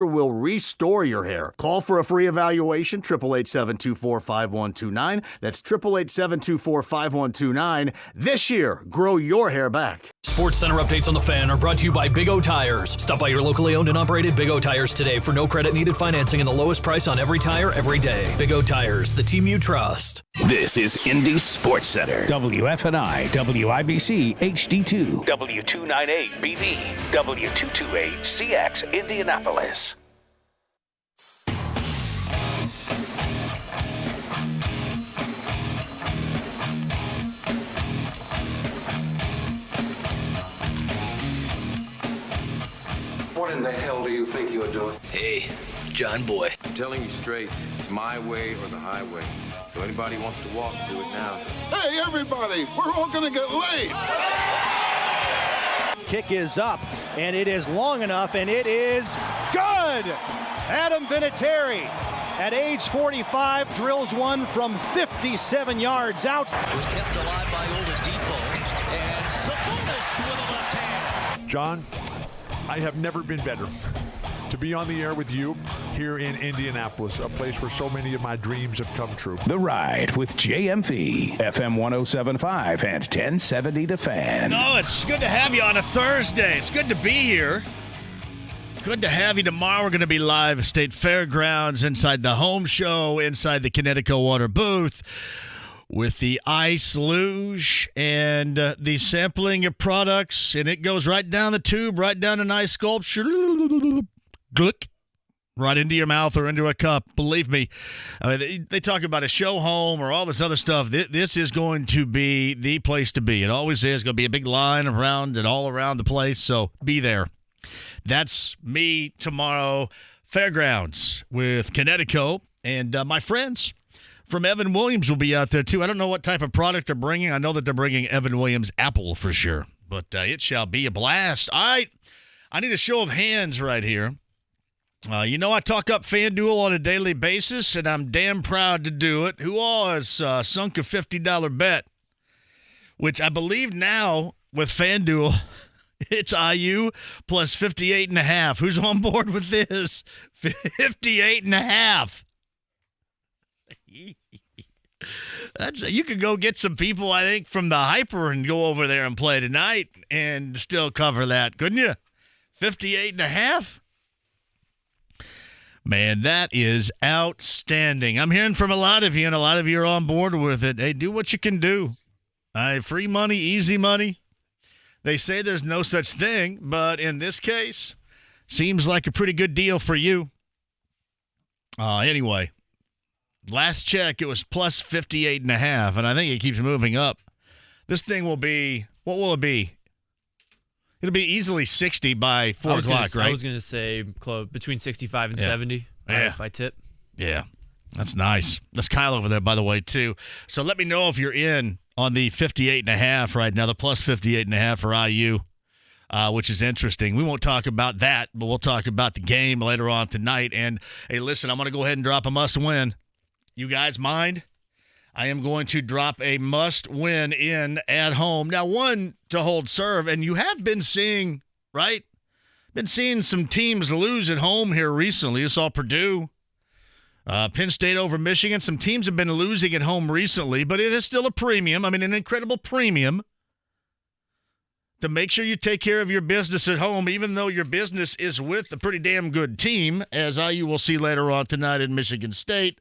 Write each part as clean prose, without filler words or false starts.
will restore your hair. Call for a free evaluation, 888-724-5129. That's 888-724-5129. This year, grow your hair back. Sports Center updates on the Fan are brought to you by Big O Tires. Stop by your locally owned and operated Big O Tires today for no credit needed financing and the lowest price on every tire every day. Big O Tires, the team you trust. This is Indy Sports Center. WFNI, WIBC, HD2, W298BV, W228CX, Indianapolis. What in the hell do you think you're doing? Hey, John Boy. I'm telling you straight, it's my way or the highway. So anybody wants to walk, do it now. Hey, everybody, we're all gonna get laid. Kick is up, and it is long enough, and it is good. Adam Vinatieri, at age 45, drills one from 57 yards out. Was kept alive by Oldest Depot. And Sabonis with a left hand. John, I have never been better to be on the air with you here in Indianapolis, a place where so many of my dreams have come true. The Ride with JMV, FM 107.5 and 1070 The Fan. No, it's good to have you on a Thursday. It's good to be here. Good to have you tomorrow. We're going to be live at State Fairgrounds inside the home show, inside the Connecticut Water booth, with the ice luge and the sampling of products, and it goes right down the tube, right down an ice sculpture, glick, right into your mouth or into a cup. Believe me, I mean, they talk about a show home or all this other stuff. This is going to be the place to be. It always is. Going to be a big line around and all around the place, so be there. That's me tomorrow, Fairgrounds with Connecticut, and my friends from Evan Williams will be out there, too. I don't know what type of product they're bringing. I know that they're bringing Evan Williams apple for sure, but it shall be a blast. All right, I need a show of hands right here. I talk up FanDuel on a daily basis, and I'm damn proud to do it. Who all has sunk a $50 bet, which I believe now with FanDuel, it's IU plus 58.5. Who's on board with this? 58.5. You could go get some people, I think, from the Hyper and go over there and play tonight and still cover that, couldn't you? 58.5? Man, that is outstanding. I'm hearing from a lot of you, and a lot of you are on board with it. Hey, do what you can do. Free money, easy money. They say there's no such thing, but in this case, seems like a pretty good deal for you. Anyway. Last check, it was plus 58.5, and I think it keeps moving up. This thing will be, what will it be? It'll be easily 60 by 4 o'clock, right? I was going to say between 65 and 70 by tip. Yeah, that's nice. That's Kyle over there, by the way, too. So let me know if you're in on the 58.5 right now, the plus 58.5 for IU, which is interesting. We won't talk about that, but we'll talk about the game later on tonight. And, hey, listen, I'm going to go ahead and drop a must-win. You guys mind? I am going to drop a must-win in at home. Now, one to hold serve, and you have been seeing, right? Been seeing some teams lose at home here recently. You saw Purdue, Penn State over Michigan. Some teams have been losing at home recently, but it is still a premium. I mean, an incredible premium to make sure you take care of your business at home, even though your business is with a pretty damn good team, as IU will see later on tonight in Michigan State.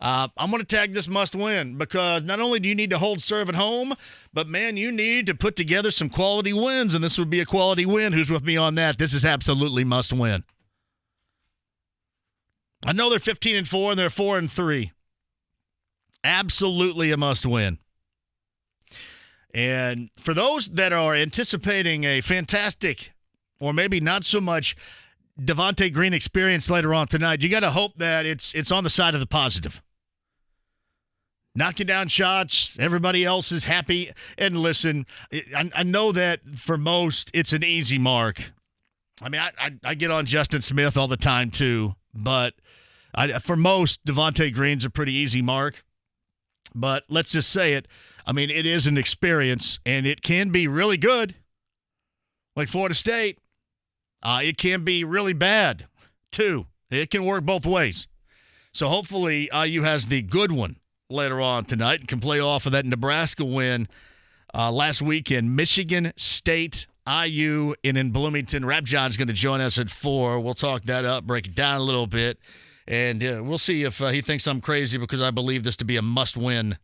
I'm going to tag this must win because not only do you need to hold serve at home, but, man, you need to put together some quality wins, and this would be a quality win. Who's with me on that? This is absolutely must win. I know they're 15-4 and they're 4-3. Absolutely a must win. And for those that are anticipating a fantastic or maybe not so much Devontae Green experience later on tonight, you got to hope that it's on the side of the positive. Knocking down shots, everybody else is happy. And listen, I know that for most it's an easy mark. I mean, I get on Justin Smith all the time too, but for most, Devontae Green's a pretty easy mark. But let's just say it. I mean, it is an experience, and it can be really good, like Florida State. It can be really bad, Two. It can work both ways. So hopefully IU has the good one later on tonight and can play off of that Nebraska win last weekend. Michigan State, IU, and in Bloomington. Rap John's going to join us at 4. We'll talk that up, break it down a little bit, and we'll see if he thinks I'm crazy because I believe this to be a must-win.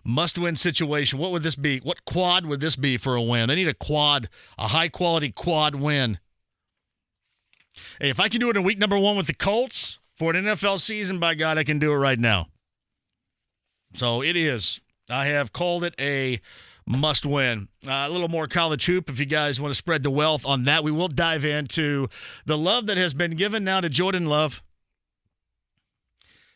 Must-win situation. What would this be? What quad would this be for a win? They need a quad, a high-quality quad win. Hey, if I can do it in week number 1 with the Colts for an NFL season, by God, I can do it right now. So it is. I have called it a must-win. A little more college hoop if you guys want to spread the wealth on that. We will dive into the love that has been given now to Jordan Love.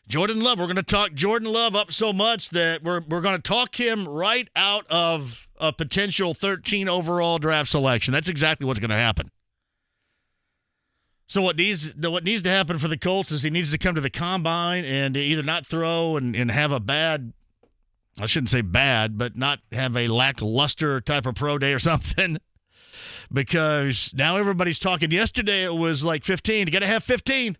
Jordan Love, we're going to talk Jordan Love up so much that we're going to talk him right out of a potential 13 overall draft selection. That's exactly what's going to happen. So what needs to happen for the Colts is he needs to come to the combine and either not throw and have a bad, I shouldn't say bad, but not have a lackluster type of pro day or something. Because now everybody's talking. Yesterday it was like 15. You got to have 15.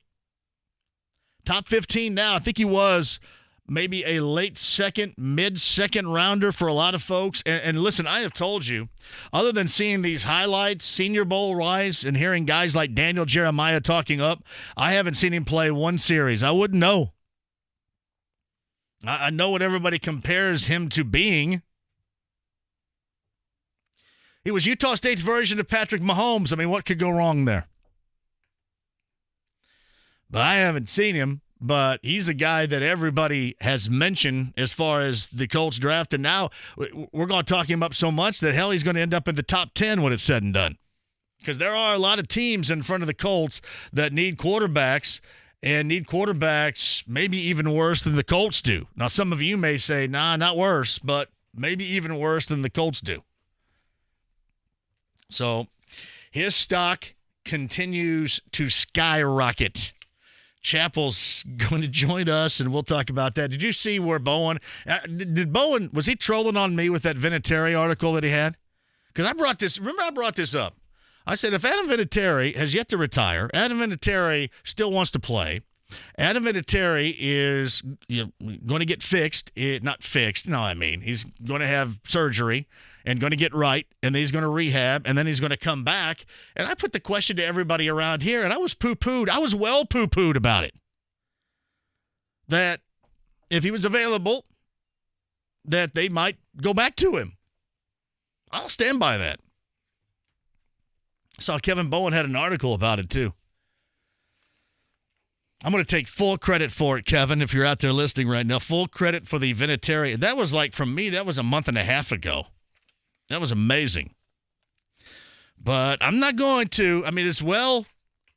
Top 15 now. I think he was maybe a late second, mid-second rounder for a lot of folks. And listen, I have told you, other than seeing these highlights, Senior Bowl rise, and hearing guys like Daniel Jeremiah talking up, I haven't seen him play one series. I wouldn't know. I know what everybody compares him to being. He was Utah State's version of Patrick Mahomes. I mean, what could go wrong there? But I haven't seen him. But he's a guy that everybody has mentioned as far as the Colts draft. And now we're going to talk him up so much that, hell, he's going to end up in the top 10 when it's said and done. Because there are a lot of teams in front of the Colts that need quarterbacks and need quarterbacks maybe even worse than the Colts do. Now, some of you may say, nah, not worse, but maybe even worse than the Colts do. So his stock continues to skyrocket. Chappell's going to join us, and we'll talk about that. Did you see where Bowen was he trolling on me with that Vinatieri article that he had? Because I brought this up. I said, if Adam Vinatieri has yet to retire, Adam Vinatieri still wants to play, Adam Vinatieri is going to get fixed. He's going to have surgery and going to get right, and then he's going to rehab, and then he's going to come back. And I put the question to everybody around here, and I was poo-pooed. I was well poo-pooed about it. That if he was available, that they might go back to him. I'll stand by that. I saw Kevin Bowen had an article about it, too. I'm going to take full credit for it, Kevin, if you're out there listening right now. Full credit for the Vinatieri. That was from me, that was a month and a half ago. That was amazing. But I'm not going to. I mean, as well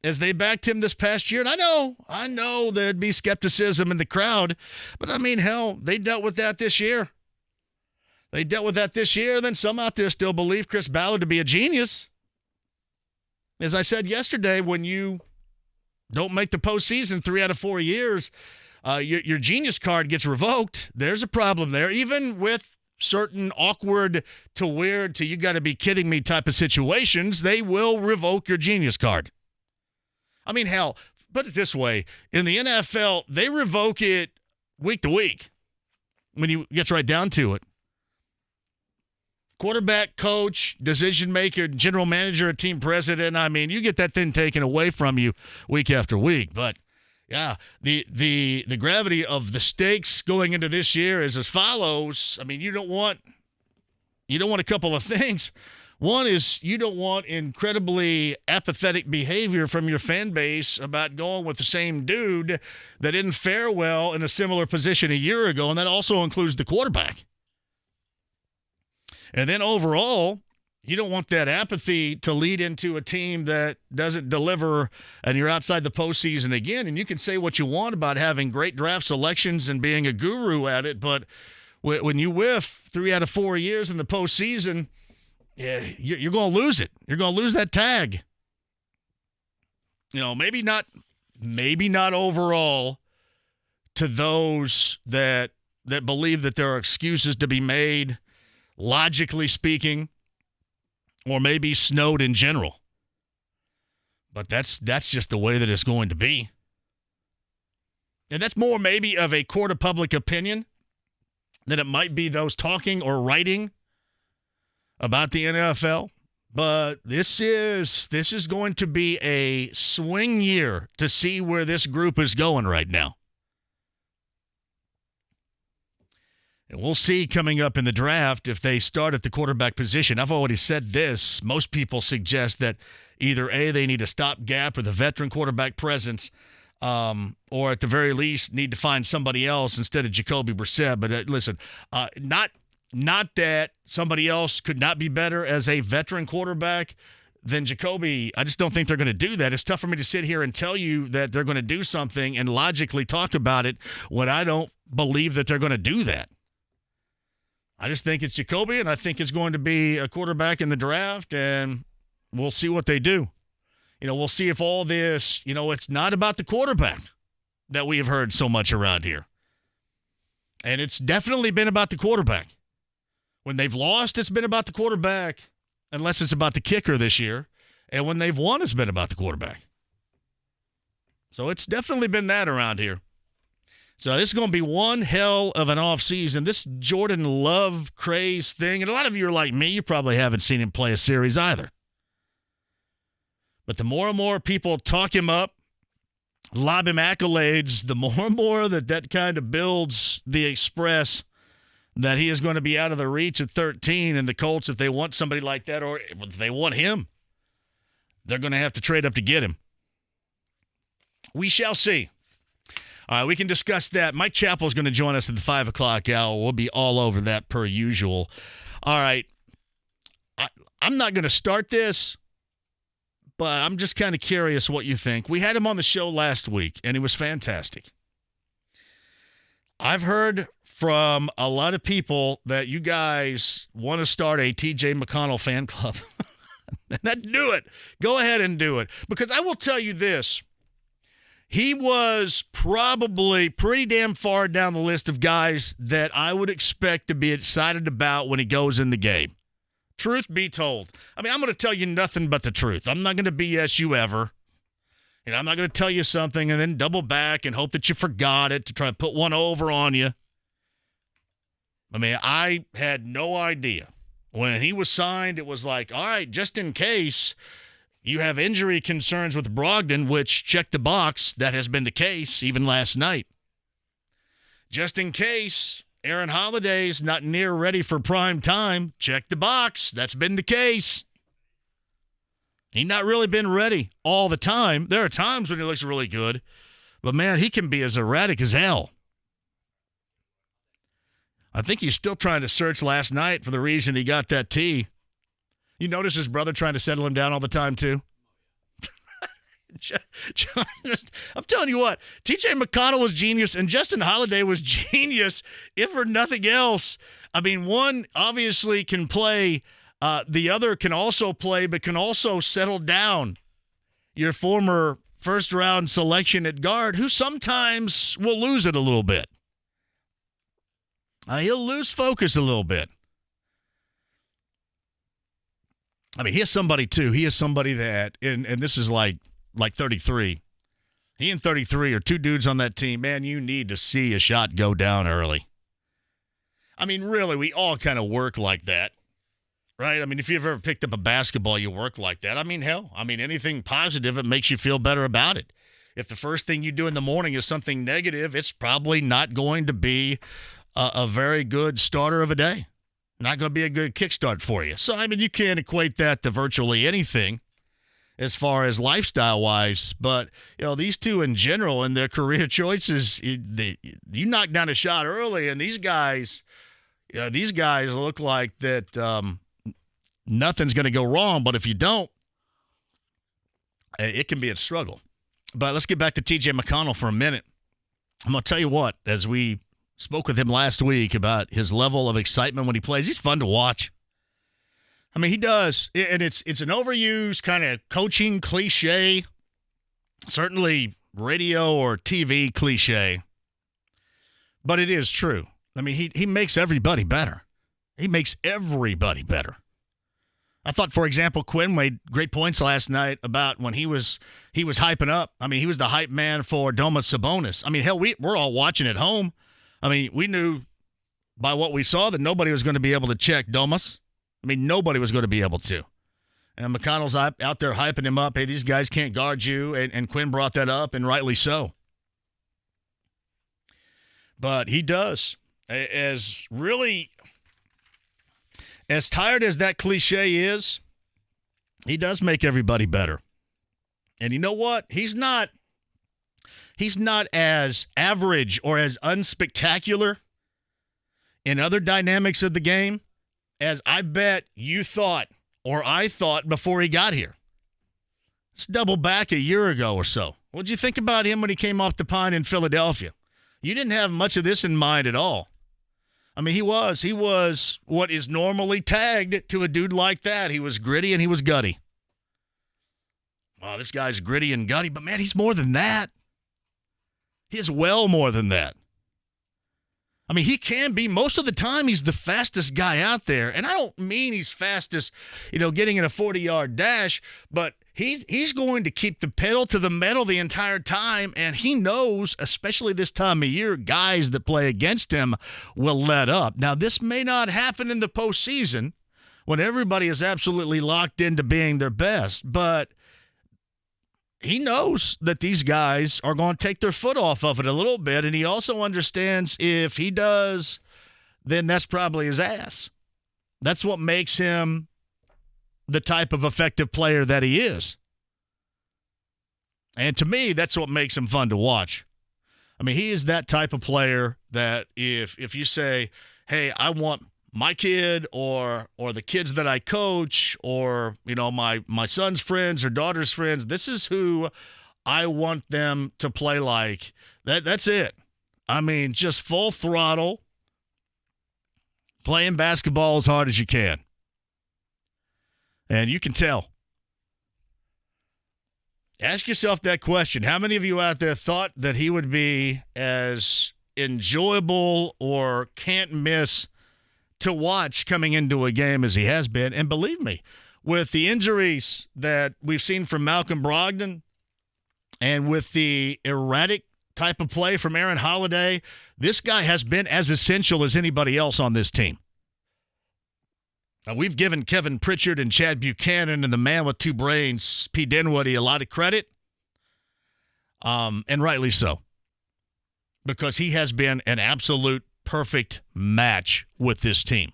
as they backed him this past year, and I know there'd be skepticism in the crowd, but I mean, hell, they dealt with that this year. Then some out there still believe Chris Ballard to be a genius. As I said yesterday, when you don't make the postseason 3 out of 4 years, your genius card gets revoked. There's a problem there, even with certain awkward to weird to you got to be kidding me type of situations. They will revoke your genius card. I mean, hell, put it this way. In the NFL, they revoke it week to week when he gets right down to it. Quarterback, coach, decision maker, general manager, team president. I mean, you get that thing taken away from you week after week. But yeah, the gravity of the stakes going into this year is as follows. I mean, you don't want a couple of things. One is you don't want incredibly apathetic behavior from your fan base about going with the same dude that didn't fare well in a similar position a year ago, and that also includes the quarterback. And then overall, you don't want that apathy to lead into a team that doesn't deliver and you're outside the postseason again. And you can say what you want about having great draft selections and being a guru at it, but when you whiff 3 out of 4 years in the postseason, yeah, you're going to lose it. You're going to lose that tag. Maybe not overall to those that believe that there are excuses to be made, logically speaking, or maybe snowed in general. But that's just the way that it's going to be. And that's more maybe of a court of public opinion than it might be those talking or writing about the NFL. But this is going to be a swing year to see where this group is going right now. And we'll see coming up in the draft if they start at the quarterback position. I've already said this. Most people suggest that either A, they need a stopgap or the veteran quarterback presence, or at the very least need to find somebody else instead of Jacoby Brissett. But listen, not that somebody else could not be better as a veteran quarterback than Jacoby. I just don't think they're going to do that. It's tough for me to sit here and tell you that they're going to do something and logically talk about it when I don't believe that they're going to do that. I just think it's Jacoby, and I think it's going to be a quarterback in the draft, and we'll see what they do. We'll see if all this, it's not about the quarterback that we have heard so much around here. And it's definitely been about the quarterback. When they've lost, it's been about the quarterback, unless it's about the kicker this year. And when they've won, it's been about the quarterback. So it's definitely been that around here. So this is going to be one hell of an offseason. This Jordan Love craze thing, and a lot of you are like me, you probably haven't seen him play a series either. But the more and more people talk him up, lob him accolades, the more and more that kind of builds the express that he is going to be out of the reach at 13, and the Colts, if they want somebody like that, or if they want him, they're going to have to trade up to get him. We shall see. All right, we can discuss that. Mike Chappell is going to join us at the 5 o'clock hour. We'll be all over that per usual. All right, I'm not going to start this, but I'm just kind of curious what you think. We had him on the show last week, and he was fantastic. I've heard from a lot of people that you guys want to start a TJ McConnell fan club. Let's do it. Go ahead and do it. Because I will tell you this. He was probably pretty damn far down the list of guys that I would expect to be excited about when he goes in the game. Truth be told. I mean, I'm going to tell you nothing but the truth. I'm not going to BS you ever. I'm not going to tell you something and then double back and hope that you forgot it to try to put one over on you. I mean, I had no idea. When he was signed, it was like, all right, just in case you have injury concerns with Brogdon, which, check the box, that has been the case even last night. Just in case Aaron Holiday's not near ready for prime time, check the box, that's been the case. He's not really been ready all the time. There are times when he looks really good, but, man, he can be as erratic as hell. I think he's still trying to search last night for the reason he got that tee. You notice his brother trying to settle him down all the time, too? John, I'm telling you what, TJ McConnell was genius, and Justin Holiday was genius, if for nothing else. I mean, one obviously can play. The other can also play, but can also settle down your former first-round selection at guard, who sometimes will lose it a little bit. He'll lose focus a little bit. I mean, he is somebody, too. He is somebody that, and this is like 33. He and 33 are two dudes on that team. Man, you need to see a shot go down early. I mean, really, we all kind of work like that, right? I mean, if you've ever picked up a basketball, you work like that. I mean, hell, anything positive, it makes you feel better about it. If the first thing you do in the morning is something negative, it's probably not going to be a very good starter of a day. Not going to be a good kickstart for you. So, I mean, you can't equate that to virtually anything as far as lifestyle-wise. But, these two in general and their career choices, you knock down a shot early, and these guys look like that nothing's going to go wrong. But if you don't, it can be a struggle. But let's get back to TJ McConnell for a minute. I'm going to tell you what, as we spoke with him last week about his level of excitement when he plays. He's fun to watch. I mean, he does. And it's an overused kind of coaching cliche, certainly radio or TV cliche, but it is true. I mean, he makes everybody better. He makes everybody better. I thought, for example, Quinn made great points last night about when he was hyping up. I mean, he was the hype man for Domas Sabonis. I mean, hell, we're all watching at home. I mean, we knew by what we saw that nobody was going to be able to check Domas. I mean, nobody was going to be able to. And McConnell's out there hyping him up. Hey, these guys can't guard you. And Quinn brought that up, and rightly so. But he does. As tired as that cliche is, he does make everybody better. And you know what? He's not as average or as unspectacular in other dynamics of the game as I bet you thought or I thought before he got here. Let's double back a year ago or so. What did you think about him when he came off the pine in Philadelphia? You didn't have much of this in mind at all. I mean, he was what is normally tagged to a dude like that. He was gritty and he was gutty. Wow, this guy's gritty and gutty, but man, he's more than that. He is well more than that. I mean, he can be, most of the time, he's the fastest guy out there. And I don't mean he's fastest, getting in a 40-yard dash, but he's going to keep the pedal to the metal the entire time. And he knows, especially this time of year, guys that play against him will let up. Now, this may not happen in the postseason when everybody is absolutely locked into being their best, but he knows that these guys are going to take their foot off of it a little bit, and he also understands if he does, then that's probably his ass. That's what makes him the type of effective player that he is. And to me, that's what makes him fun to watch. I mean, he is that type of player that if you say, hey, I want my kid or the kids that I coach or, my son's friends or daughter's friends, this is who I want them to play like. That's it. I mean, just full throttle, playing basketball as hard as you can. And you can tell. Ask yourself that question. How many of you out there thought that he would be as enjoyable or can't miss to watch coming into a game as he has been? And believe me, with the injuries that we've seen from Malcolm Brogdon and with the erratic type of play from Aaron Holiday, this guy has been as essential as anybody else on this team. Now, we've given Kevin Pritchard and Chad Buchanan and the man with two brains, P. Dinwiddie, a lot of credit, and rightly so, because he has been an absolute perfect match with this team.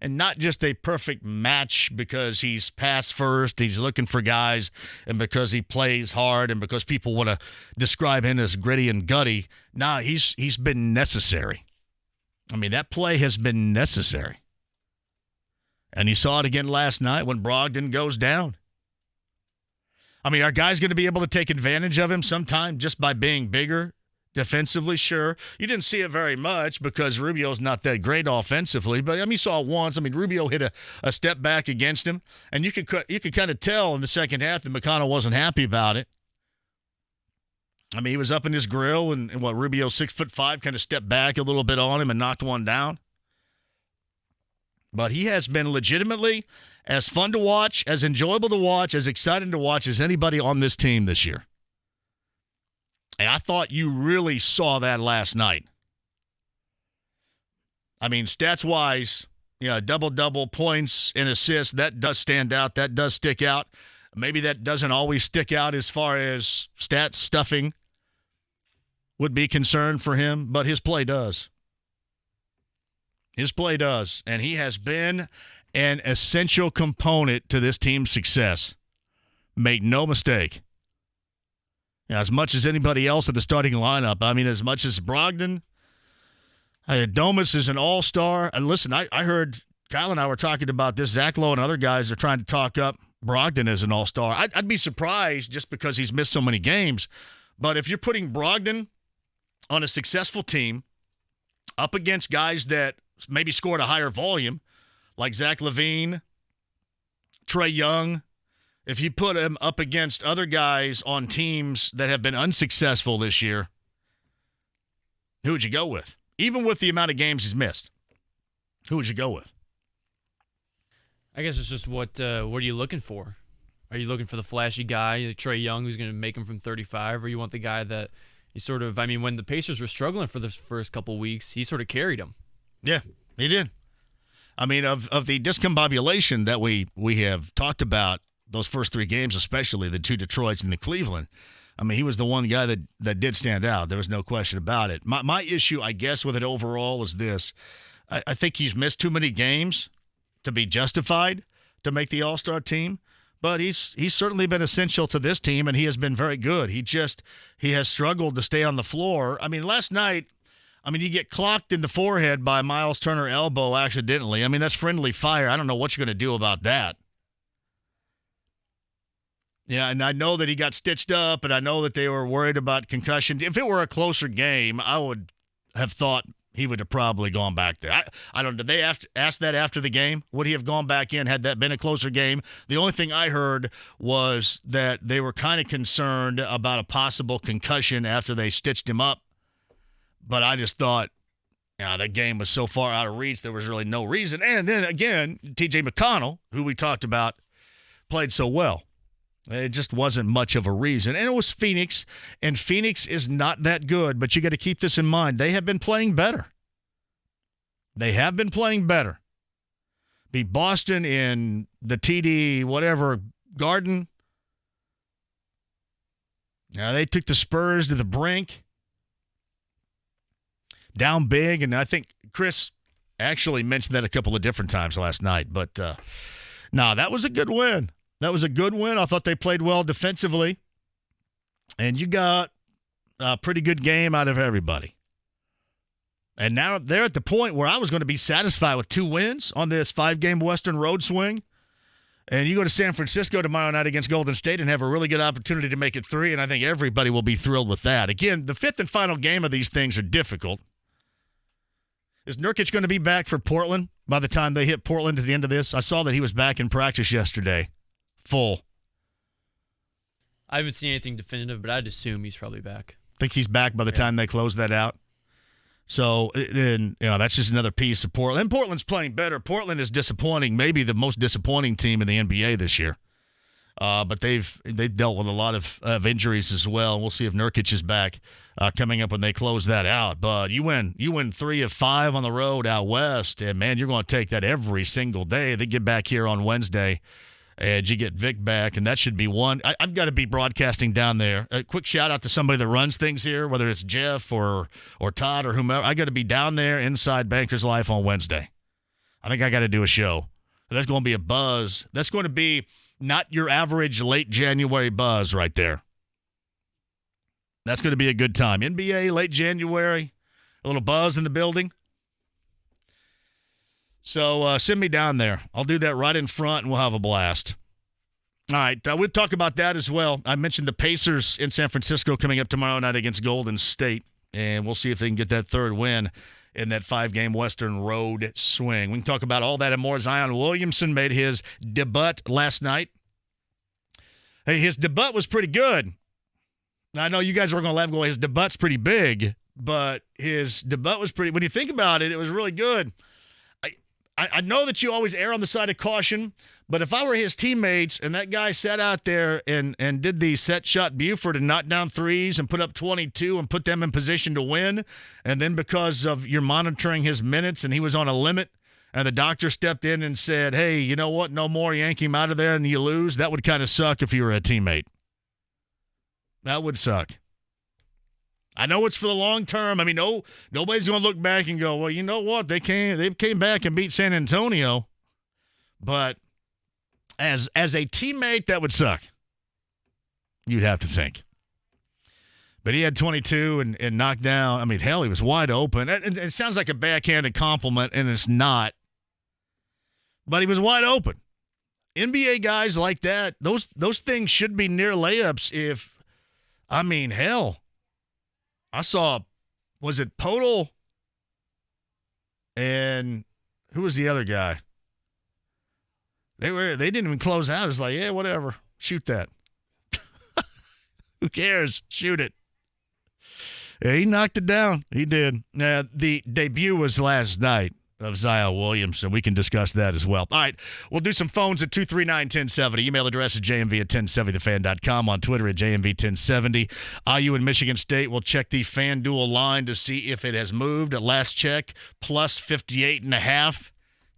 And not just a perfect match because he's pass first, he's looking for guys, and because he plays hard, and because people want to describe him as gritty and gutty. Nah, he's been necessary. I mean, that play has been necessary. And you saw it again last night when Brogdon goes down. I mean, are guys going to be able to take advantage of him sometime just by being bigger? Defensively, sure. You didn't see it very much because Rubio's not that great offensively, but I mean, you saw it once. I mean, Rubio hit a step back against him, and you could kind of tell in the second half that McConnell wasn't happy about it. I mean, he was up in his grill, and Rubio, 6'5", kind of stepped back a little bit on him and knocked one down. But he has been legitimately as fun to watch, as enjoyable to watch, as exciting to watch as anybody on this team this year. And I thought you really saw that last night. I mean, stats-wise, double-double points and assists, that does stand out. That does stick out. Maybe that doesn't always stick out as far as stat stuffing would be concerned for him, but his play does. His play does. And he has been an essential component to this team's success. Make no mistake. As much as anybody else at the starting lineup, I mean, as much as Brogdon, Domas is an all-star. And listen, I heard Kyle and I were talking about this. Zach Lowe and other guys are trying to talk up Brogdon as an all-star. I'd be surprised just because he's missed so many games. But if you're putting Brogdon on a successful team up against guys that maybe scored a higher volume, like Zach LaVine, Trae Young, if you put him up against other guys on teams that have been unsuccessful this year, who would you go with? Even with the amount of games he's missed, who would you go with? I guess it's just what are you looking for? Are you looking for the flashy guy, like Trae Young, who's going to make him from 35, or you want the guy that you sort of, I mean, when the Pacers were struggling for the first couple weeks, he sort of carried them. Yeah, he did. I mean, of the discombobulation that we have talked about, those first 3 games, especially the 2 Detroits and the Cleveland, I mean, he was the one guy that did stand out. There was no question about it. My issue, I guess, with it overall is this. I think he's missed too many games to be justified to make the All-Star team, but he's certainly been essential to this team, and he has been very good. He has struggled to stay on the floor. I mean, last night, you get clocked in the forehead by Miles Turner elbow accidentally. I mean, that's friendly fire. I don't know what you're going to do about that. Yeah, and I know that he got stitched up, and I know that they were worried about concussion. If it were a closer game, I would have thought he would have probably gone back there. I don't know. Did they ask that after the game? Would he have gone back in had that been a closer game? The only thing I heard was that they were kind of concerned about a possible concussion after they stitched him up. But I just thought, that game was so far out of reach, there was really no reason. And then, again, T.J. McConnell, who we talked about, played so well. It just wasn't much of a reason. And it was Phoenix, and Phoenix is not that good, but you got to keep this in mind. They have been playing better. Beat Boston in the TD whatever Garden. Now they took the Spurs to the brink. Down big, and I think Chris actually mentioned that a couple of different times last night. But, that was a good win. I thought they played well defensively. And you got a pretty good game out of everybody. And now they're at the point where I was going to be satisfied with 2 wins on this 5-game Western road swing. And you go to San Francisco tomorrow night against Golden State and have a really good opportunity to make it 3, and I think everybody will be thrilled with that. Again, the 5th and final game of these things are difficult. Is Nurkic going to be back for Portland by the time they hit Portland at the end of this? I saw that he was back in practice yesterday. Full. I haven't seen anything definitive, but I'd assume he's probably back. Think he's back by the time they close that out? So, that's just another piece of Portland. And Portland's playing better. Portland is disappointing, maybe the most disappointing team in the NBA this year. But they've dealt with a lot of injuries as well. We'll see if Nurkic is back coming up when they close that out. But you win 3 of 5 on the road out west, and, man, you're going to take that every single day. They get back here on Wednesday, and you get Vic back, and that should be one. I've got to be broadcasting down there. A quick shout-out to somebody that runs things here, whether it's Jeff or Todd or whomever. I got to be down there inside Bankers Life on Wednesday. I think I got to do a show. That's going to be a buzz. That's going to be not your average late January buzz right there. That's going to be a good time. NBA, late January, a little buzz in the building. So send me down there. I'll do that right in front, and we'll have a blast. All right, we'll talk about that as well. I mentioned the Pacers in San Francisco coming up tomorrow night against Golden State, and we'll see if they can get that 3rd win in that 5-game Western road swing. We can talk about all that and more. Zion Williamson made his debut last night. Hey, his debut was pretty good. Now, I know you guys are going to laugh and go, his debut's pretty big, but his debut was pretty – when you think about it, it was really good. I know that you always err on the side of caution, but if I were his teammates and that guy sat out there and did the set shot Buford and knocked down threes and put up 22 and put them in position to win, and then because of you're monitoring his minutes and he was on a limit and the doctor stepped in and said, hey, you know what, no more, yank him out of there and you lose, that would kind of suck if you were a teammate. That would suck. I know it's for the long term. I mean, nobody's going to look back and go, well, you know what? They came back and beat San Antonio. But as a teammate, that would suck. You'd have to think. But he had 22 and knocked down. I mean, hell, he was wide open. It sounds like a backhanded compliment, and it's not. But he was wide open. NBA guys like that, those things should be near layups hell. I saw, was it Podol and who was the other guy? They didn't even close out. It's like, yeah, whatever. Shoot that. Who cares? Shoot it. Yeah, he knocked it down. He did. The debut was last night. of Zion Williamson. We can discuss that as well. All right, we'll do some phones at 239-1070. Email address is jmv at 1070thefan.com. On Twitter at jmv1070. IU and Michigan State will check the FanDuel line to see if it has moved. At last check, plus 58.5.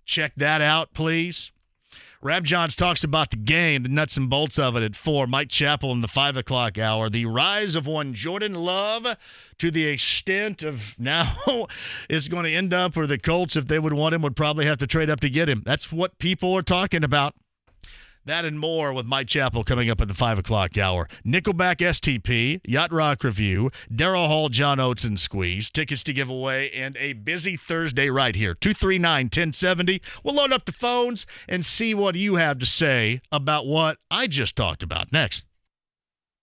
Check that out, please. Rab Johns talks about the game, the nuts and bolts of it at 4. Mike Chappell in the 5 o'clock hour. The rise of one Jordan Love to the extent of now is going to end up where the Colts, if they would want him, would probably have to trade up to get him. That's what people are talking about. That and more with Mike Chappell coming up at the 5 o'clock hour. Nickelback STP, Yacht Rock Review, Darryl Hall, John Oates, and Squeeze. Tickets to give away, and a busy Thursday right here. 239-1070. We'll load up the phones and see what you have to say about what I just talked about. Next.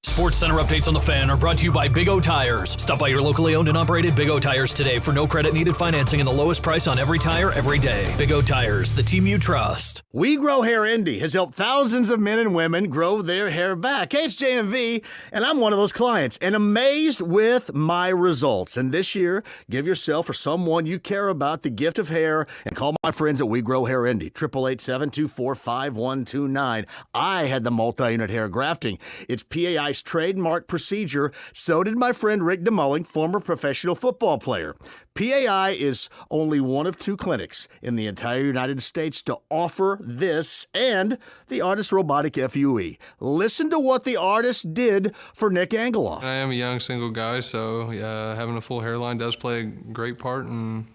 Sports Center updates on the Fan are brought to you by Big O Tires. Stop by your locally owned and operated Big O Tires today for no credit needed financing and the lowest price on every tire every day. Big O Tires, the team you trust. We Grow Hair Indy has helped thousands of men and women grow their hair back. Hey, it's JMV, and I'm one of those clients, and amazed with my results. And this year, give yourself or someone you care about the gift of hair and call my friends at We Grow Hair Indy, 888-724-5129. I had the multi-unit hair grafting. It's PAI's trademark procedure. So did my friend Rick DeMulling, former professional football player. PAI is only one of 2 clinics in the entire United States to offer this and the Artist Robotic FUE. Listen to what the artist did for Nick Angeloff. I am a young single guy, so having a full hairline does play a great part in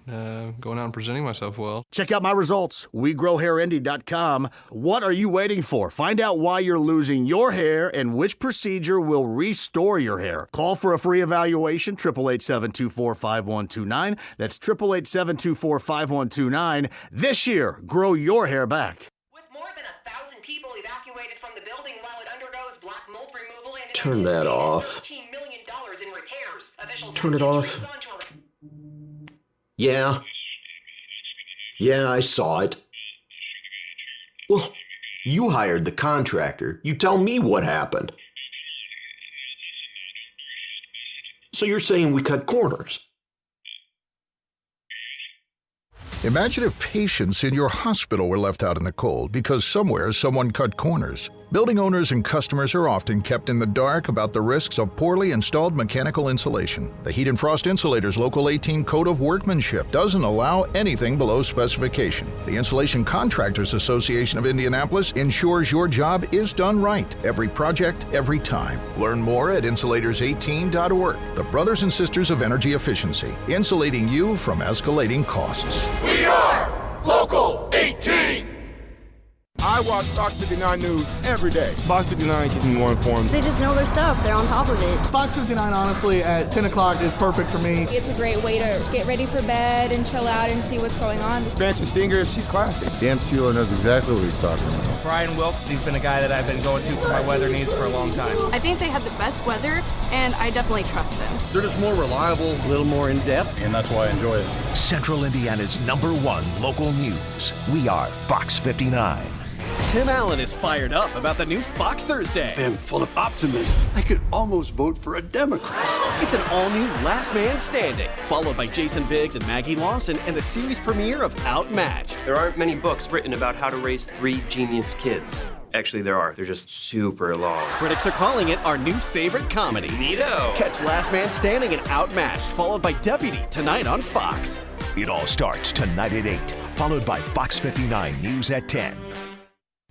going out and presenting myself well. Check out my results, WeGrowHairIndy.com. What are you waiting for? Find out why you're losing your hair and which procedure will restore your hair. Call for a free evaluation, 888-724-5129. That's 888-724-5129. This year, grow your hair back. With more than 1,000 people evacuated from the building while it undergoes black mold removal and turn that off. $15 million in repairs. Turn it off. Yeah, I saw it. Well, you hired the contractor. You tell me what happened. So you're saying we cut corners? Imagine if patients in your hospital were left out in the cold because somewhere someone cut corners. Building owners and customers are often kept in the dark about the risks of poorly installed mechanical insulation. The Heat and Frost Insulators Local 18 Code of Workmanship doesn't allow anything below specification. The Insulation Contractors Association of Indianapolis ensures your job is done right. Every project, every time. Learn more at insulators18.org. The Brothers and Sisters of Energy Efficiency, insulating you from escalating costs. We are Local 18. I watch Fox 59 News every day. Fox 59 keeps me more informed. They just know their stuff. They're on top of it. Fox 59, honestly, at 10 o'clock is perfect for me. It's a great way to get ready for bed and chill out and see what's going on. Banshee Stinger, she's classic. Dan Sealer knows exactly what he's talking about. Brian Wilkes, he's been a guy that I've been going to for my weather needs for a long time. I think they have the best weather, and I definitely trust them. They're just more reliable, a little more in-depth, and that's why I enjoy it. Central Indiana's #1 local news. We are Fox 59. Tim Allen is fired up about the new Fox Thursday. I'm full of optimism. I could almost vote for a Democrat. It's an all-new Last Man Standing, followed by Jason Biggs and Maggie Lawson and the series premiere of Outmatched. There aren't many books written about how to raise 3 genius kids. Actually, there are. They're just super long. Critics are calling it our new favorite comedy. Neato. Catch Last Man Standing and Outmatched, followed by Deputy, tonight on Fox. It all starts tonight at 8, followed by Fox 59 News at 10.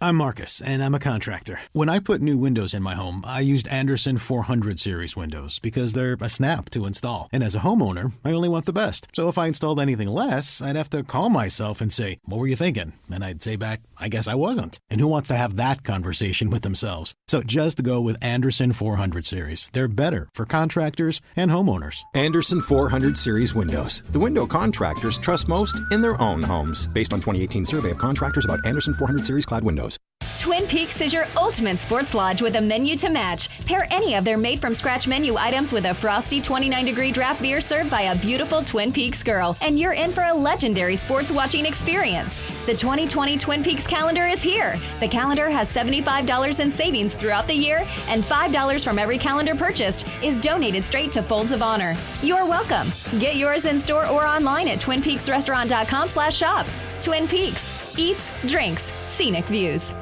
I'm Marcus, and I'm a contractor. When I put new windows in my home, I used Anderson 400 series windows because they're a snap to install. And as a homeowner, I only want the best. So if I installed anything less, I'd have to call myself and say, "What were you thinking?" And I'd say back, "I guess I wasn't." And who wants to have that conversation with themselves? So just go with Anderson 400 series. They're better for contractors and homeowners. Anderson 400 series windows. The window contractors trust most in their own homes. Based on 2018 survey of contractors about Anderson 400 series clad windows. Twin Peaks is your ultimate sports lodge with a menu to match. Pair any of their made-from-scratch menu items with a frosty 29-degree draft beer served by a beautiful Twin Peaks girl, and you're in for a legendary sports watching experience. The 2020 Twin Peaks calendar is here. The calendar has $75 in savings throughout the year, and $5 from every calendar purchased is donated straight to Folds of Honor. You're welcome. Get yours in store or online at twinpeaksrestaurant.com/shop. Twin Peaks. Eats, drinks, scenic views.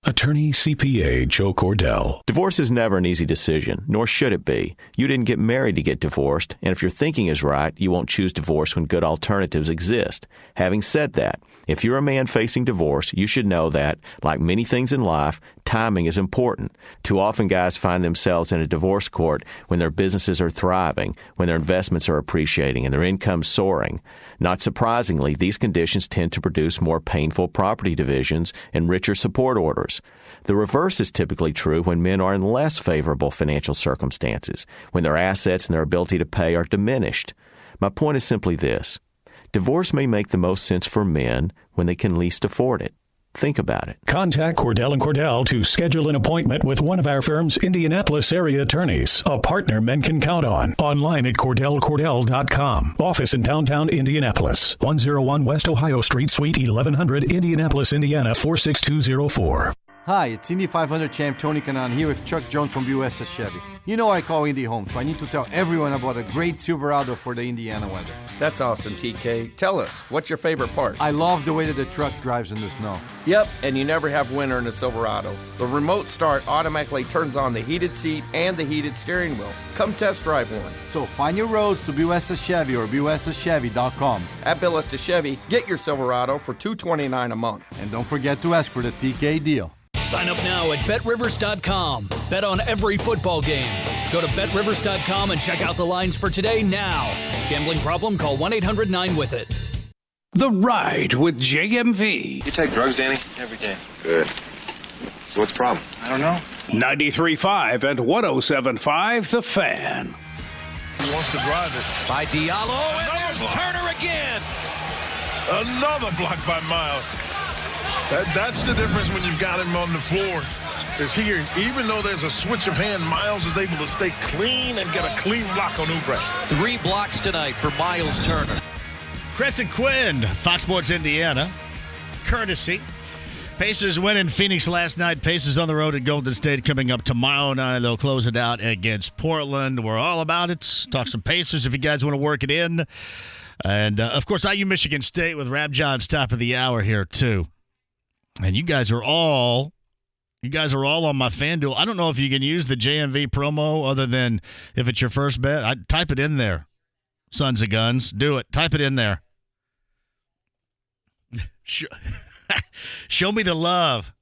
Attorney CPA Joe Cordell. Divorce is never an easy decision, nor should it be. You didn't get married to get divorced, and if your thinking is right, you won't choose divorce when good alternatives exist. Having said that, if you're a man facing divorce, you should know that, like many things in life, timing is important. Too often guys find themselves in a divorce court when their businesses are thriving, when their investments are appreciating, and their income's soaring. Not surprisingly, these conditions tend to produce more painful property divisions and richer support orders. The reverse is typically true when men are in less favorable financial circumstances, when their assets and their ability to pay are diminished. My point is simply this. Divorce may make the most sense for men when they can least afford it. Think about it. Contact Cordell & Cordell to schedule an appointment with one of our firm's Indianapolis area attorneys, a partner men can count on. Online at CordellCordell.com. Office in downtown Indianapolis, 101 West Ohio Street, Suite 1100, Indianapolis, Indiana, 46204. Hi, it's Indy 500 champ Tony Kanaan here with Chuck Jones from BUSS Chevy. You know I call Indy home, so I need to tell everyone about a great Silverado for the Indiana weather. That's awesome, TK. Tell us, what's your favorite part? I love the way that the truck drives in the snow. Yep, and you never have winter in a Silverado. The remote start automatically turns on the heated seat and the heated steering wheel. Come test drive one. So find your roads to BUSS Chevy or BUSSChevy.com. At BUSS Chevy, get your Silverado for $229 a month. And don't forget to ask for the TK deal. Sign up now at BetRivers.com. Bet on every football game. Go to BetRivers.com and check out the lines for today now. Gambling problem? Call 1-800-9-WITH-IT. The Ride with JMV. You take drugs, Danny? Every day. Good. So what's the problem? I don't know. 93.5 and 107.5 The Fan. He wants to drive it. By Diallo, and there's Turner again. Another block by Miles. That's the difference when you've got him on the floor. Is here, even though there's a switch of hand, Miles is able to stay clean and get a clean block on Oubre. 3 blocks tonight for Miles Turner. Chris and Quinn, Fox Sports Indiana, courtesy. Pacers win in Phoenix last night. Pacers on the road at Golden State coming up tomorrow night. They'll close it out against Portland. We're all about it. Talk some Pacers if you guys want to work it in. And, of course, IU Michigan State with Rab John's top of the hour here, too. And you guys are all on my FanDuel. I don't know if you can use the JMV promo other than if it's your first bet. Type it in there, sons of guns. Do it. Type it in there. Show me the love.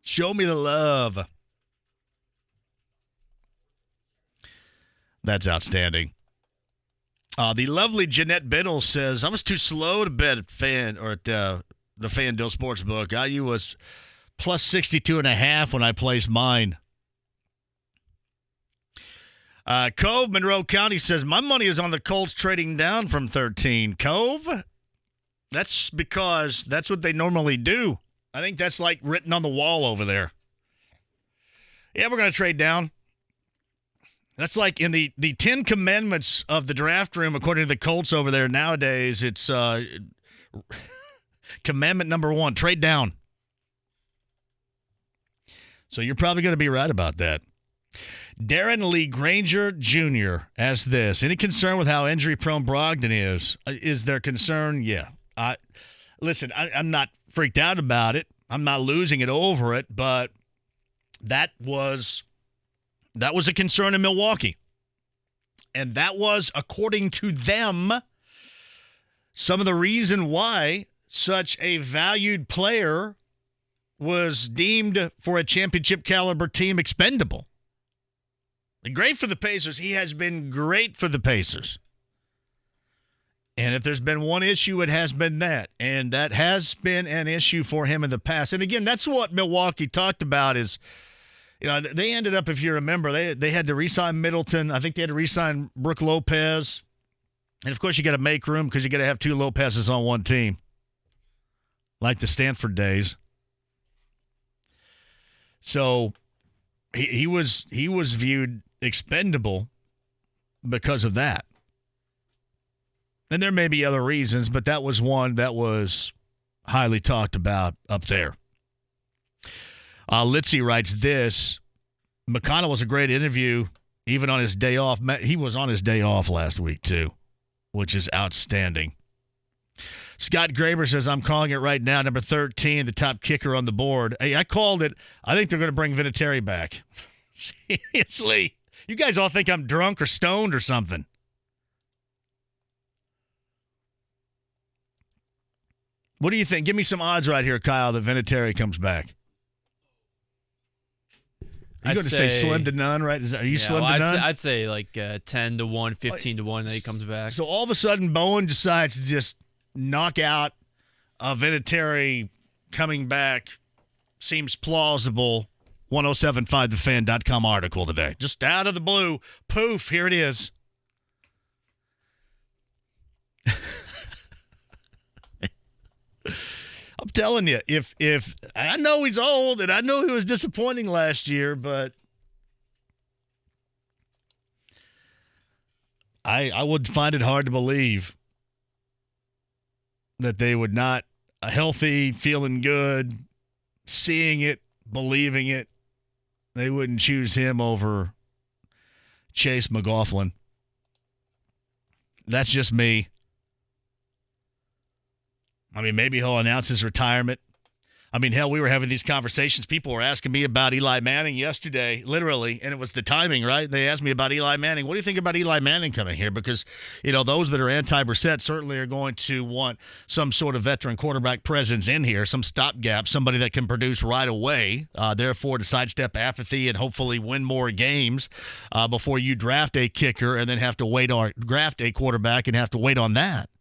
Show me the love. That's outstanding. The lovely Jeanette Biddle says, I was too slow to bet at the FanDuel Sportsbook. IU was plus 62.5 when I placed mine. Cove, Monroe County says, my money is on the Colts trading down from 13. Cove, that's because that's what they normally do. I think that's like written on the wall over there. Yeah, we're going to trade down. That's like in the 10 commandments of the draft room, according to the Colts over there nowadays. It's commandment number 1, trade down. So you're probably going to be right about that. Darren Lee Granger Jr. asks this. Any concern with how injury-prone Brogdon is? Is there concern? Yeah. Listen, I'm not freaked out about it. I'm not losing it over it, but that was a concern in Milwaukee. And that was, according to them, some of the reason why such a valued player was deemed for a championship caliber team expendable. Great for the Pacers. He has been great for the Pacers. And if there's been one issue, it has been that. And that has been an issue for him in the past. And again, that's what Milwaukee talked about is, they ended up, if you remember, they had to re-sign Middleton. I think they had to re-sign Brook Lopez. And, of course, you got to make room because you got to have 2 Lopez's on one team. like the Stanford days. So he was viewed expendable because of that. And there may be other reasons, but that was one that was highly talked about up there. Litzy writes this. McConnell was a great interview, even on his day off. He was on his day off last week, too, which is outstanding. Scott Graber says, I'm calling it right now, number 13, the top kicker on the board. Hey, I called it. I think they're going to bring Vinatieri back. Seriously. You guys all think I'm drunk or stoned or something. What do you think? Give me some odds right here, Kyle, that Vinatieri comes back. Are you going to say slim to none, right? Are you slim to none? I'd say like 10 to 1, 15 to 1 that he comes back. So all of a sudden, Bowen decides to just knock out Vinatieri coming back. Seems plausible. 1075thefan.com article today. Just out of the blue. Poof, here it is. I'm telling you, if I know he's old and I know he was disappointing last year, but I would find it hard to believe that they would not, healthy, feeling good, seeing it, believing it, they wouldn't choose him over Chase McLaughlin. That's just me. I mean, maybe he'll announce his retirement. I mean, hell, we were having these conversations. People were asking me about Eli Manning yesterday, literally, and it was the timing, right? They asked me about Eli Manning. What do you think about Eli Manning coming here? Because, you know, those that are anti-Brissett certainly are going to want some sort of veteran quarterback presence in here, some stopgap, somebody that can produce right away, therefore to sidestep apathy and hopefully win more games before you draft a kicker and then have to wait or draft a quarterback and have to wait on that.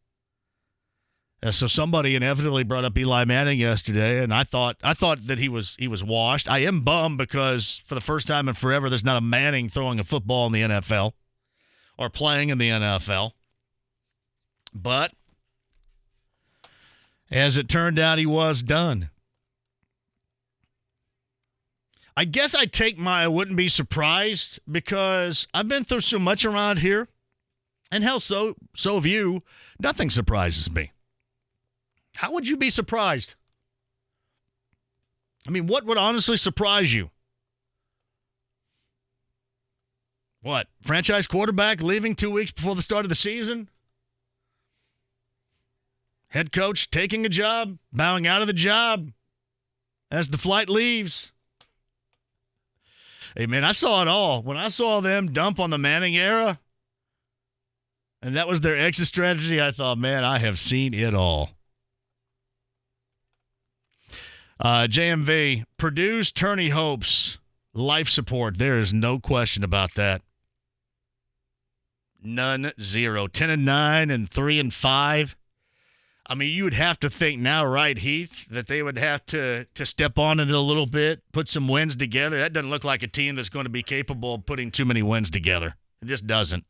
So somebody inevitably brought up Eli Manning yesterday, and I thought that he was washed. I am bummed because for the first time in forever, there's not a Manning throwing a football in the NFL or playing in the NFL. But as it turned out, he was done. I guess I wouldn't be surprised because I've been through so much around here, and hell, so have you. Nothing surprises me. How would you be surprised? I mean, what would honestly surprise you? What? Franchise quarterback leaving 2 weeks before the start of the season? Head coach taking a job, bowing out of the job as the flight leaves? Hey, man, I saw it all. When I saw them dump on the Manning era, and that was their exit strategy, I thought, man, I have seen it all. JMV, Purdue's tourney hopes, life support. There is no question about that. None, zero. 10-9 and 3-5. I mean, you would have to think now, right, Heath, that they would have to step on it a little bit, put some wins together. That doesn't look like a team that's going to be capable of putting too many wins together. It just doesn't.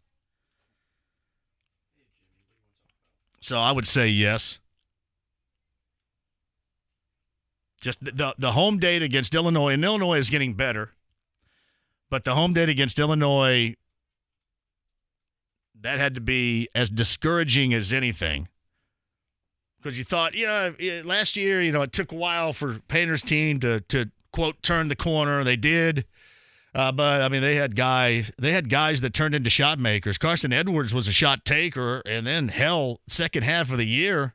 So I would say yes. Just the home date against Illinois, and Illinois is getting better, but the home date against Illinois, that had to be as discouraging as anything. Because you thought, last year, it took a while for Painter's team to quote, turn the corner. They did. But, I mean, they had guys that turned into shot makers. Carson Edwards was a shot taker, and then, hell, second half of the year,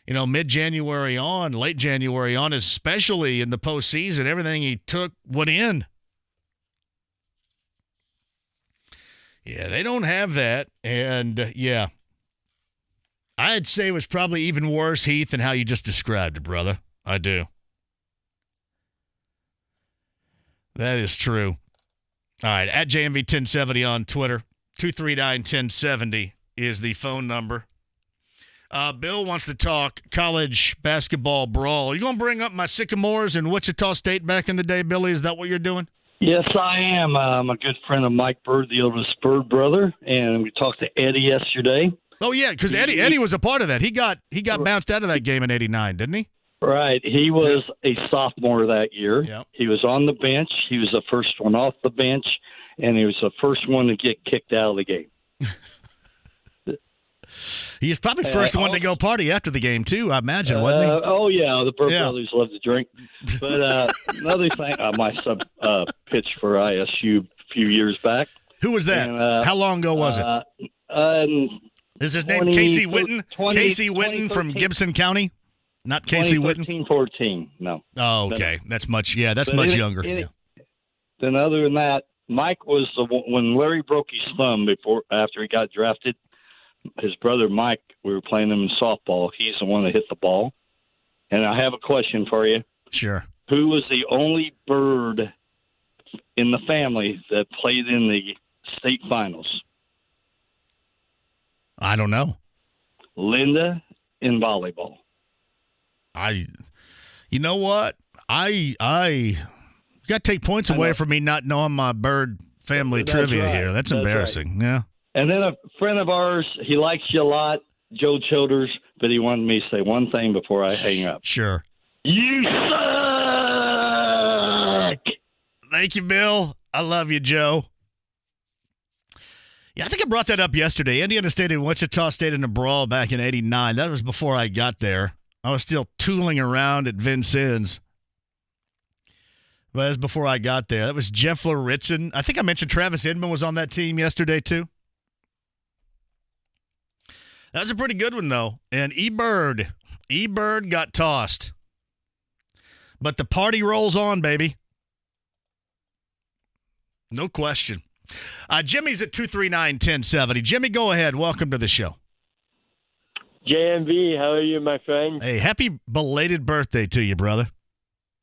mid-January on, late January on, especially in the postseason, everything he took went in. Yeah, they don't have that. And, yeah, I'd say it was probably even worse, Heath, than how you just described it, brother. I do. That is true. All right, at JMV 1070 on Twitter, 239-1070 is the phone number. Bill wants to talk college basketball brawl. Are you going to bring up my Sycamores in Wichita State back in the day, Billy? Is that what you're doing? Yes, I am. I'm a good friend of Mike Bird, the oldest Bird brother, and we talked to Eddie yesterday. Oh, yeah, because Eddie was a part of that. He got bounced out of that game in '89, didn't he? Right. He was a sophomore that year. Yep. He was on the bench. He was the first one off the bench, and he was the first one to get kicked out of the game. He was probably first one to go party after the game, too, I imagine, wasn't he? Oh, yeah. The Bird brothers love to drink. But another thing, my son pitched for ISU a few years back. Who was that? And, how long ago was it? Is his name Casey Witten? Casey Witten from Gibson County? Not Casey Witten? 2014, no. Oh, okay. That's much younger. Then other than that, Mike was when Larry broke his thumb after he got drafted. His brother Mike, we were playing him in softball. He's the one that hit the ball. And I have a question for you. Sure. Who was the only Bird in the family that played in the state finals? I don't know. Linda in volleyball. You know what? I got to take points away from me not knowing my Bird family trivia here. That's embarrassing. Right. Yeah. And then a friend of ours, he likes you a lot, Joe Childers, but he wanted me to say one thing before I hang up. Sure. You suck! Thank you, Bill. I love you, Joe. Yeah, I think I brought that up yesterday. Indiana State and Wichita State in a brawl back in '89. That was before I got there. I was still tooling around at Vincennes. But that was before I got there. That was Jeff Loritzen. I think I mentioned Travis Edmond was on that team yesterday, too. That was a pretty good one, though. And E-Bird got tossed. But the party rolls on, baby. No question. Jimmy's at 239-1070. Jimmy, go ahead. Welcome to the show. JMV, how are you, my friend? Hey, happy belated birthday to you, brother.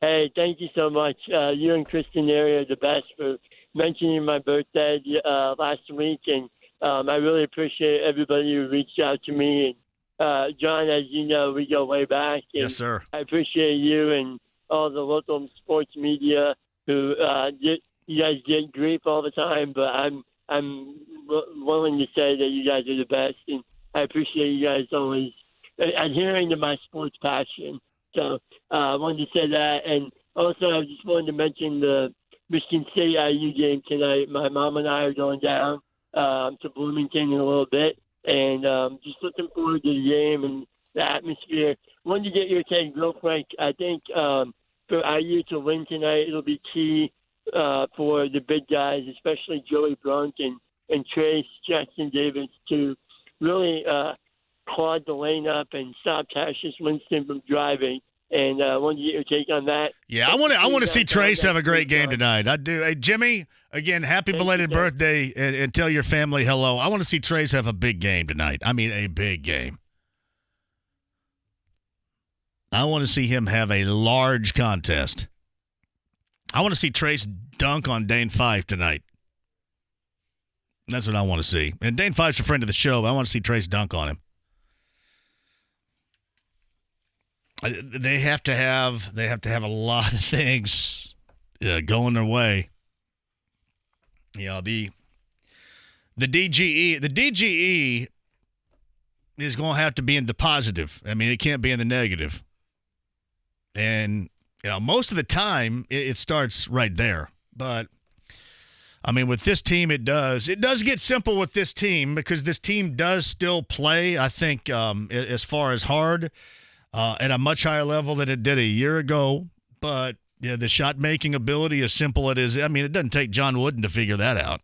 Hey, thank you so much. You and Kristen Area are the best for mentioning my birthday last week, and I really appreciate everybody who reached out to me. And John, as you know, we go way back. And yes, sir. I appreciate you and all the local sports media who you guys get grief all the time, but I'm willing to say that you guys are the best, and I appreciate you guys always adhering to my sports passion. So I wanted to say that. And also I just wanted to mention the Michigan State IU game tonight. My mom and I are going down to Bloomington in a little bit, and just looking forward to the game and the atmosphere. Wanted to get your take real quick. I think for IU to win tonight, it'll be key for the big guys, especially Joey Brunk and Trace Jackson Davis, to really clog the lane up and stop Cassius Winston from driving. And I wanted to get your take on that. Yeah, I want to see Trace have a great game tonight. I do. Hey, Jimmy, again, happy belated birthday, and tell your family hello. I want to see Trace have a big game tonight. I mean, a big game. I want to see him have a large contest. I want to see Trace dunk on Dane Fife tonight. That's what I want to see. And Dane Fife's a friend of the show, but I want to see Trace dunk on him. They have to have a lot of things going their way. You know, the DGE is going to have to be in the positive. I mean, it can't be in the negative. And you know, most of the time it starts right there. But I mean, with this team, it does get simple with this team, because this team does still play, I think, as far as hard at a much higher level than it did a year ago. But yeah, the shot making ability, as simple it is, I mean, it doesn't take John Wooden to figure that out.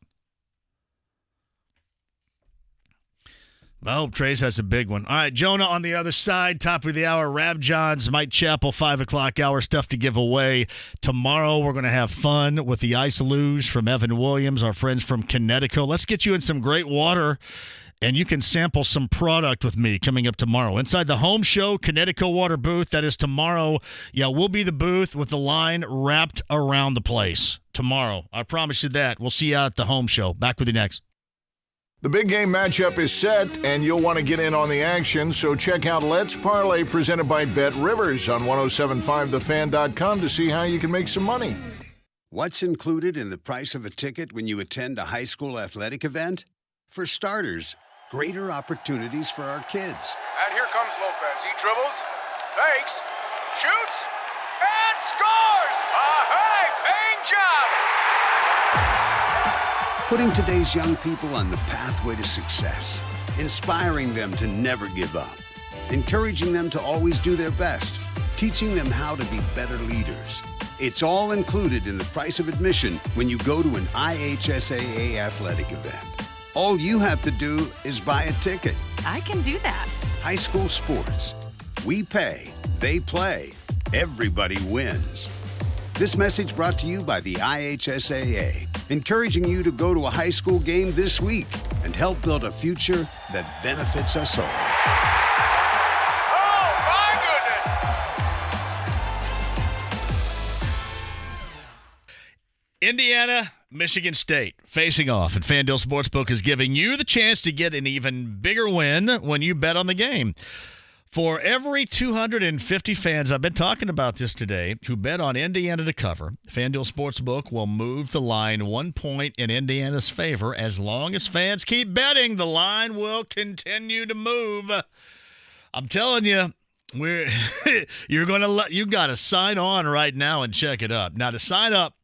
I hope Trace has a big one. All right, Jonah on the other side, top of the hour, Rab Johns, Mike Chappell, 5 o'clock hour, stuff to give away. Tomorrow we're going to have fun with the Ice Luge from Evan Williams, our friends from Connecticut. Let's get you in some great water, and you can sample some product with me coming up tomorrow. Inside the Home Show Connecticut Water booth, that is tomorrow. Yeah, we'll be the booth with the line wrapped around the place tomorrow. I promise you that. We'll see you out at the Home Show. Back with you next. The big game matchup is set, and you'll want to get in on the action, so check out Let's Parlay presented by Bet Rivers on 1075thefan.com to see how you can make some money. What's included in the price of a ticket when you attend a high school athletic event? For starters, greater opportunities for our kids. And here comes Lopez. He dribbles, fakes, shoots, and scores! A high-paying job! Putting today's young people on the pathway to success, inspiring them to never give up, encouraging them to always do their best, teaching them how to be better leaders. It's all included in the price of admission when you go to an IHSAA athletic event. All you have to do is buy a ticket. I can do that. High school sports. We pay, they play, everybody wins. This message brought to you by the IHSAA, encouraging you to go to a high school game this week and help build a future that benefits us all. Oh, my goodness! Indiana, Michigan State facing off, and FanDuel Sportsbook is giving you the chance to get an even bigger win when you bet on the game. For every 250 fans, I've been talking about this today, who bet on Indiana to cover, FanDuel Sportsbook will move the line 1 point in Indiana's favor. As long as fans keep betting, the line will continue to move. I'm telling you, you got to sign on right now and check it up. Now, to sign up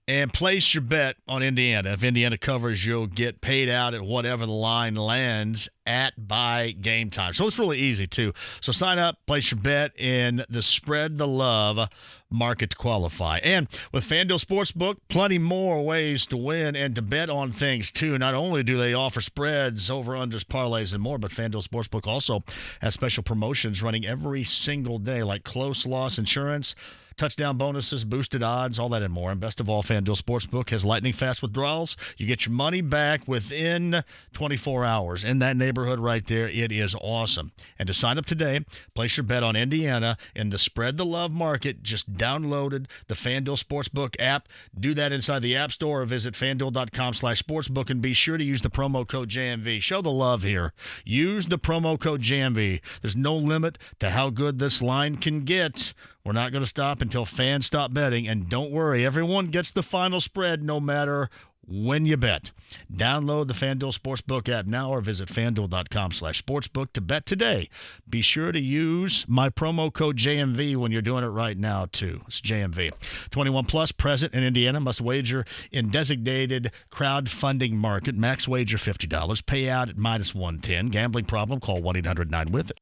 and place your bet on Indiana, if Indiana covers, you'll get paid out at whatever the line lands at by game time. So it's really easy, too. So sign up, place your bet in the Spread the Love market to qualify. And with FanDuel Sportsbook, plenty more ways to win and to bet on things, too. Not only do they offer spreads, over-unders, parlays, and more, but FanDuel Sportsbook also has special promotions running every single day, like close loss insurance, touchdown bonuses, boosted odds, all that and more. And best of all, FanDuel Sportsbook has lightning-fast withdrawals. You get your money back within 24 hours. In that neighborhood right there, it is awesome. And to sign up today, place your bet on Indiana in the Spread the Love market. Just download the FanDuel Sportsbook app. Do that inside the App Store or visit FanDuel.com/sportsbook, and be sure to use the promo code JMV. Show the love here. Use the promo code JMV. There's no limit to how good this line can get. We're not going to stop until fans stop betting. And don't worry, everyone gets the final spread no matter when you bet. Download the FanDuel Sportsbook app now or visit FanDuel.com/sportsbook to bet today. Be sure to use my promo code JMV when you're doing it right now, too. It's JMV. 21 plus, present in Indiana, must wager in designated crowdfunding market. Max wager $50. Payout at -110. Gambling problem? Call 1-800-9-WITH-IT.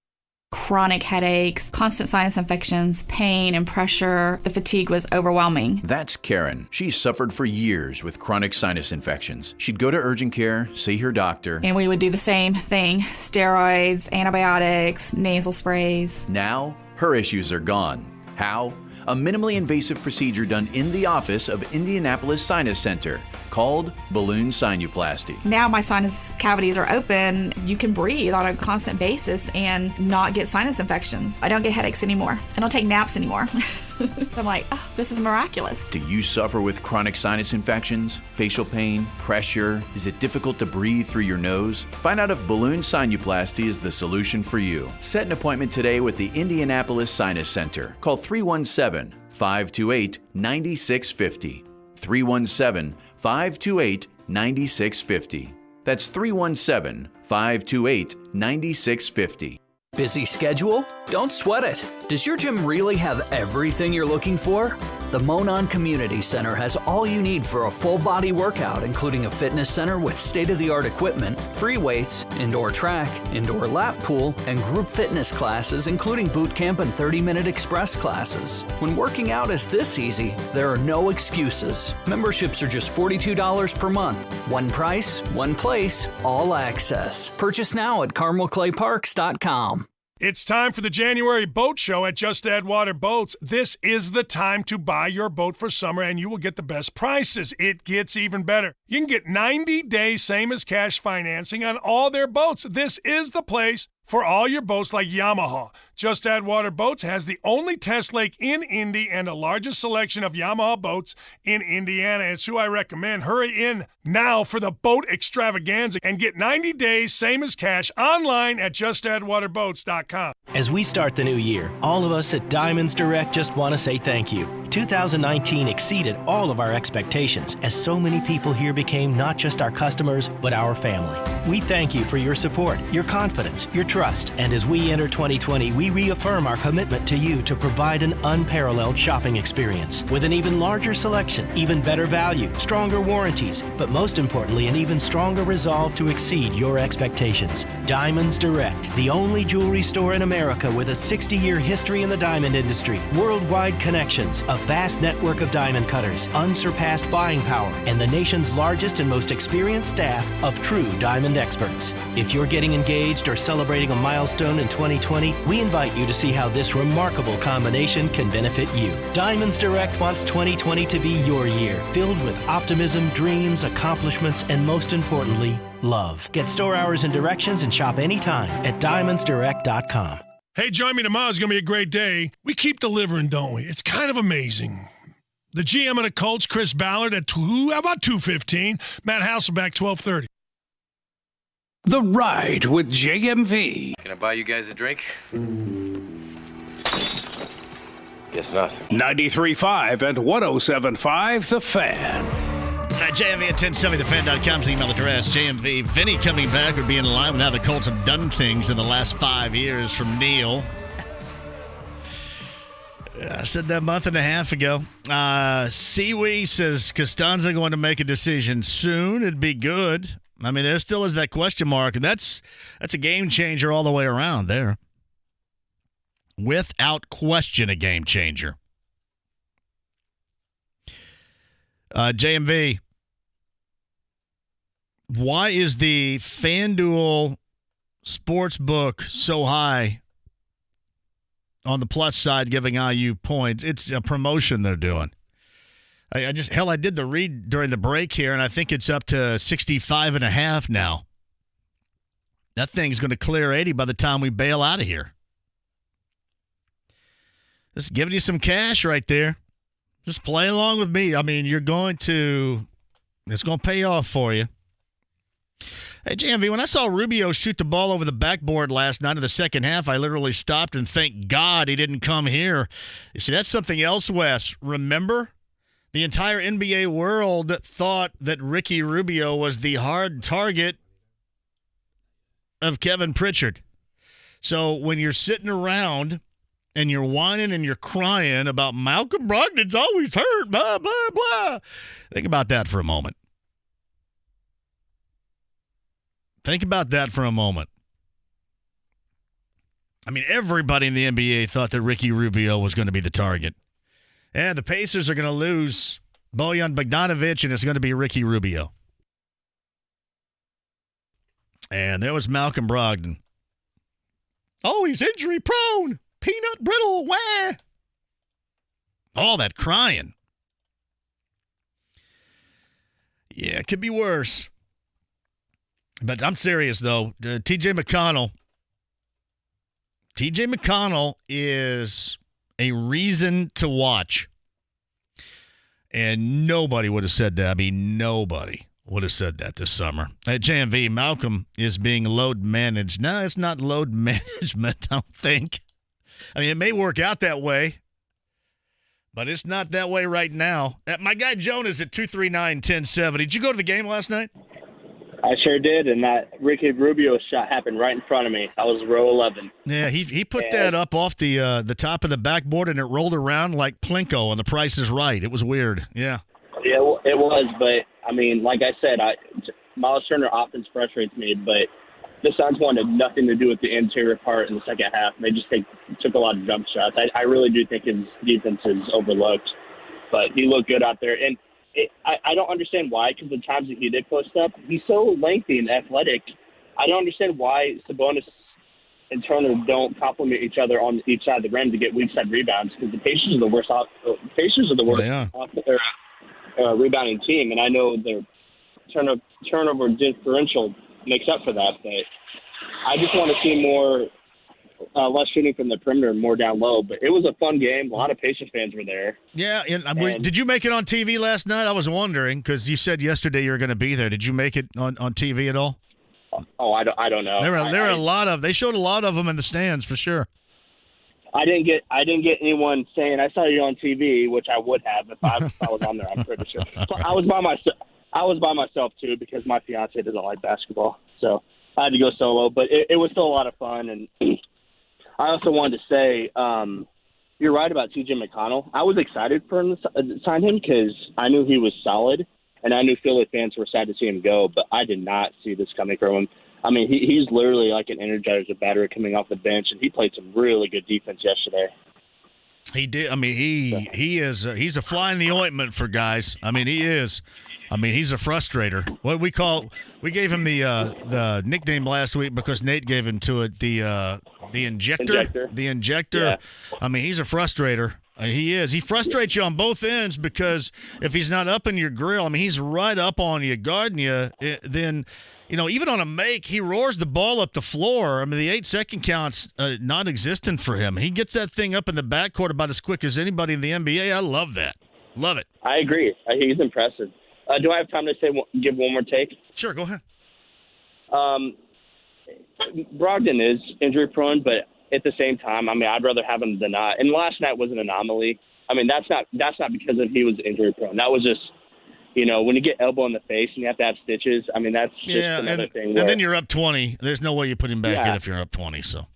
Chronic headaches, constant sinus infections, pain, and pressure. The fatigue was overwhelming. That's Karen. She suffered for years with chronic sinus infections. She'd go to urgent care, see her doctor. And we would do the same thing. Steroids, antibiotics, nasal sprays. Now, her issues are gone. How? A minimally invasive procedure done in the office of Indianapolis Sinus Center called balloon sinuplasty. Now my sinus cavities are open. You can breathe on a constant basis and not get sinus infections. I don't get headaches anymore. I don't take naps anymore. I'm like, oh, this is miraculous. Do you suffer with chronic sinus infections, facial pain, pressure? Is it difficult to breathe through your nose? Find out if balloon sinuplasty is the solution for you. Set an appointment today with the Indianapolis Sinus Center. Call 317-528-9650. 317-528-9650. That's 317-528-9650. Busy schedule? Don't sweat it. Does your gym really have everything you're looking for? The Monon Community Center has all you need for a full body workout, including a fitness center with state-of-the-art equipment, free weights, indoor track, indoor lap pool, and group fitness classes, including boot camp and 30-minute express classes. When working out is this easy, there are no excuses. Memberships are just $42 per month. One price, one place, all access. Purchase now at CarmelClayParks.com. It's time for the January Boat Show at Just Add Water Boats. This is the time to buy your boat for summer, and you will get the best prices. It gets even better. You can get 90-day same-as-cash financing on all their boats. This is the place for all your boats like Yamaha. Just Add Water Boats has the only test lake in Indy and the largest selection of Yamaha boats in Indiana. It's who I recommend. Hurry in now for the boat extravaganza and get 90 days same as cash online at justaddwaterboats.com. As we start the new year, all of us at Diamonds Direct just want to say thank you. 2019 exceeded all of our expectations as so many people here became not just our customers, but our family. We thank you for your support, your confidence, your trust, and as we enter 2020, we reaffirm our commitment to you to provide an unparalleled shopping experience with an even larger selection, even better value, stronger warranties, but most importantly, an even stronger resolve to exceed your expectations. Diamonds Direct, the only jewelry store in America with a 60-year history in the diamond industry, worldwide connections, a vast network of diamond cutters, unsurpassed buying power, and the nation's largest and most experienced staff of true diamond experts. If you're getting engaged or celebrating a milestone in 2020, we invite you to see how this remarkable combination can benefit you. Diamonds Direct wants 2020 to be your year, filled with optimism, dreams, accomplishments, and most importantly, love. Get store hours and directions and shop anytime at diamondsdirect.com. Hey, join me tomorrow. It's going to be a great day. We keep delivering, don't we? It's kind of amazing. The GM of the Colts, Chris Ballard, at about 2:15. Matt Hasselbeck, 12:30. The Ride with JMV. Can I buy you guys a drink? Guess not. 93.5 and 107.5 The Fan. JMV at 1070thefan.com is the email address. JMV. Vinny coming back would be in line with how the Colts have done things in the last 5 years from Neil. I said that a month and a half ago. Siwi says Costanza going to make a decision soon. It'd be good. I mean, there still is that question mark, and that's a game changer all the way around there. Without question, a game changer. JMV, why is the FanDuel Sportsbook so high on the plus side giving IU points? It's a promotion they're doing. I did the read during the break here, and I think it's up to 65.5 now. That thing's going to clear 80 by the time we bail out of here. Just giving you some cash right there. Just play along with me. I mean, it's going to pay off for you. Hey, JMV, when I saw Rubio shoot the ball over the backboard last night in the second half, I literally stopped and thank God he didn't come here. You see, that's something else, Wes. Remember? The entire NBA world thought that Ricky Rubio was the hard target of Kevin Pritchard. So when you're sitting around and you're whining and you're crying about Malcolm Brogdon's always hurt, blah, blah, blah, think about that for a moment. Think about that for a moment. I mean, everybody in the NBA thought that Ricky Rubio was going to be the target. And the Pacers are going to lose Bojan Bogdanović, and it's going to be Ricky Rubio. And there was Malcolm Brogdon. Oh, he's injury prone. Peanut brittle. Wah. All that crying. Yeah, it could be worse. But I'm serious, though. TJ McConnell is a reason to watch. And nobody would have said that. I mean, nobody would have said that this summer. At JMV, Malcolm is being load managed. No, it's not load management, I don't think. I mean, it may work out that way, but it's not that way right now. My guy Jonas at 239-1070. Did you go to the game last night? I sure did, and that Ricky Rubio shot happened right in front of me. I was row 11. Yeah, he put that up off the top of the backboard, and it rolled around like Plinko on The Price is Right. It was weird. Yeah. Yeah, it was, but, I mean, like I said, Miles Turner offense frustrates me, but the Suns wanted nothing to do with the interior part in the second half. They just took a lot of jump shots. I really do think his defense is overlooked, but he looked good out there. And I don't understand why, because the times that he did post up, he's so lengthy and athletic. I don't understand why Sabonis and Turner don't complement each other on each side of the rim to get weak side rebounds, because the Pacers are the worst. Rebounding team, and I know their turnover differential makes up for that. But I just want to see more. Less shooting from the perimeter and more down low. But it was a fun game. A lot of Pacers fans were there. Yeah, and did you make it on TV last night? I was wondering, because you said yesterday you were going to be there. Did you make it on TV at all? Oh, I don't know. There were a lot of. They showed a lot of them in the stands for sure. I didn't get anyone saying I saw you on TV, which I would have if I was on there. I'm pretty sure. So I was by myself too because my fiance doesn't like basketball, so I had to go solo. But it was still a lot of fun, and I also wanted to say you're right about T.J. McConnell. I was excited for him to sign him because I knew he was solid, and I knew Philly fans were sad to see him go. But I did not see this coming from him. I mean, he's literally like an Energizer battery coming off the bench, and he played some really good defense yesterday. He did. I mean, he is. He's a fly in the ointment for guys. I mean, he is. I mean, he's a frustrator. What we gave him the nickname last week because Nate gave him to it. The injector. The injector. Yeah. I mean, he's a frustrator. He is. He frustrates you on both ends because if he's not up in your grill, I mean, he's right up on you, guarding you. Then. You know, even on a make, he roars the ball up the floor. I mean, the 8-second count's non-existent for him. He gets that thing up in the backcourt about as quick as anybody in the NBA. I love that. Love it. I agree. He's impressive. Do I have time to give one more take? Sure, go ahead. Brogdon is injury-prone, but at the same time, I mean, I'd rather have him than not. And last night was an anomaly. I mean, that's not because he was injury-prone. That was just – you know, when you get elbow in the face and you have to have stitches, I mean, that's just another thing. And then you're up 20. There's no way you put him back in if you're up 20. So,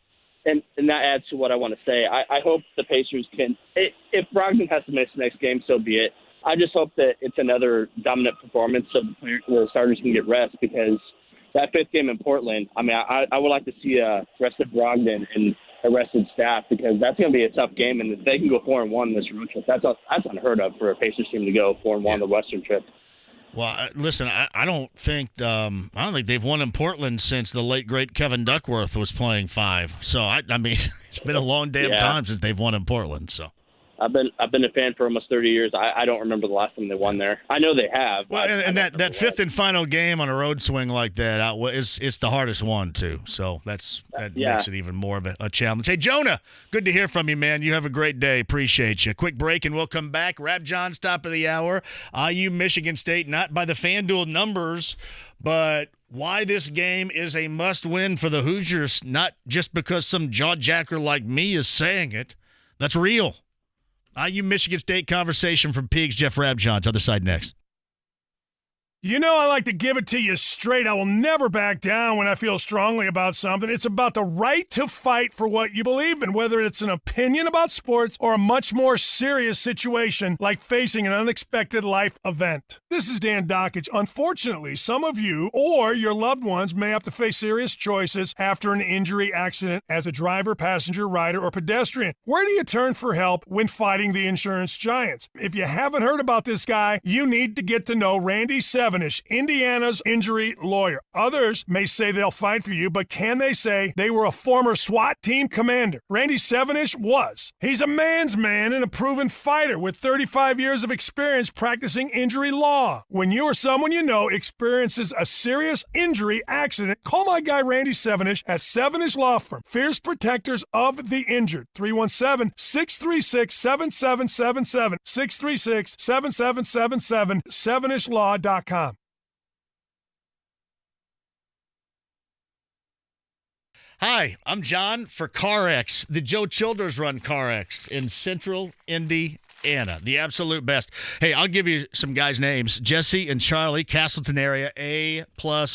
and that adds to what I want to say. I hope the Pacers can – if Brogdon has to miss the next game, so be it. I just hope that it's another dominant performance so the starters can get rest because that fifth game in Portland, I mean, I would like to see a rested Brogdon and a rested staff because that's going to be a tough game. And if they can go 4-1 this road trip, that's unheard of for a Pacers team to go 4-1 the Western trip. Well, listen, I don't think they've won in Portland since the late great Kevin Duckworth was playing 5. So I mean, it's been a long damn time since they've won in Portland. So I've been a fan for almost 30 years. I don't remember the last time they won there. I know they have. Well, and that fifth and final game on a road swing like that, it's the hardest one too. So that makes it even more of a challenge. Hey, Jonah, good to hear from you, man. You have a great day. Appreciate you. Quick break, and we'll come back. Rap John's top of the hour. IU Michigan State, not by the FanDuel numbers, but why this game is a must-win for the Hoosiers, not just because some jawjacker like me is saying it. That's real. IU Michigan State conversation from Pigs. Jeff Rabjohn's other side next. You know I like to give it to you straight. I will never back down when I feel strongly about something. It's about the right to fight for what you believe in, whether it's an opinion about sports or a much more serious situation like facing an unexpected life event. This is Dan Dockage. Unfortunately, some of you or your loved ones may have to face serious choices after an injury, accident as a driver, passenger, rider, or pedestrian. Where do you turn for help when fighting the insurance giants? If you haven't heard about this guy, you need to get to know Randy Sevenish, Indiana's injury lawyer. Others may say they'll fight for you, but can they say they were a former SWAT team commander? Randy Sevenish was. He's a man's man and a proven fighter with 35 years of experience practicing injury law. When you or someone you know experiences a serious injury accident, call my guy Randy Sevenish at Sevenish Law Firm, fierce protectors of the injured. 317-636-7777, 636-7777, SevenishLaw.com. Hi, I'm John for CarX, the Joe Childers run CarX in Central Indiana, the absolute best. Hey, I'll give you some guys' names. Jesse and Charlie, Castleton area, A+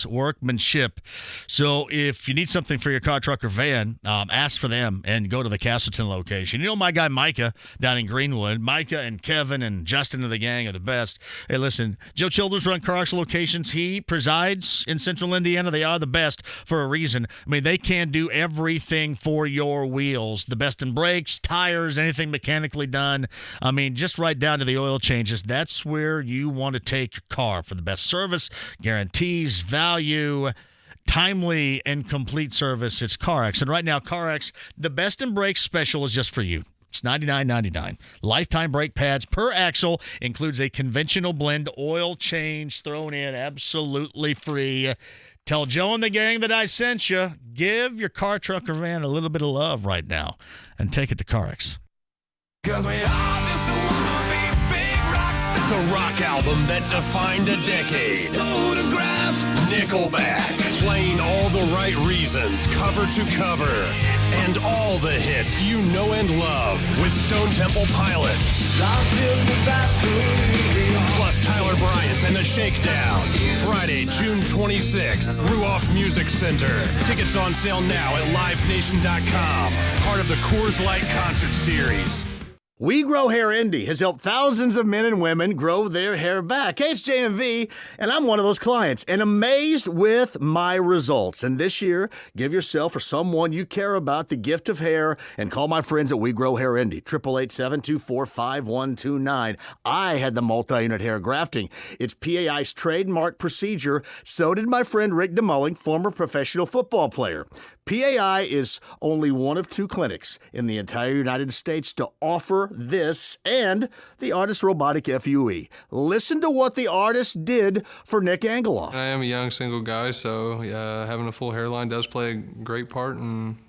workmanship. So if you need something for your car, truck, or van, ask for them and go to the Castleton location. You know my guy Micah down in Greenwood. Micah and Kevin and Justin and the gang are the best. Hey, listen, Joe Childers run CarX locations. He presides in Central Indiana. They are the best for a reason. I mean, they can do everything for your wheels. The best in brakes, tires, anything mechanically done. I mean, just right down to the oil changes. That's where you want to take your car for the best service, guarantees, value, timely and complete service. It's CarX. And right now, CarX, the best in brakes special is just for you. It's $99.99. Lifetime brake pads per axle, includes a conventional blend oil change thrown in absolutely free. Tell Joe and the gang that I sent you. Give your car, truck, or van a little bit of love right now and take it to CarX. Cause we all just wanna be big rock stars. The rock album that defined a decade. Photograph. Nickelback. Playing all the right reasons, cover to cover. And all the hits you know and love with Stone Temple Pilots. Plus Tyler Bryant and the Shakedown. Friday, June 26th, Ruoff Music Center. Tickets on sale now at livenation.com. Part of the Coors Light Concert Series. We Grow Hair Indy has helped thousands of men and women grow their hair back. Hey, it's JMV, and I'm one of those clients, and amazed with my results. And this year, give yourself or someone you care about the gift of hair and call my friends at We Grow Hair Indy, 888-724-5129. I had the multi-unit hair grafting. It's PAI's trademark procedure. So did my friend Rick DeMulling, former professional football player. PAI is only one of 2 clinics in the entire United States to offer this and the Artist Robotic FUE. Listen to what the artist did for Nick Angeloff. I am a young single guy, so having a full hairline does play a great part in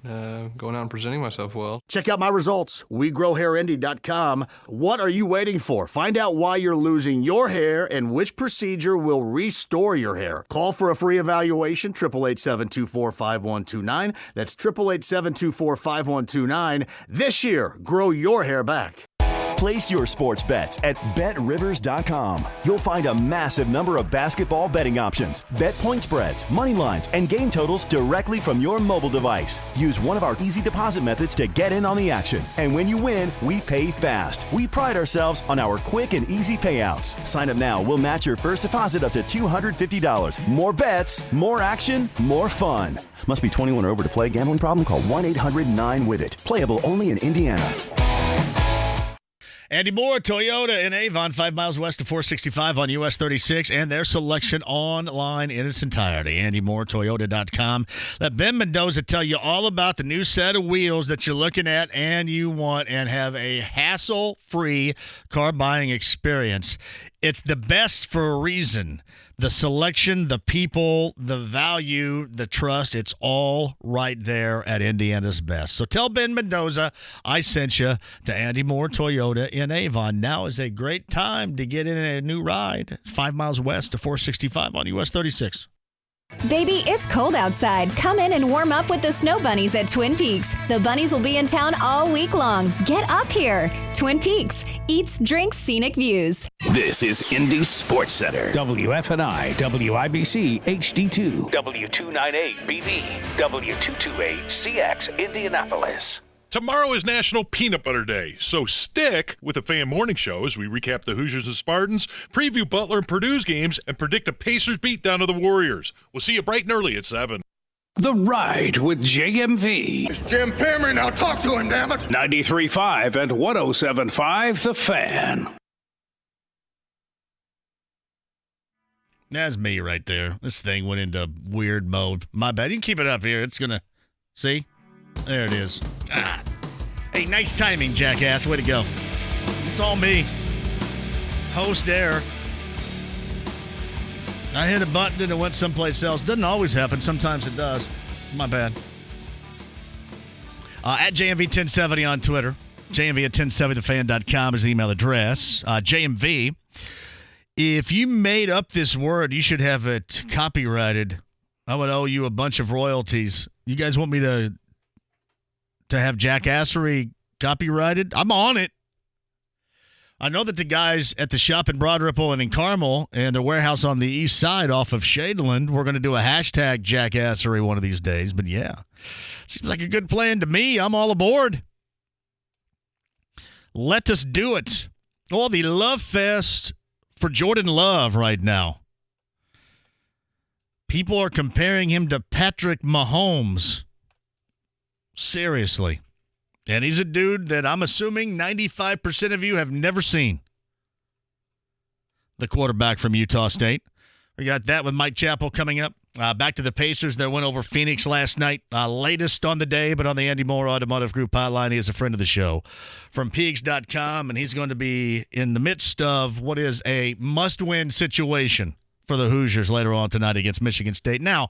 going out and presenting myself well. Check out my results, WeGrowHairIndy.com. What are you waiting for? Find out why you're losing your hair and which procedure will restore your hair. Call for a free evaluation, 888-724-5129. That's 888-724-5129. This year, grow your hair back. Place your sports bets at BetRivers.com. You'll find a massive number of basketball betting options, bet point spreads, money lines, and game totals directly from your mobile device. Use one of our easy deposit methods to get in on the action. And when you win, we pay fast. We pride ourselves on our quick and easy payouts. Sign up now. We'll match your first deposit up to $250. More bets, more action, more fun. Must be 21 or over to play. Gambling problem? Call 1-800-9-WITH-IT. Playable only in Indiana. Andy Moore, Toyota in Avon, 5 miles west of 465 on US 36, and their selection online in its entirety. AndyMooreToyota.com. Let Ben Mendoza tell you all about the new set of wheels that you're looking at and you want, and have a hassle-free car buying experience. It's the best for a reason. The selection, the people, the value, the trust, it's all right there at Indiana's best. So tell Ben Mendoza I sent you to Andy Moore Toyota in Avon. Now is a great time to get in a new ride. 5 miles west of 465 on US 36. Baby, it's cold outside. Come in and warm up with the Snow Bunnies at Twin Peaks. The bunnies will be in town all week long. Get up here. Twin Peaks. Eats, drinks, scenic views. This is Indy Sports Center. WFNI, WIBC, HD2, W298BV, W228CX, Indianapolis. Tomorrow is National Peanut Butter Day, so stick with the Fan Morning Show as we recap the Hoosiers and Spartans, preview Butler and Purdue's games, and predict a Pacers beatdown of the Warriors. We'll see you bright and early at 7. The Ride with JMV. It's Jim Perry. Now talk to him, damn it. 93.5 and 107.5 The Fan. That's me right there. This thing went into weird mode. My bad. You can keep it up here. It's going to... See? There it is. Ah. Hey, nice timing, jackass. Way to go. It's all me. Host error. I hit a button and it went someplace else. Doesn't always happen. Sometimes it does. My bad. At JMV1070 on Twitter. JMV at 1070thefan.com is the email address. JMV, if you made up this word, you should have it copyrighted. I would owe you a bunch of royalties. You guys want me to have jackassery copyrighted? I'm on it. I know that the guys at the shop in Broad Ripple and in Carmel and the warehouse on the east side off of Shadeland, we're going to do a hashtag jackassery one of these days. But yeah, seems like a good plan to me. I'm all aboard. Let us do it. Oh, the love fest for Jordan Love right now. People are comparing him to Patrick Mahomes. Seriously. And he's a dude that I'm assuming 95% of you have never seen. The quarterback from Utah State. We got that with Mike Chappell coming up. Back to the Pacers. They went over Phoenix last night. Latest on the day, but on the Andy Moore Automotive Group hotline. He is a friend of the show from Peegs.com, and he's going to be in the midst of what is a must-win situation for the Hoosiers later on tonight against Michigan State. Now,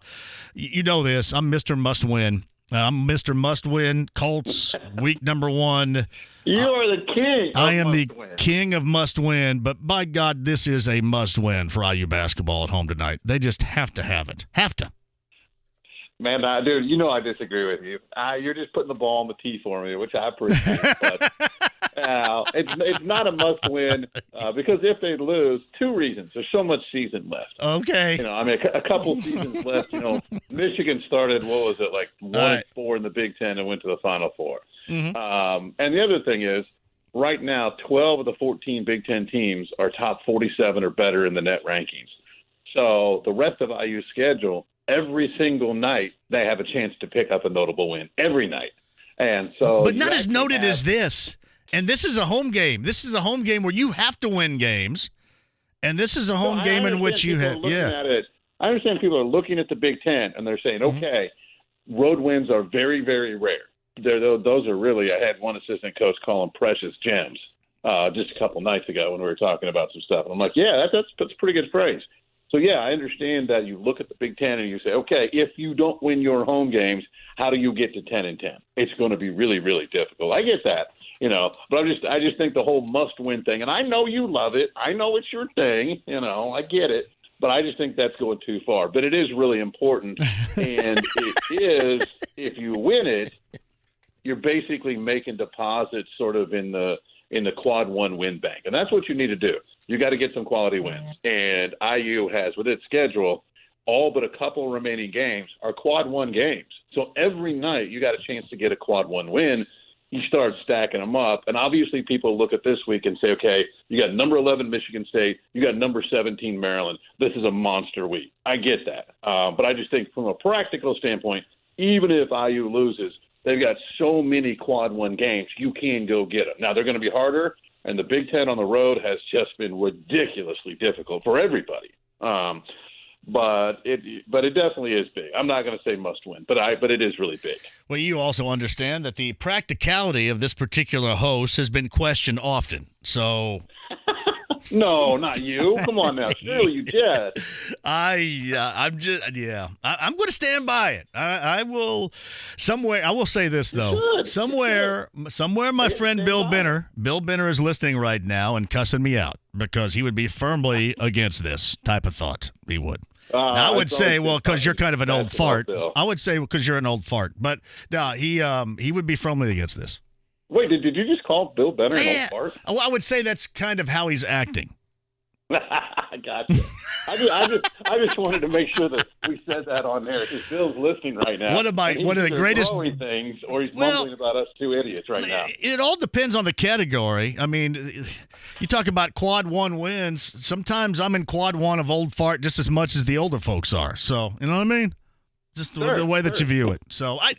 you know this. I'm Mr. Must-Win. I'm Mr. Must-Win. Colts, week number 1. You are the king. I am the king of must-win, but by God, this is a must-win for IU basketball at home tonight. They just have to have it. Have to. Man, dude, I disagree with you. You're just putting the ball on the tee for me, which I appreciate. But it's not a must-win because if they lose, two reasons. There's so much season left. Okay. A couple seasons left. Michigan started, 1-4 in the Big Ten and went to the Final Four. Mm-hmm. And the other thing is, right now, 12 of the 14 Big Ten teams are top 47 or better in the net rankings. So the rest of IU's schedule, every single night, they have a chance to pick up a notable win. Every night. And so, but not as noted as this. And this is a home game. This is a home game where you have to win games. And this is a home game in which you have. I understand people are looking at the Big Ten and they're saying, okay, road wins are very, very rare. Those are really, I had one assistant coach call them precious gems just a couple nights ago when we were talking about some stuff. And I'm like, yeah, that's a pretty good phrase. So, yeah, I understand that you look at the Big Ten and you say, okay, if you don't win your home games, how do you get to 10-10? It's going to be really, really difficult. I get that, but I just think the whole must-win thing, and I know you love it. I know it's your thing, I get it. But I just think that's going too far. But it is really important, and it is, if you win it, you're basically making deposits sort of in the quad one win bank. And that's what you need to do. You got to get some quality wins. And IU has, with its schedule, all but a couple remaining games are quad one games. So every night you got a chance to get a quad one win. You start stacking them up. And obviously people look at this week and say, okay, you got number 11 Michigan State. You got number 17 Maryland. This is a monster week. I get that. But I just think from a practical standpoint, even if IU loses, they've got so many quad one games, you can go get them. Now, they're going to be harder, and the Big Ten on the road has just been ridiculously difficult for everybody. But it definitely is big. I'm not going to say must win, but it is really big. Well, you also understand that the practicality of this particular host has been questioned often. So no, not you. Come on now, surely you did. I'm going to stand by it. I will somewhere. I will say this though. Somewhere, my friend Bill Benner is listening right now and cussing me out because he would be firmly against this type of thought. He would. I would say, well, because you're kind of an old fart. I would say because you're an old fart. But no, he would be firmly against this. Wait, did you just call Bill Benner an old fart? Oh, I would say that's kind of how he's acting. Gotcha. I just wanted to make sure that we said that on there because Bill's listening right now. One of the greatest things, or he's mumbling about us two idiots right now. It all depends on the category. I mean, you talk about quad one wins. Sometimes I'm in quad one of old fart just as much as the older folks are. So you know what I mean? Just the way that you view it. So I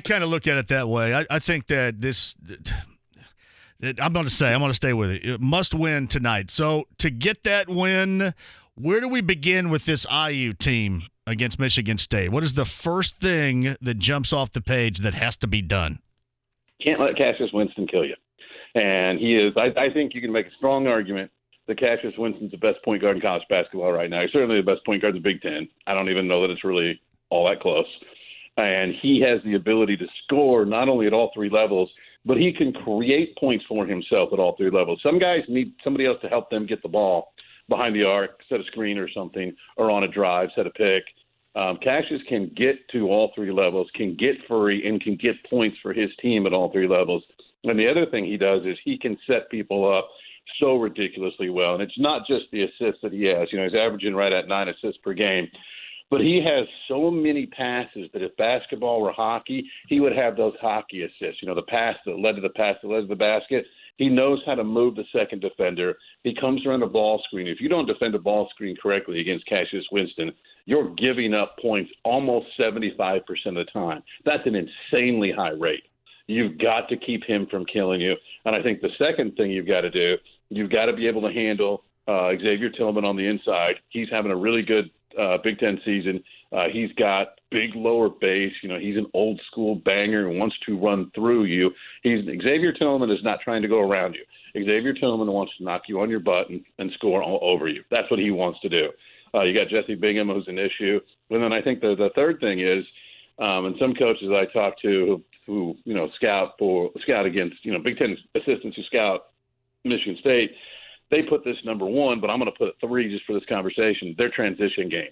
kind of look at it that way. I think that this. I'm going to stay with it. It must win tonight. So to get that win, where do we begin with this IU team against Michigan State? What is the first thing that jumps off the page that has to be done? Can't let Cassius Winston kill you. And he is. I think you can make a strong argument that Cassius Winston's the best point guard in college basketball right now. He's certainly the best point guard in the Big Ten. I don't even know that it's really all that close. And he has the ability to score not only at all three levels, but he can create points for himself at all three levels. Some guys need somebody else to help them get the ball behind the arc, set a screen or something, or on a drive, set a pick. Cassius can get to all three levels, can get free, and can get points for his team at all three levels. And the other thing he does is he can set people up so ridiculously well. And it's not just the assists that he has. He's averaging right at 9 assists per game. But he has so many passes that if basketball were hockey, he would have those hockey assists. The pass that led to the pass that led to the basket. He knows how to move the second defender. He comes around a ball screen. If you don't defend a ball screen correctly against Cassius Winston, you're giving up points almost 75% of the time. That's an insanely high rate. You've got to keep him from killing you. And I think the second thing you've got to do, you've got to be able to handle Xavier Tillman on the inside. He's having a really good Big Ten season. He's got big lower base. He's an old school banger and wants to run through you. Xavier Tillman is not trying to go around you. Xavier Tillman wants to knock you on your butt and score all over you. That's what he wants to do. You got Jesse Bingham, who's an issue. And then I think the third thing is, and some coaches I talk to who scout against Big Ten assistants who scout Michigan State, they put this number one, but I'm going to put it 3 just for this conversation, their transition game.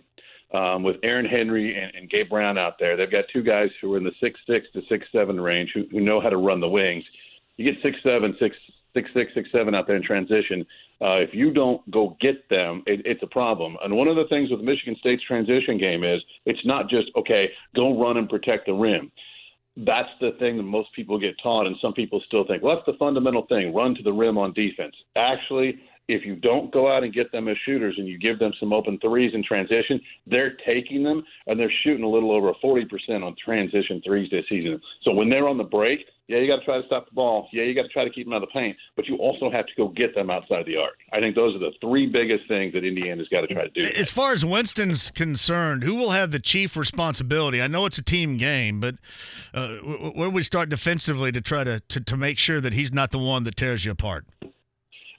with Aaron Henry and Gabe Brown out there. They've got two guys who are in the 6'6" to 6'7" range who know how to run the wings. You get 6'7", 6'6", 6'7" out there in transition. If you don't go get them, it's a problem. And one of the things with Michigan State's transition game is it's not just, okay, go run and protect the rim. That's the thing that most people get taught, and some people still think, well, that's the fundamental thing, run to the rim on defense. Actually, if you don't go out and get them as shooters and you give them some open threes in transition, they're taking them, and they're shooting a little over 40% on transition threes this season. So when they're on the break, yeah, you got to try to stop the ball. Yeah, you got to try to keep them out of the paint, but you also have to go get them outside the arc. I think those are the three biggest things that Indiana's got to try to do. As far as Winston's concerned, who will have the chief responsibility? I know it's a team game, but where do we start defensively to try to make sure that he's not the one that tears you apart?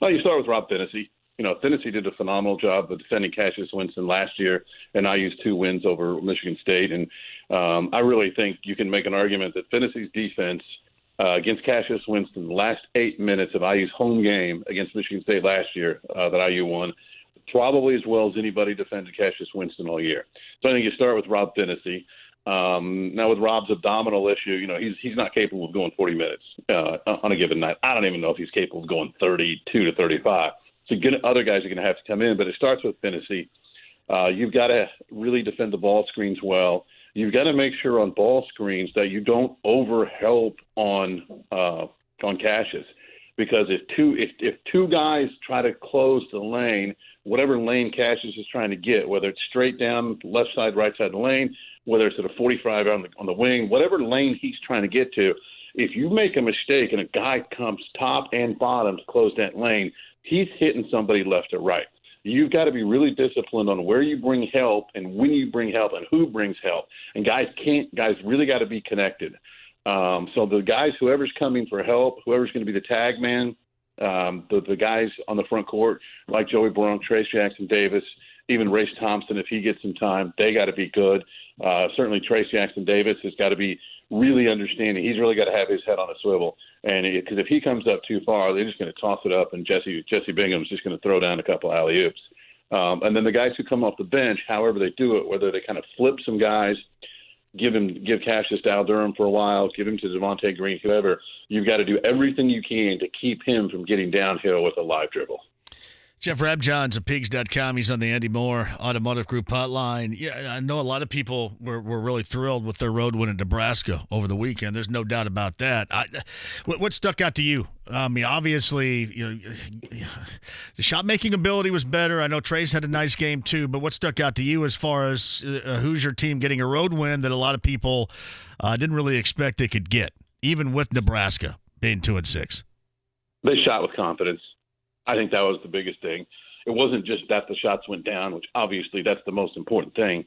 Well, you start with Rob Phinisee. Phinisee did a phenomenal job of defending Cassius Winston last year, and IU's 2 wins over Michigan State. And I really think you can make an argument that Phinisee's defense against Cassius Winston, the last 8 minutes of IU's home game against Michigan State last year that IU won, probably as well as anybody defended Cassius Winston all year. So I think you start with Rob Phinisee. Now with Rob's abdominal issue, he's not capable of going 40 minutes on a given night. I don't even know if he's capable of going 32 to 35. So other guys are going to have to come in, but it starts with Phinisee. You've got to really defend the ball screens well. You've got to make sure on ball screens that you don't overhelp on Cassius, because if two guys try to close the lane, whatever lane Cassius is trying to get, whether it's straight down left side, right side of the lane, whether it's at a 45 on the wing, whatever lane he's trying to get to, if you make a mistake and a guy comes top and bottom to close that lane, he's hitting somebody left or right. You've got to be really disciplined on where you bring help and when you bring help and who brings help. And guys really got to be connected. So the guys, whoever's coming for help, whoever's going to be the tag man, the guys on the front court like Joey Bronk, Trace Jackson Davis, even Race Thompson, if he gets some time, they got to be good. Certainly Trace Jackson Davis has got to be really understanding. He's really got to have his head on a swivel. And because if he comes up too far, they're just going to toss it up, and Jesse Bingham's just going to throw down a couple alley-oops. And then the guys who come off the bench, however they do it, whether they kind of flip some guys, give Cassius to Al Durham for a while, give him to Devontae Green, whoever, you've got to do everything you can to keep him from getting downhill with a live dribble. Jeff Rabjohn's at Pigs.com. He's on the Andy Moore Automotive Group hotline. Yeah, I know a lot of people were really thrilled with their road win in Nebraska over the weekend. There's no doubt about that. What stuck out to you? I mean, obviously, the shot-making ability was better. I know Trace had a nice game too, but what stuck out to you as far as who's your team getting a road win that a lot of people didn't really expect they could get, even with Nebraska being 2-6? They shot with confidence. I think that was the biggest thing. It wasn't just that the shots went down, which obviously that's the most important thing.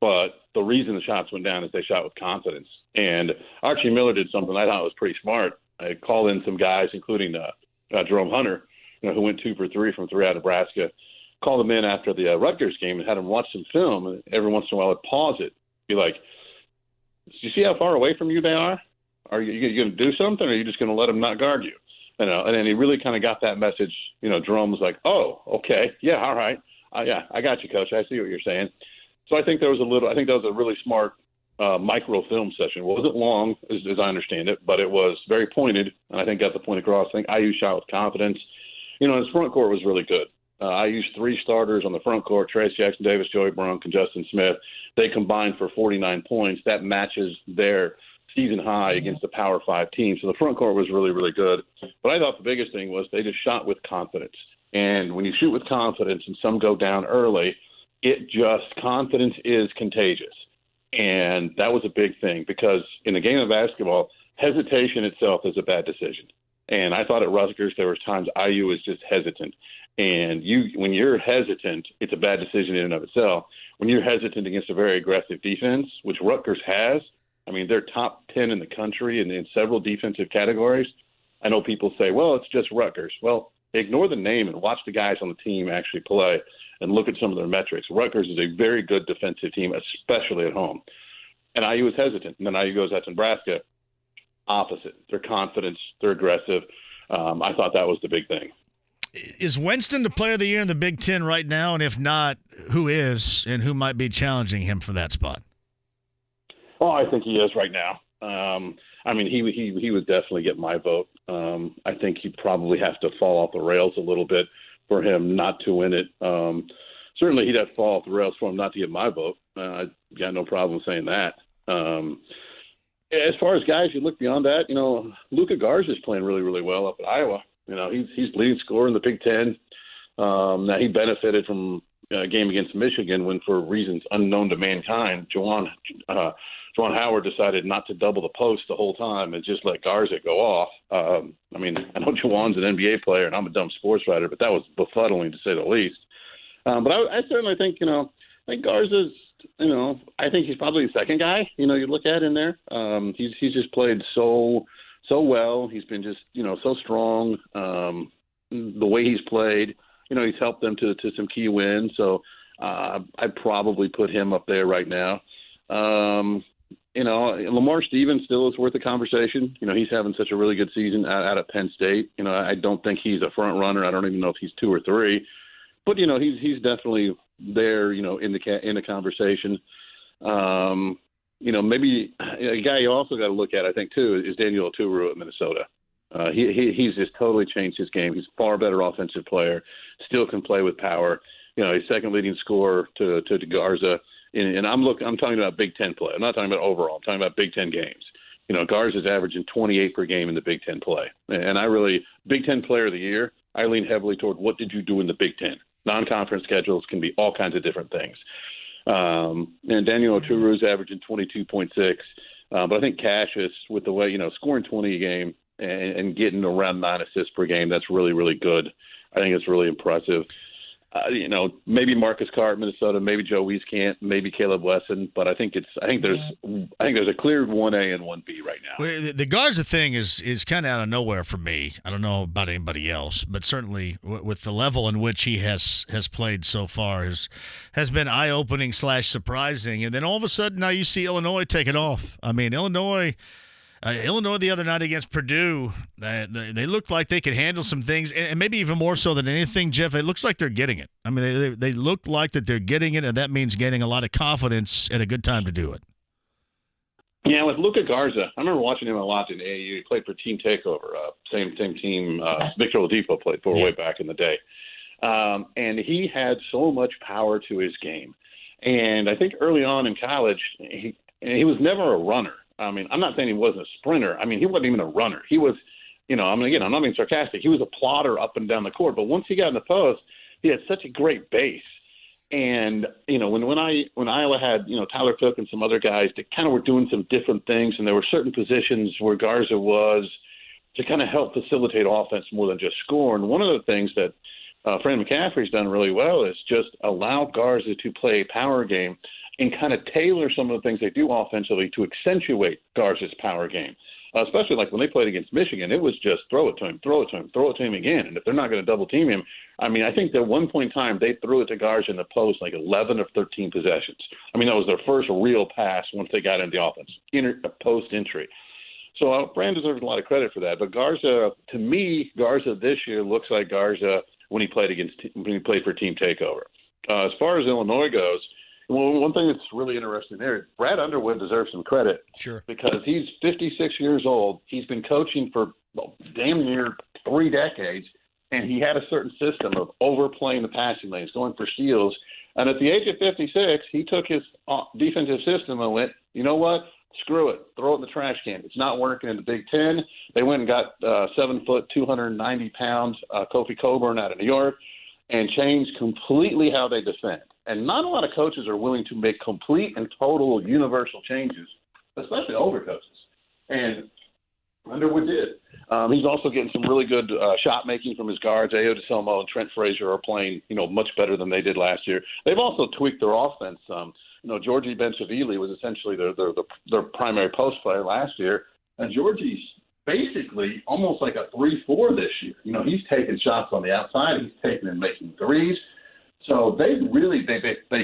But the reason the shots went down is they shot with confidence. And Archie Miller did something I thought was pretty smart. I called in some guys, including Jerome Hunter, who went 2 for 3 from 3 out of Nebraska. Called them in after the Rutgers game and had them watch some film. And every once in a while, I'd pause it, be like, "Do you see how far away from you they are? Are you going to do something, or are you just going to let them not guard you?" And then he really kind of got that message. Jerome was like, "Oh, okay, yeah, all right, yeah, I got you, Coach. I see what you're saying." So I think that was a really smart micro film session. It wasn't long, as I understand it, but it was very pointed, and I think got the point across. I think IU shot with confidence. His front court was really good. I used 3 starters on the front court: Trace Jackson Davis, Joey Brunk, and Justin Smith. They combined for 49 points. That matches their season high against the Power 5 team. So the front court was really, really good. But I thought the biggest thing was they just shot with confidence. And when you shoot with confidence and some go down early, confidence is contagious. And that was a big thing, because in the game of basketball, hesitation itself is a bad decision. And I thought at Rutgers there was times IU was just hesitant. And when you're hesitant, it's a bad decision in and of itself. When you're hesitant against a very aggressive defense, which Rutgers has, I mean, they're top 10 in the country in several defensive categories. I know people say, well, it's just Rutgers. Well, ignore the name and watch the guys on the team actually play and look at some of their metrics. Rutgers is a very good defensive team, especially at home. And IU was hesitant. And then IU goes out to Nebraska, opposite. They're confident. They're aggressive. I thought that was the big thing. Is Winston the player of the year in the Big Ten right now? And if not, who is and who might be challenging him for that spot? Oh, I think he is right now. I mean, he would definitely get my vote. I think he probably has to fall off the rails a little bit for him not to win it. Certainly, he'd have to fall off the rails for him not to get my vote. I got no problem saying that. As far as guys, you look beyond that, Luka Garza is playing really, really well up at Iowa. He's leading scorer in the Big Ten. Now, he benefited from a game against Michigan when, for reasons unknown to mankind, Juwan Howard decided not to double the post the whole time and just let Garza go off. I know Juwan's an NBA player and I'm a dumb sports writer, but that was befuddling to say the least. But I certainly think, I think Garza's, I think he's probably the second guy, you look at in there. He's just played so well. He's been just, so strong. The way he's played, he's helped them to some key wins. So I'd probably put him up there right now. Lamar Stevens still is worth a conversation. He's having such a really good season out of Penn State. I don't think he's a front runner. I don't even know if he's 2 or 3, but he's definitely there. In the conversation. Maybe a guy you also got to look at, I think too, is Daniel Oturu at Minnesota. He's just totally changed his game. He's a far better offensive player. Still can play with power. He's second leading scorer to Garza. And I'm talking about Big Ten play. I'm not talking about overall. I'm talking about Big Ten games. Garza's averaging 28 per game in the Big Ten play. And Big Ten player of the year, I lean heavily toward what did you do in the Big Ten? Non-conference schedules can be all kinds of different things. And Daniel Oturu's averaging 22.6. But I think Cassius, with the way, scoring 20 a game and getting around 9 assists per game, that's really, really good. I think it's really impressive. Maybe Marcus Carr at Minnesota, maybe Joe Wieskamp, maybe Caleb Wesson, but I think there's a clear 1A and 1B right now. Well, the Garza thing is kind of out of nowhere for me. I don't know about anybody else, but certainly with the level in which he has played so far has been eye-opening / surprising. And then all of a sudden now you see Illinois take it off. I mean, Illinois the other night against Purdue, they looked like they could handle some things, and maybe even more so than anything, Jeff, it looks like they're getting it. I mean, they look like that they're getting it, and that means getting a lot of confidence at a good time to do it. Yeah, with Luka Garza, I remember watching him a lot in AAU. He played for Team Takeover, same team Victor Oladipo played for way back in the day. And he had so much power to his game. And I think early on in college, he was never a runner. I mean, I'm not saying he wasn't a sprinter. I mean, he wasn't even a runner. He was, I'm not being sarcastic. He was a plotter up and down the court. But once he got in the post, he had such a great base. And, when Iowa had, Tyler Cook and some other guys that kind of were doing some different things, and there were certain positions where Garza was to kind of help facilitate offense more than just score. And one of the things that Fran McCaffrey's done really well is just allow Garza to play a power game and kind of tailor some of the things they do offensively to accentuate Garza's power game. Especially like when they played against Michigan, it was just throw it to him again. And if they're not going to double team him, I mean, I think at one point in time they threw it to Garza in the post like 11 of 13 possessions. I mean, that was their first real pass once they got into the offense, post entry. So Fran deserves a lot of credit for that. But Garza, to me, this year looks like Garza when he played for Team Takeover. As far as Illinois goes, well, one thing that's really interesting there, Brad Underwood deserves some credit. Sure. Because he's 56 years old. He's been coaching for damn near 3 decades, and he had a certain system of overplaying the passing lanes, going for steals. And at the age of 56, he took his defensive system and went, you know what? Screw it. Throw it in the trash can. It's not working in the Big Ten. They went and got 7 foot, 290 pounds Kofi Coburn out of New York and changed completely how they defend. And not a lot of coaches are willing to make complete and total universal changes, especially older coaches. And Underwood did. He's also getting some really good shot making from his guards. Ayo DeSomo and Trent Frazier are playing, much better than they did last year. They've also tweaked their offense. Georgie Benchavili was essentially their primary post player last year, and Georgie's basically almost like a 3-4 this year. He's taking shots on the outside. He's taking and making threes. So they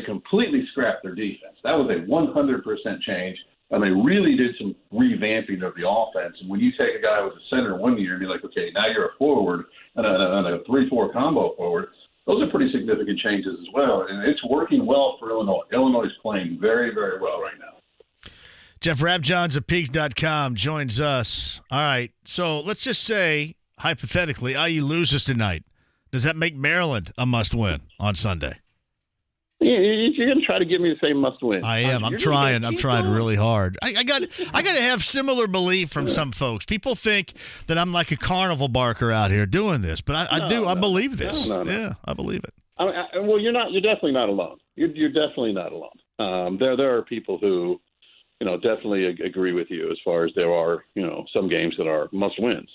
completely scrapped their defense. That was a 100% change. And they really did some revamping of the offense. And when you take a guy who was a center one year and be like, okay, now you're a forward and a 3-4 combo forward, those are pretty significant changes as well. And it's working well for Illinois. Illinois is playing very, very well right now. Jeff Rabjohns of Peaks.com joins us. All right, so let's just say, hypothetically, IU loses tonight. Does that make Maryland a must-win on Sunday? Yeah, you're going to try to get me to say must-win. I am. I'm trying. I'm trying really hard. I got to have similar belief from some folks. People think that I'm like a carnival barker out here doing this, but I do. I believe this. No. Yeah, I believe it. Well, you're not. You're definitely not alone. You're definitely not alone. There are people who, definitely agree with you as far as there are, some games that are must-wins.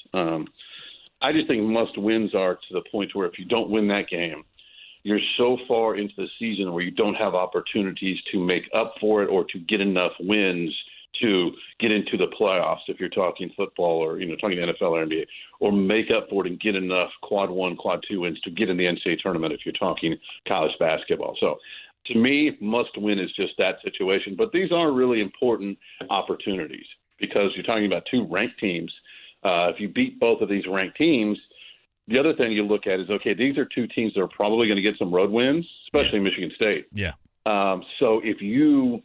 I just think must-wins are to the point where if you don't win that game, you're so far into the season where you don't have opportunities to make up for it or to get enough wins to get into the playoffs if you're talking football or, talking NFL or NBA, or make up for it and get enough quad 1, quad 2 wins to get in the NCAA tournament if you're talking college basketball. So to me, must win is just that situation. But these are really important opportunities because you're talking about two ranked teams. If you beat both of these ranked teams, the other thing you look at is, okay, these are two teams that are probably going to get some road wins, especially Michigan State. Yeah. So if you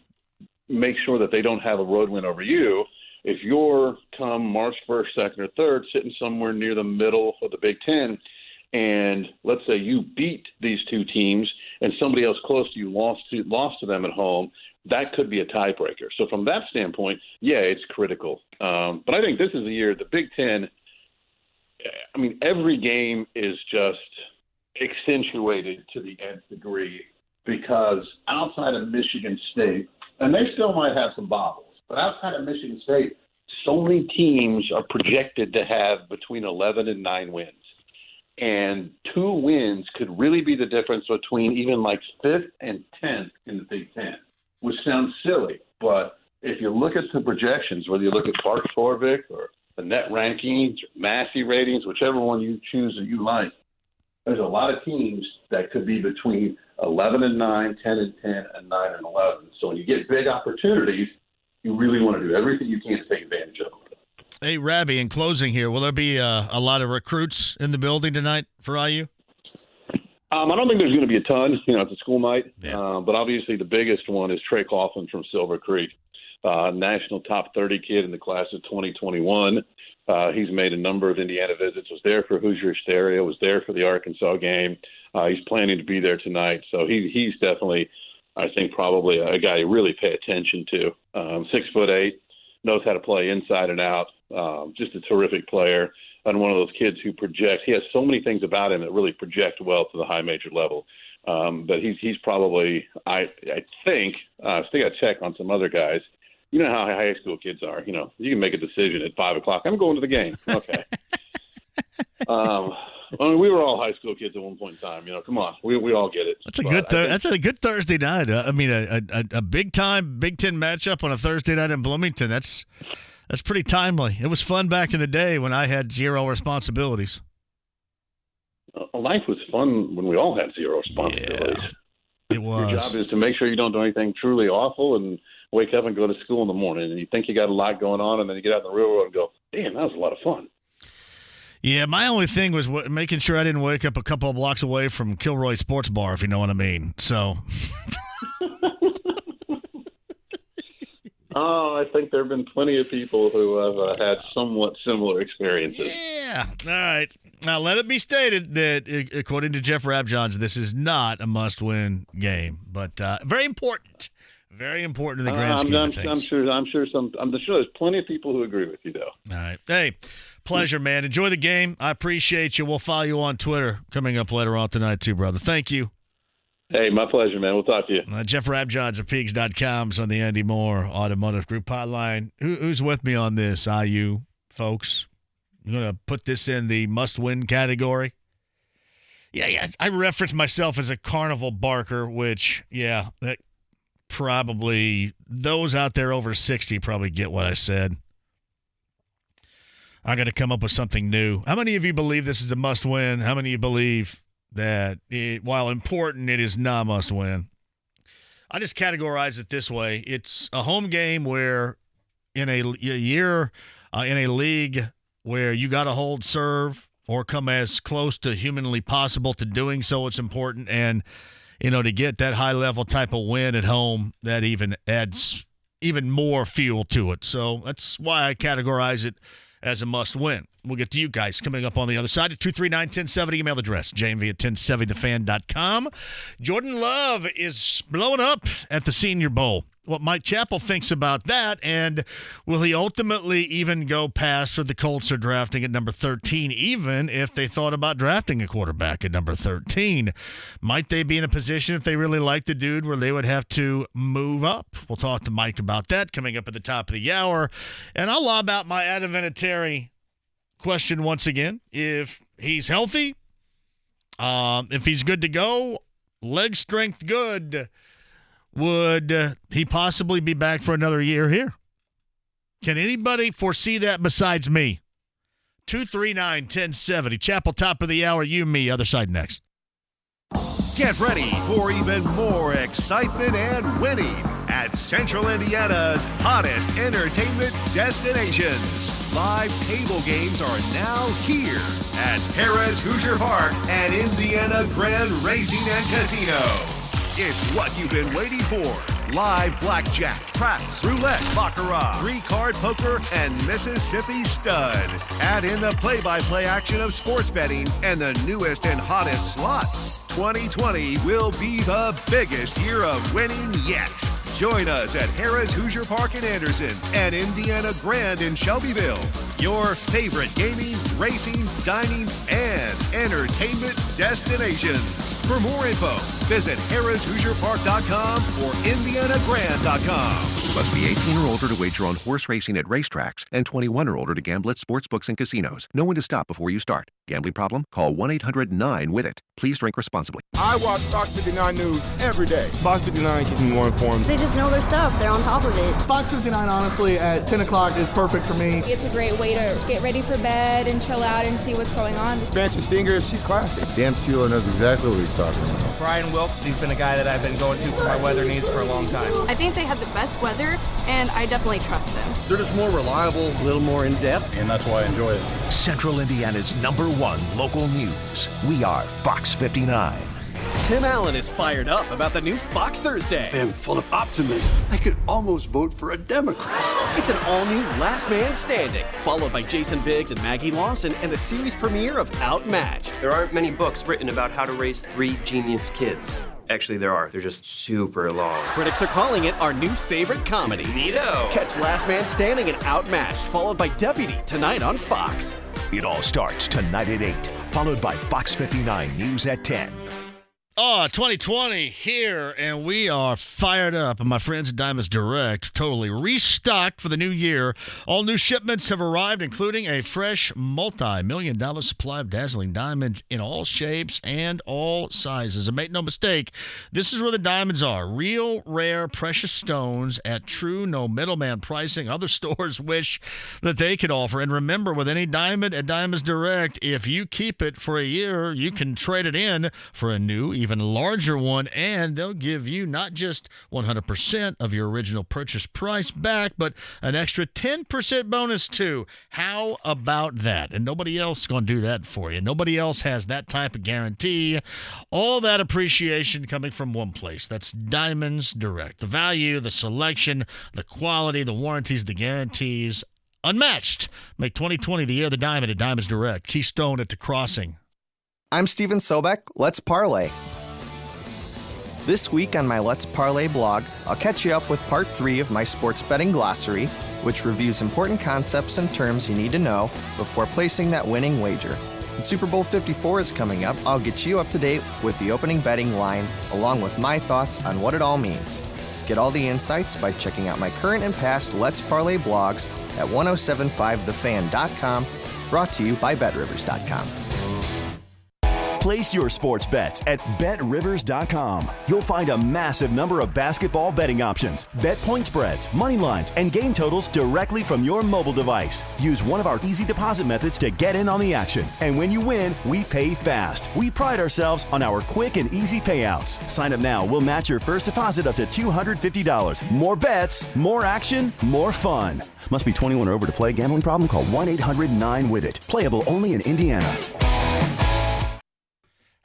make sure that they don't have a road win over you, if you're come March 1st, 2nd, or 3rd, sitting somewhere near the middle of the Big Ten, and let's say you beat these two teams and somebody else close to you lost to them at home, that could be a tiebreaker. So from that standpoint, yeah, it's critical. But I think this is the year, the Big Ten, every game is just accentuated to the nth degree because outside of Michigan State, and they still might have some bobbles, but outside of Michigan State, so many teams are projected to have between 11 and 9 wins. And 2 wins could really be the difference between even like 5th and 10th in the Big Ten, which sounds silly. But if you look at the projections, whether you look at Bart Torvik or the net rankings, or Massey ratings, whichever one you choose that you like, there's a lot of teams that could be between 11 and 9, 10 and 10, and 9 and 11. So when you get big opportunities, you really want to do everything you can to take advantage of them. Hey, Rabbi, in closing here, will there be a lot of recruits in the building tonight for IU? I don't think there's going to be a ton. It's a school night. Yeah. But obviously the biggest one is Trey Coughlin from Silver Creek, national top 30 kid in the class of 2021. He's made a number of Indiana visits, was there for Hoosier Stereo, was there for the Arkansas game. He's planning to be there tonight. So he's definitely, I think, probably a guy you really pay attention to. 6'8", knows how to play inside and out. Just a terrific player and one of those kids who projects. He has so many things about him that really project well to the high major level. But he's probably, I think, still got to check on some other guys. You know how high school kids are. You can make a decision at 5 o'clock. I'm going to the game. Okay. We were all high school kids at one point in time. Come on, we all get it. That's a good. That's a good Thursday night. A big time Big Ten matchup on a Thursday night in Bloomington. That's pretty timely. It was fun back in the day when I had zero responsibilities. Life was fun when we all had zero responsibilities. Yeah, it was. Your job is to make sure you don't do anything truly awful and wake up and go to school in the morning. And you think you got a lot going on, and then you get out in the real world and go, damn, that was a lot of fun. Yeah, my only thing was making sure I didn't wake up a couple of blocks away from Kilroy Sports Bar, if you know what I mean. So. I think there have been plenty of people who have had somewhat similar experiences. Yeah. All right. Now, let it be stated that, according to Jeff Rabjohns, this is not a must-win game, but very important. Very important in the grand scheme of things. I'm sure there's plenty of people who agree with you, though. All right. Hey, pleasure, man. Enjoy the game. I appreciate you. We'll follow you on Twitter coming up later on tonight, too, brother. Thank you. Hey, my pleasure, man. We'll talk to you. Jeff Rabjohns of Peaks.com is on the Andy Moore Automotive Group hotline. Who's with me on this, IU folks? I'm going to put this in the must-win category. Yeah. I referenced myself as a carnival barker, which, that probably those out there over 60 probably get what I said. I'm going to come up with something new. How many of you believe this is a must-win? How many of you believe that while important, it is not must-win? I just categorize it this way. It's a home game where in a year in a league where you got to hold serve or come as close to humanly possible to doing so, it's important. And, to get that high-level type of win at home, that even adds even more fuel to it. So that's why I categorize it as a must-win. We'll get to you guys coming up on the other side at 239-1070. Email address, JMV at 1070thefan.com. Jordan Love is blowing up at the Senior Bowl. What Mike Chappell thinks about that, and will he ultimately even go past what the Colts are drafting at number 13, even if they thought about drafting a quarterback at number 13? Might they be in a position, if they really like the dude, where they would have to move up? We'll talk to Mike about that coming up at the top of the hour. And I'll lob out my Adam Vinatieri question once again. If he's healthy, if he's good to go, leg strength good, would he possibly be back for another year here? Can anybody foresee that besides me? 239-1070. Chapel, top of the hour. You, me, other side next. Get ready for even more excitement and winning at Central Indiana's hottest entertainment destinations. Live table games are now here at Harrah's Hoosier Park and Indiana Grand Racing and Casino. It's what you've been waiting for. Live blackjack, craps, roulette, baccarat, three-card poker, and Mississippi stud. Add in the play-by-play action of sports betting and the newest and hottest slots. 2020 will be the biggest year of winning yet. Join us at Harrah's Hoosier Park in Anderson and Indiana Grand in Shelbyville. Your favorite gaming, racing, dining, and entertainment destinations. For more info, visit harrahshoosierpark.com or indianagrand.com. Must be 18 or older to wager on horse racing at racetracks and 21 or older to gamble at sports books and casinos. Know when to stop before you start. Gambling problem? Call 1-800-9-WITH-IT. Please drink responsibly. I watch Fox 59 News every day. Fox 59 keeps me more informed. They just know their stuff. They're on top of it. Fox 59, honestly, at 10 o'clock is perfect for me. It's a great way to get ready for bed and chill out and see what's going on. Banter Stinger, she's classic. Dan Schuler knows exactly what he's talking about. Brian Wilkes, he's been a guy that I've been going to for my weather needs for a long time. I think they have the best weather, and I definitely trust them. They're just more reliable, a little more in-depth, and that's why I enjoy it. Central Indiana's #1 local news. We are Fox 59. Tim Allen is fired up about the new Fox Thursday. I am full of optimism. I could almost vote for a Democrat. It's an all-new Last Man Standing, followed by Jason Biggs and Maggie Lawson and the series premiere of Outmatched. There aren't many books written about how to raise 3 genius kids. Actually, there are. They're just super long. Critics are calling it our new favorite comedy. Neato. Catch Last Man Standing and Outmatched, followed by Deputy, tonight on Fox. It all starts tonight at 8, followed by Fox 59 News at 10. 2020 here, and we are fired up. And my friends at Diamonds Direct, totally restocked for the new year. All new shipments have arrived, including a fresh multi-million-dollar supply of dazzling diamonds in all shapes and all sizes. And make no mistake, this is where the diamonds are. Real, rare, precious stones at true, no middleman pricing other stores wish that they could offer. And remember, with any diamond at Diamonds Direct, if you keep it for a year, you can trade it in for a new, even larger one, and they'll give you not just 100% of your original purchase price back, but an extra 10% bonus too. How about that? And nobody else is going to do that for you. Nobody else has that type of guarantee. All that appreciation coming from one place. That's Diamonds Direct. The value, the selection, the quality, the warranties, the guarantees, unmatched. Make 2020 the year of the diamond at Diamonds Direct. Keystone at the Crossing. I'm Steven Sobek. Let's parlay. This week on my Let's Parlay blog, I'll catch you up with part 3 of my sports betting glossary, which reviews important concepts and terms you need to know before placing that winning wager. And Super Bowl 54 is coming up. I'll get you up to date with the opening betting line, along with my thoughts on what it all means. Get all the insights by checking out my current and past Let's Parlay blogs at 1075thefan.com, brought to you by BetRivers.com. Place your sports bets at BetRivers.com. You'll find a massive number of basketball betting options, bet point spreads, money lines, and game totals directly from your mobile device. Use one of our easy deposit methods to get in on the action. And when you win, we pay fast. We pride ourselves on our quick and easy payouts. Sign up now. We'll match your first deposit up to $250. More bets, more action, more fun. Must be 21 or over to play. Gambling problem? Call 1-800-9-WITH-IT. Playable only in Indiana.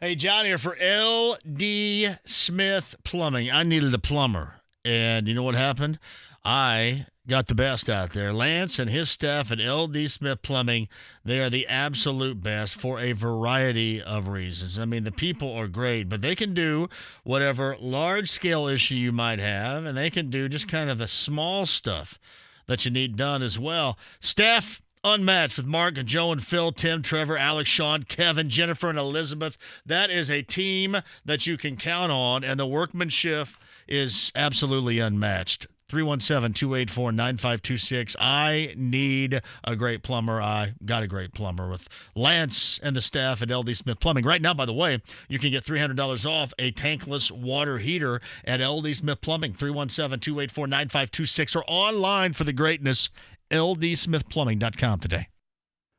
Hey, John here for L.D. Smith Plumbing. I needed a plumber, and you know what happened? I got the best out there. Lance and his staff at L.D. Smith Plumbing, they are the absolute best for a variety of reasons. I mean, the people are great, but they can do whatever large-scale issue you might have, and they can do just kind of the small stuff that you need done as well. Staff unmatched with Mark and Joe and Phil, Tim, Trevor, Alex, Sean, Kevin, Jennifer, and Elizabeth. That is a team that you can count on, and the workmanship is absolutely unmatched. 317-284-9526. I need a great plumber. I got a great plumber with Lance and the staff at LD Smith Plumbing. Right now, by the way, you can get $300 off a tankless water heater at LD Smith Plumbing. 317-284-9526 or online for the greatness, ldsmithplumbing.com today.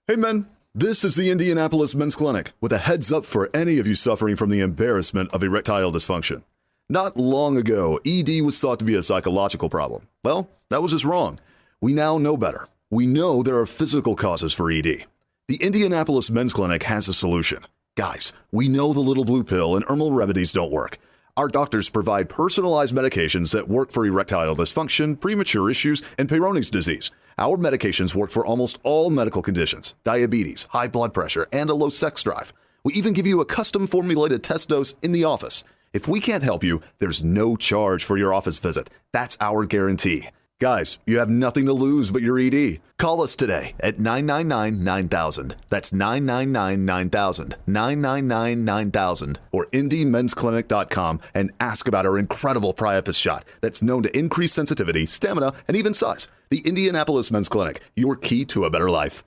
Hey, men. This is the Indianapolis Men's Clinic with a heads up for any of you suffering from the embarrassment of erectile dysfunction. Not long ago, ED was thought to be a psychological problem. Well, that was just wrong. We now know better. We know there are physical causes for ED. The Indianapolis Men's Clinic has a solution. Guys, we know the little blue pill and herbal remedies don't work. Our doctors provide personalized medications that work for erectile dysfunction, premature issues, and Peyronie's disease. Our medications work for almost all medical conditions, diabetes, high blood pressure, and a low sex drive. We even give you a custom formulated test dose in the office. If we can't help you, there's no charge for your office visit. That's our guarantee. Guys, you have nothing to lose but your ED. Call us today at 999-9000. That's 999-9000, 999-9000, or IndyMen'sClinic.com and ask about our incredible Priapus shot that's known to increase sensitivity, stamina, and even size. The Indianapolis Men's Clinic, your key to a better life.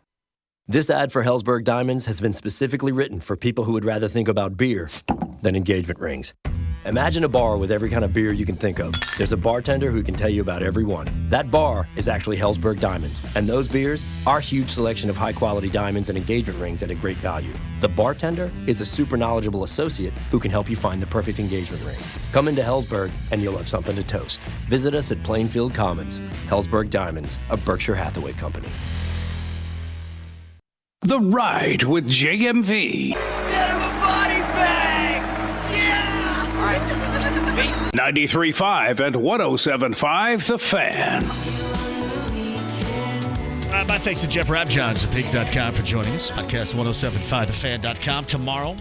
This ad for Hellsberg Diamonds has been specifically written for people who would rather think about beer than engagement rings. Imagine a bar with every kind of beer you can think of. There's a bartender who can tell you about every one. That bar is actually Hellsberg Diamonds, and those beers, our huge selection of high-quality diamonds and engagement rings at a great value. The bartender is a super knowledgeable associate who can help you find the perfect engagement ring. Come into Hellsberg, and you'll have something to toast. Visit us at Plainfield Commons. Hellsberg Diamonds, a Berkshire Hathaway company. The Ride with JMV. Get him a body bag! Yeah! All right. 93.5 and 107.5 The Fan. My thanks to Jeff Rabjohns at Pigs.com for joining us. Podcast 107.5thefan.com. Tomorrow,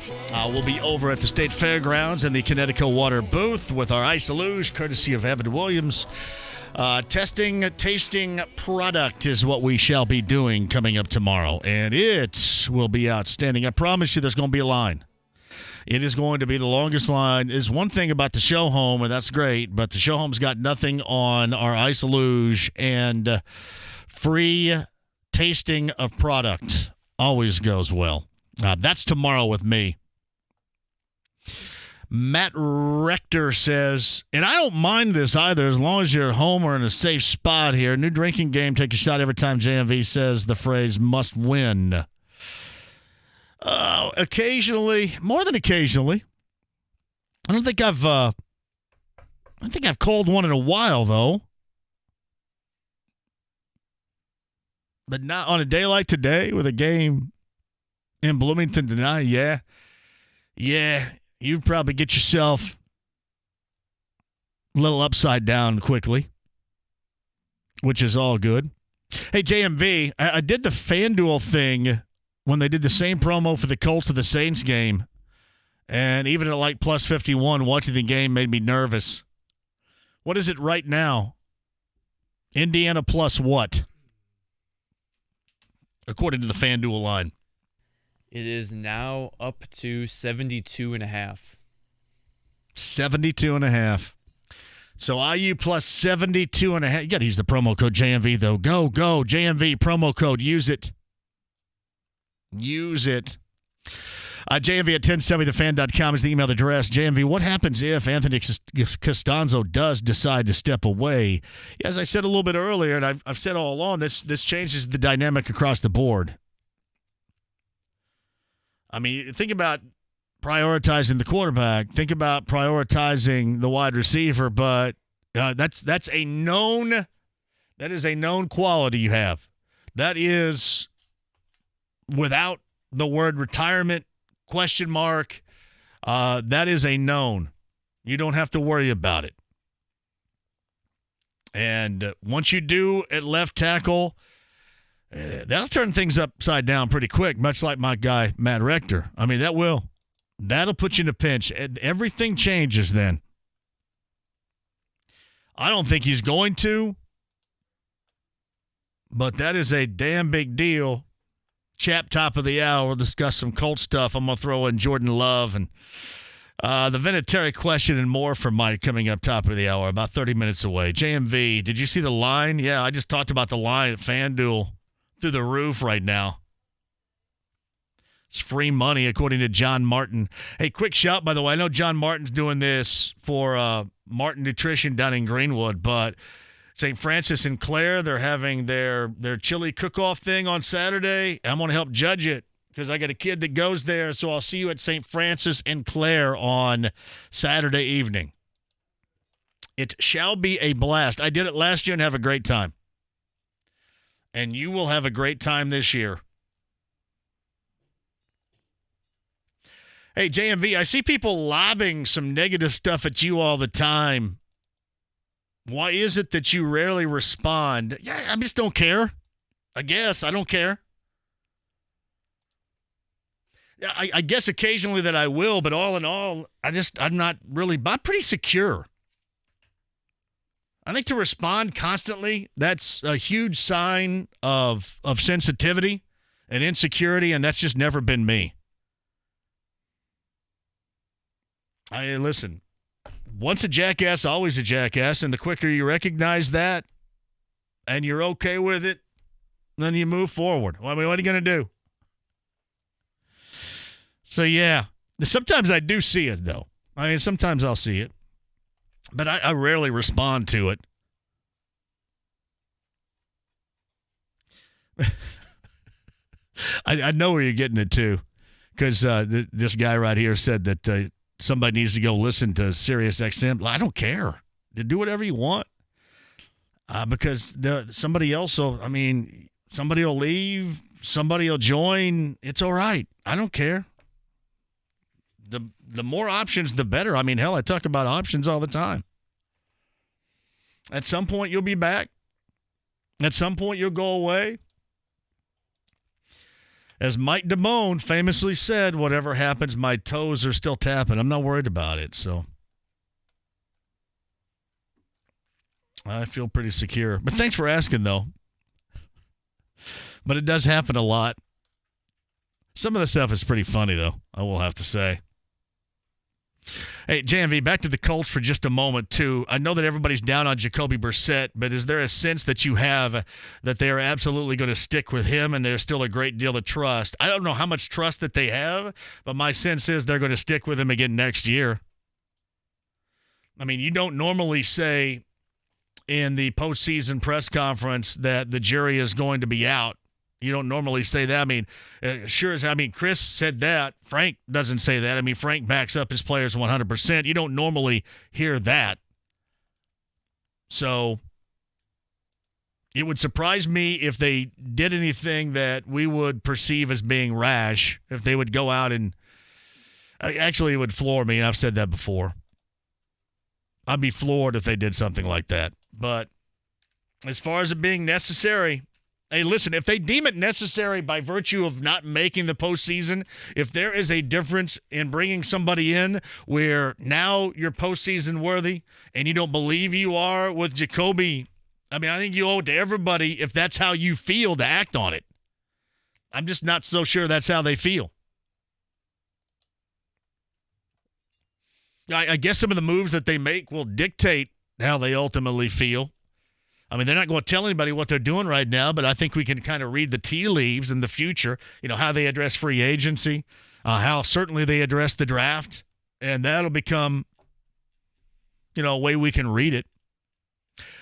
we'll be over at the State Fairgrounds in the Connecticut Water booth with our Ice Luge, courtesy of Evan Williams. Tasting product is what we shall be doing coming up tomorrow, and it will be outstanding. I promise you there's going to be a line. It is going to be the longest line. Is one thing about the show home, and that's great, but the show home's got nothing on our Ice Luge, and free tasting of product always goes well. That's tomorrow with me. Matt Rector says, and I don't mind this either as long as you're home or in a safe spot here. New drinking game, take a shot every time JMV says the phrase must win. Occasionally, more than occasionally. I don't think I've called one in a while, though. But not on a day like today with a game in Bloomington tonight. Yeah. You'd probably get yourself a little upside down quickly, which is all good. Hey, JMV, I did the FanDuel thing when they did the same promo for the Colts of the Saints game, and even at like plus 51, watching the game made me nervous. What is it right now? Indiana plus what? According to the FanDuel line. It is now up to 72.5. 72.5. So IU plus 72.5. You got to use the promo code JMV, though. Go, JMV promo code. Use it. JMV at 1070thefan.com is the email address. JMV, what happens if Anthony Costanzo does decide to step away? As I said a little bit earlier, and I've said all along, this changes the dynamic across the board. I mean, think about prioritizing the quarterback. Think about prioritizing the wide receiver, but that's a known quality you have. That is without the word retirement, question mark, that is a known. You don't have to worry about it. And once you do at left tackle, that'll turn things upside down pretty quick, much like my guy, Matt Rector. I mean, that will. That'll put you in a pinch. Everything changes then. I don't think he's going to, but that is a damn big deal. Chap top of the hour. We'll discuss some Colt stuff. I'm going to throw in Jordan Love and the Vinatieri question and more from Mike coming up top of the hour, about 30 minutes away. JMV, did you see the line? Yeah, I just talked about the line at FanDuel through the roof right now. It's free money, according to John Martin. Hey, quick shout, by the way. I know John Martin's doing this for Martin Nutrition down in Greenwood, but St. Francis and Clare, they're having their chili cook-off thing on Saturday. I'm going to help judge it because I got a kid that goes there, so I'll see you at St. Francis and Clare on Saturday evening. It shall be a blast. I did it last year and have a great time. And you will have a great time this year. Hey, JMV, I see people lobbing some negative stuff at you all the time. Why is it that you rarely respond? Yeah, I just don't care. I guess I don't care. Yeah, I guess occasionally that I will, but all in all, I'm pretty secure. I think to respond constantly, that's a huge sign of sensitivity and insecurity, and that's just never been me. Listen, once a jackass, always a jackass, and the quicker you recognize that and you're okay with it, then you move forward. Well, I mean, what are you going to do? So, yeah, sometimes I do see it, though. I mean, sometimes I'll see it, but I rarely respond to it. I know where you're getting it to, because this guy right here said that somebody needs to go listen to Sirius XM. I don't care. Do whatever you want. Because somebody else somebody will leave, somebody will join. It's all right. I don't care. The more options, the better. I mean, hell, I talk about options all the time. At some point, you'll be back. At some point, you'll go away. As Mike Damone famously said, whatever happens, my toes are still tapping. I'm not worried about it, so I feel pretty secure. But thanks for asking, though. But it does happen a lot. Some of the stuff is pretty funny, though, I will have to say. Hey, JMV, back to the Colts for just a moment, too. I know that everybody's down on Jacoby Brissett, but is there a sense that you have that they are absolutely going to stick with him and there's still a great deal of trust? I don't know how much trust that they have, but my sense is they're going to stick with him again next year. I mean, you don't normally say in the postseason press conference that the jury is going to be out. You don't normally say that. I mean, Chris said that. Frank doesn't say that. I mean, Frank backs up his players 100%. You don't normally hear that. So it would surprise me if they did anything that we would perceive as being rash, if they would go out and actually it would floor me. I've said that before. I'd be floored if they did something like that. But as far as it being necessary, hey, listen, if they deem it necessary by virtue of not making the postseason, if there is a difference in bringing somebody in where now you're postseason worthy and you don't believe you are with Jacoby, I mean, I think you owe it to everybody if that's how you feel to act on it. I'm just not so sure that's how they feel. I guess some of the moves that they make will dictate how they ultimately feel. I mean, they're not going to tell anybody what they're doing right now, but I think we can kind of read the tea leaves in the future, how they address free agency. how certainly they address the draft, and that'll become, a way we can read it.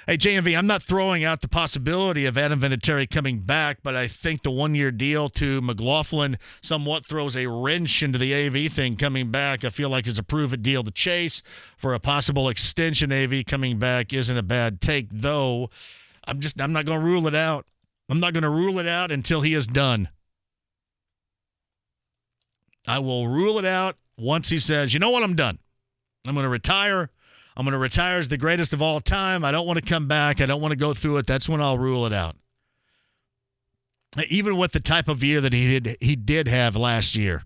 Hey, JMV, I'm not throwing out the possibility of Adam Vinatieri coming back, but I think the one-year deal to McLaughlin somewhat throws a wrench into the AV thing coming back. I feel like it's a prove-it deal to Chase. For a possible extension, AV coming back isn't a bad take, though. I'm not going to rule it out. I'm not going to rule it out until he is done. I will rule it out once he says, you know what, I'm done. I'm going to retire. I'm going to retire as the greatest of all time. I don't want to come back. I don't want to go through it. That's when I'll rule it out. Even with the type of year that he did have last year.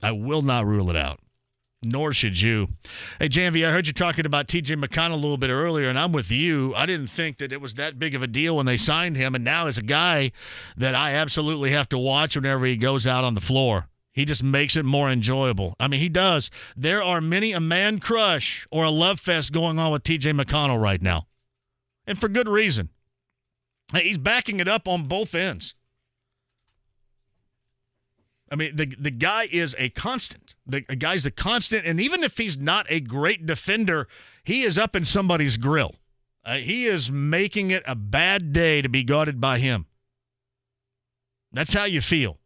I will not rule it out. Nor should you. Hey, JMV, I heard you talking about T.J. McConnell a little bit earlier, and I'm with you. I didn't think that it was that big of a deal when they signed him, and now it's a guy that I absolutely have to watch whenever he goes out on the floor. He just makes it more enjoyable. I mean, he does. There are many a man crush or a love fest going on with T.J. McConnell right now, and for good reason. He's backing it up on both ends. I mean, the guy is a constant. The guy's a constant, and even if he's not a great defender, he is up in somebody's grill. He is making it a bad day to be guarded by him. That's how you feel.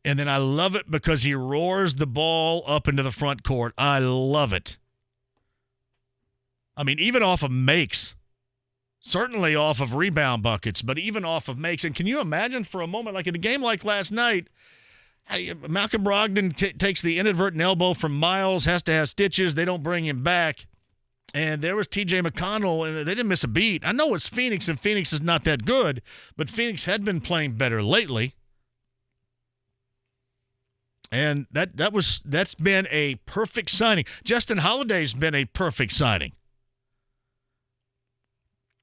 And then I love it because he roars the ball up into the front court. I love it. I mean, even off of makes. Certainly off of rebound buckets, but even off of makes. And can you imagine for a moment, like in a game like last night, Malcolm Brogdon takes the inadvertent elbow from Miles, has to have stitches. They don't bring him back. And there was T.J. McConnell, and they didn't miss a beat. I know it's Phoenix, and Phoenix is not that good, but Phoenix had been playing better lately. And that's been a perfect signing. Justin Holiday's been a perfect signing.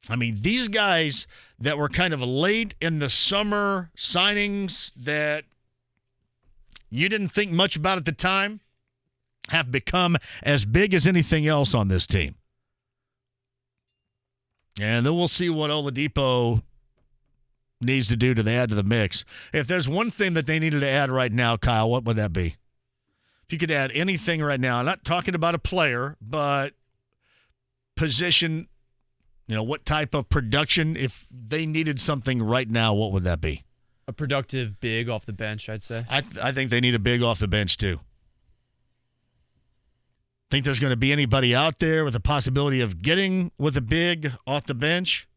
I mean, these guys that were kind of late in the summer signings that you didn't think much about at the time have become as big as anything else on this team. And then we'll see what Oladipo needs to do to add to the mix. If there's one thing that they needed to add right now, Kyle, what would that be? If you could add anything right now, I'm not talking about a player, but position, what type of production, if they needed something right now, what would that be? A productive big off the bench, I'd say. I think they need a big off the bench, too. Think there's going to be anybody out there with the possibility of getting with a big off the bench?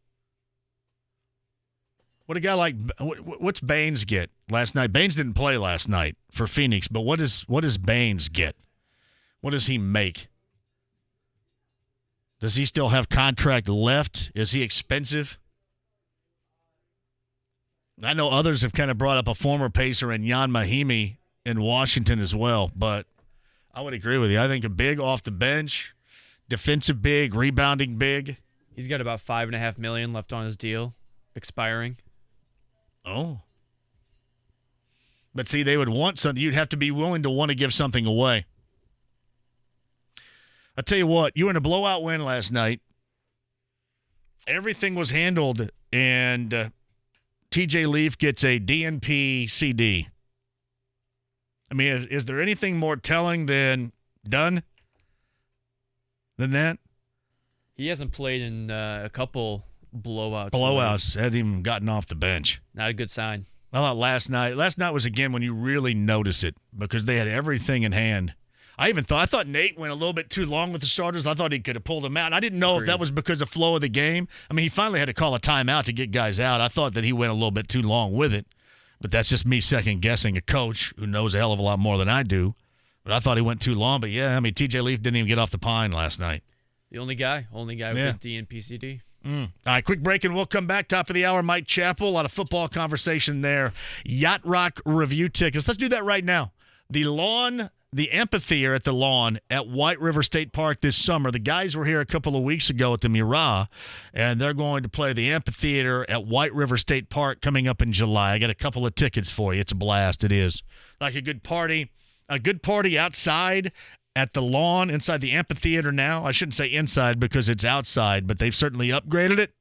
What a guy like what's Baines get last night? Baines didn't play last night for Phoenix, but what does Baines get? What does he make? Does he still have contract left? Is he expensive? I know others have kind of brought up a former Pacer and Jan Mahimi in Washington as well, but I would agree with you. I think a big off the bench, defensive big, rebounding big. He's got about $5.5 million left on his deal, expiring. Oh. But see, they would want something. You'd have to be willing to want to give something away. I'll tell you what, you were in a blowout win last night. Everything was handled, and TJ Leaf gets a DNP CD. I mean, is there anything more telling than that? He hasn't played in a couple blowouts. Blowouts. Hadn't even gotten off the bench. Not a good sign. I thought last night was again when you really notice it because they had everything in hand. I thought Nate went a little bit too long with the starters. I thought he could have pulled them out. And I didn't know if that was because of flow of the game. I mean, he finally had to call a timeout to get guys out. I thought that he went a little bit too long with it. But that's just me second-guessing a coach who knows a hell of a lot more than I do. But I thought he went too long. But, yeah, I mean, TJ Leaf didn't even get off the pine last night. The only guy with the DNPCD. All right, quick break, and we'll come back. Top of the hour, Mike Chappell. A lot of football conversation there. Yacht Rock review tickets. Let's do that right now. The amphitheater at the Lawn at White River State Park this summer. The guys were here a couple of weeks ago at the Mira, and they're going to play the amphitheater at White River State Park coming up in July. I got a couple of tickets for you. It's a blast. It is. Like a good party outside at the Lawn inside the amphitheater now. I shouldn't say inside because it's outside, but they've certainly upgraded it.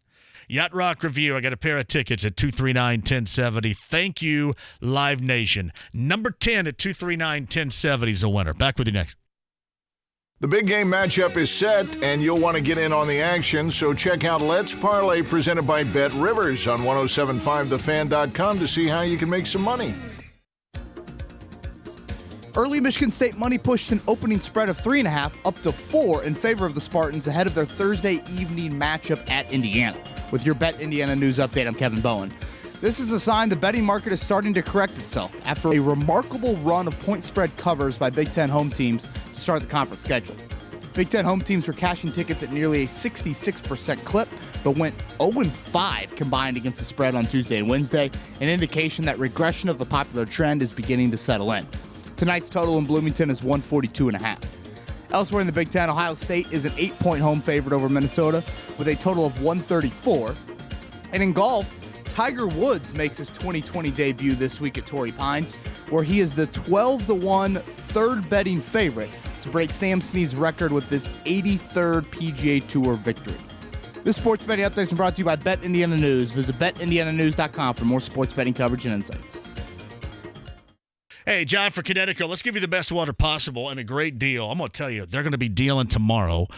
Yacht Rock Review. I got a pair of tickets at 239-1070. Thank you, Live Nation. Number 10 at 239-1070 is a winner. Back with you next. The big game matchup is set, and you'll want to get in on the action, so check out Let's Parlay presented by Bet Rivers on 1075thefan.com to see how you can make some money. Early Michigan State money pushed an opening spread of 3.5 up to 4 in favor of the Spartans ahead of their Thursday evening matchup at Indiana. With your Bet Indiana news update, I'm Kevin Bowen. This is a sign the betting market is starting to correct itself after a remarkable run of point spread covers by Big Ten home teams to start the conference schedule. Big Ten home teams were cashing tickets at nearly a 66% clip, but went 0-5 combined against the spread on Tuesday and Wednesday, an indication that regression of the popular trend is beginning to settle in. Tonight's total in Bloomington is 142.5. Elsewhere in the Big Ten, Ohio State is an 8-point home favorite over Minnesota with a total of 134. And in golf, Tiger Woods makes his 2020 debut this week at Torrey Pines, where he is the 12-1 third betting favorite to break Sam Snead's record with this 83rd PGA Tour victory. This sports betting update is brought to you by Bet Indiana News. Visit betindiananews.com for more sports betting coverage and insights. Hey, John for Connecticut, let's give you the best water possible and a great deal. I'm going to tell you, they're going to be dealing tomorrow.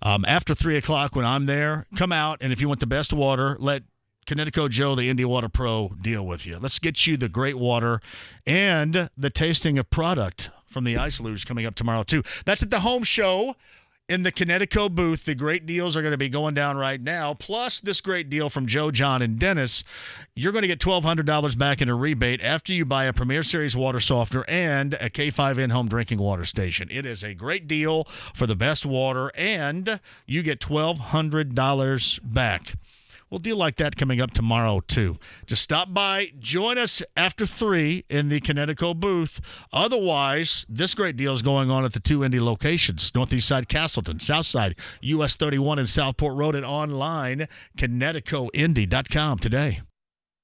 After 3 o'clock when I'm there, come out, and if you want the best water, let Connecticut Joe, the India Water Pro, deal with you. Let's get you the great water and the tasting of product from the Ice Luge coming up tomorrow, too. That's at the home show in the Connecticut booth. The great deals are going to be going down right now, plus this great deal from Joe, John, and Dennis. You're going to get $1,200 back in a rebate after you buy a Premier Series water softener and a K5 in-home drinking water station. It is a great deal for the best water, and you get $1,200 back. We'll deal like that coming up tomorrow, too. Just stop by, join us after 3 in the Connecticut booth. Otherwise, this great deal is going on at the 2 Indy locations, Northeast Side Castleton, South Side, US 31 and Southport Road, and online, ConnecticutIndy.com today.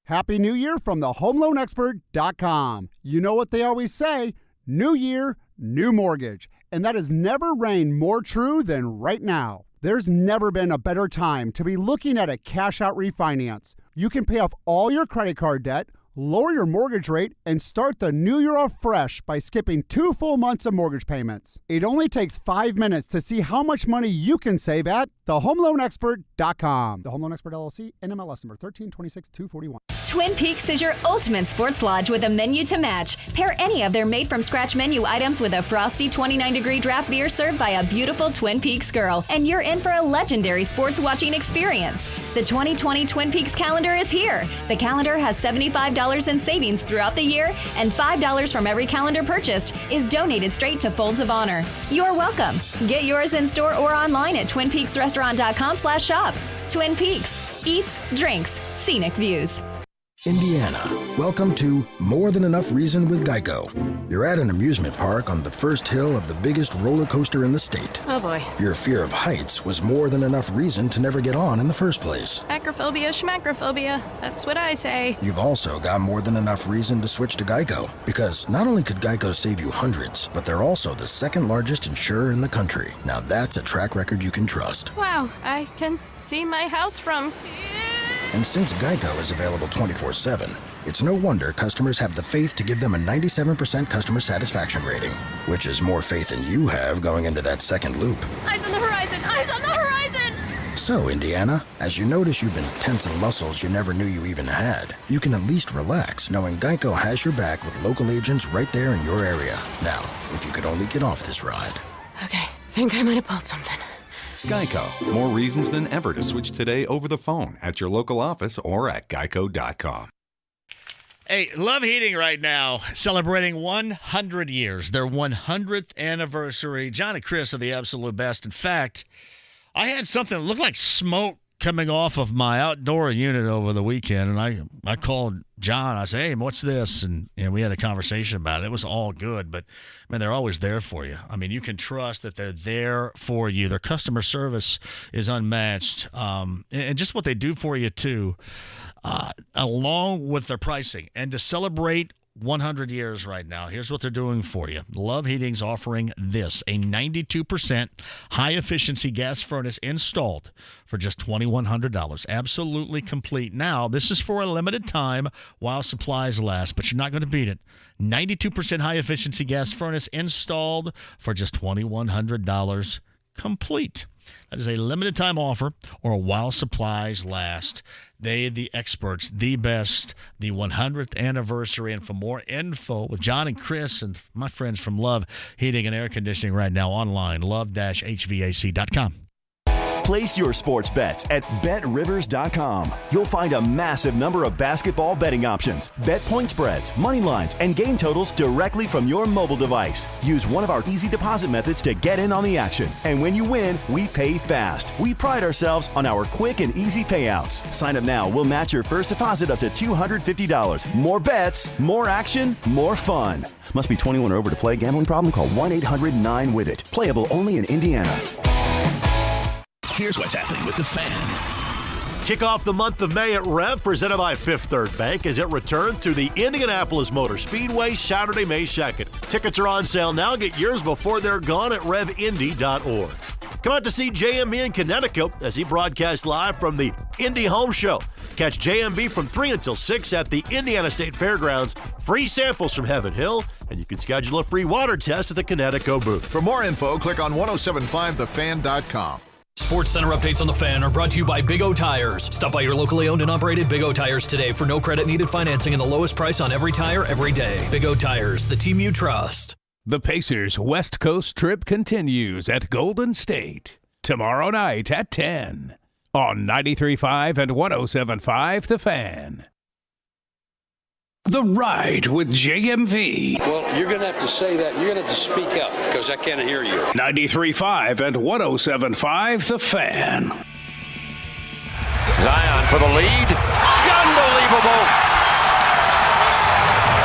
Happy New Year from the HomeLoanExpert.com. You know what they always say, new year, new mortgage. And that has never rang more true than right now. There's never been a better time to be looking at a cash-out refinance. You can pay off all your credit card debt, lower your mortgage rate, and start the new year off fresh by skipping 2 full months of mortgage payments. It only takes 5 minutes to see how much money you can save at thehomeloanexpert.com. The Home Loan Expert LLC, NMLS number 1326241. Twin Peaks is your ultimate sports lodge with a menu to match. Pair any of their made-from-scratch menu items with a frosty 29-degree draft beer served by a beautiful Twin Peaks girl, and you're in for a legendary sports watching experience. The 2020 Twin Peaks calendar is here. The calendar has $75 in savings throughout the year, and $5 from every calendar purchased is donated straight to Folds of Honor. You're welcome. Get yours in store or online at twinpeaksrestaurant.com/shop. Twin Peaks. Eats, drinks, scenic views. Indiana, welcome to More Than Enough Reason with Geico. You're at an amusement park on the first hill of the biggest roller coaster in the state. Oh boy. Your fear of heights was more than enough reason to never get on in the first place. Acrophobia, schmacrophobia. That's what I say. You've also got more than enough reason to switch to Geico. Because not only could Geico save you hundreds, but they're also the second largest insurer in the country. Now that's a track record you can trust. Wow, I can see my house from... And since Geico is available 24/7, it's no wonder customers have the faith to give them a 97% customer satisfaction rating, which is more faith than you have going into that second loop. Eyes on the horizon! Eyes on the horizon! So, Indiana, as you notice you've been tensing muscles you never knew you even had, you can at least relax knowing Geico has your back with local agents right there in your area. Now, if you could only get off this ride. Okay, think I might have pulled something. Geico. More reasons than ever to switch today over the phone at your local office or at geico.com. Hey, Love Heating right now, celebrating 100 years, their 100th anniversary. John and Chris are the absolute best. In fact, I had something that looked like smoke coming off of my outdoor unit over the weekend, and I called John. I said, hey, what's this? And we had a conversation about it. It was all good, but, man, they're always there for you. I mean, you can trust that they're there for you. Their customer service is unmatched, and just what they do for you, too, along with their pricing. And to celebrate 100 years right now. Here's what they're doing for you. Love Heating's offering this, a 92% high-efficiency gas furnace installed for just $2,100. Absolutely complete. Now, this is for a limited time while supplies last, but you're not going to beat it. 92% high-efficiency gas furnace installed for just $2,100 complete. That is a limited time offer or while supplies last. They, the experts, the best, the 100th anniversary. And for more info with John and Chris and my friends from Love Heating and Air Conditioning right now online, love-hvac.com. Place your sports bets at BetRivers.com. You'll find a massive number of basketball betting options, bet point spreads, money lines, and game totals directly from your mobile device. Use one of our easy deposit methods to get in on the action. And when you win, we pay fast. We pride ourselves on our quick and easy payouts. Sign up now. We'll match your first deposit up to $250. More bets, more action, more fun. Must be 21 or over to play. Gambling problem? Call 1-800-9-WITH-IT. Playable only in Indiana. Here's what's happening with the Fan. Kick off the month of May at Rev, presented by Fifth Third Bank, as it returns to the Indianapolis Motor Speedway Saturday, May 2nd. Tickets are on sale now. Get yours before they're gone at revindy.org. Come out to see JMV in Connecticut as he broadcasts live from the Indy Home Show. Catch JMV from 3 until 6 at the Indiana State Fairgrounds. Free samples from Heaven Hill, and you can schedule a free water test at the Connecticut booth. For more info, click on 1075thefan.com. Sports Center updates on the Fan are brought to you by Big O Tires. Stop by your locally owned and operated Big O Tires today for no credit needed financing and the lowest price on every tire every day. Big O Tires, the team you trust. The Pacers' West Coast trip continues at Golden State tomorrow night at 10 on 93.5 and 107.5 The Fan. The Ride with JMV. Well, you're going to have to say that. You're going to have to speak up because I can't hear you. 93.5 and 107.5 The Fan. Zion for the lead. Unbelievable.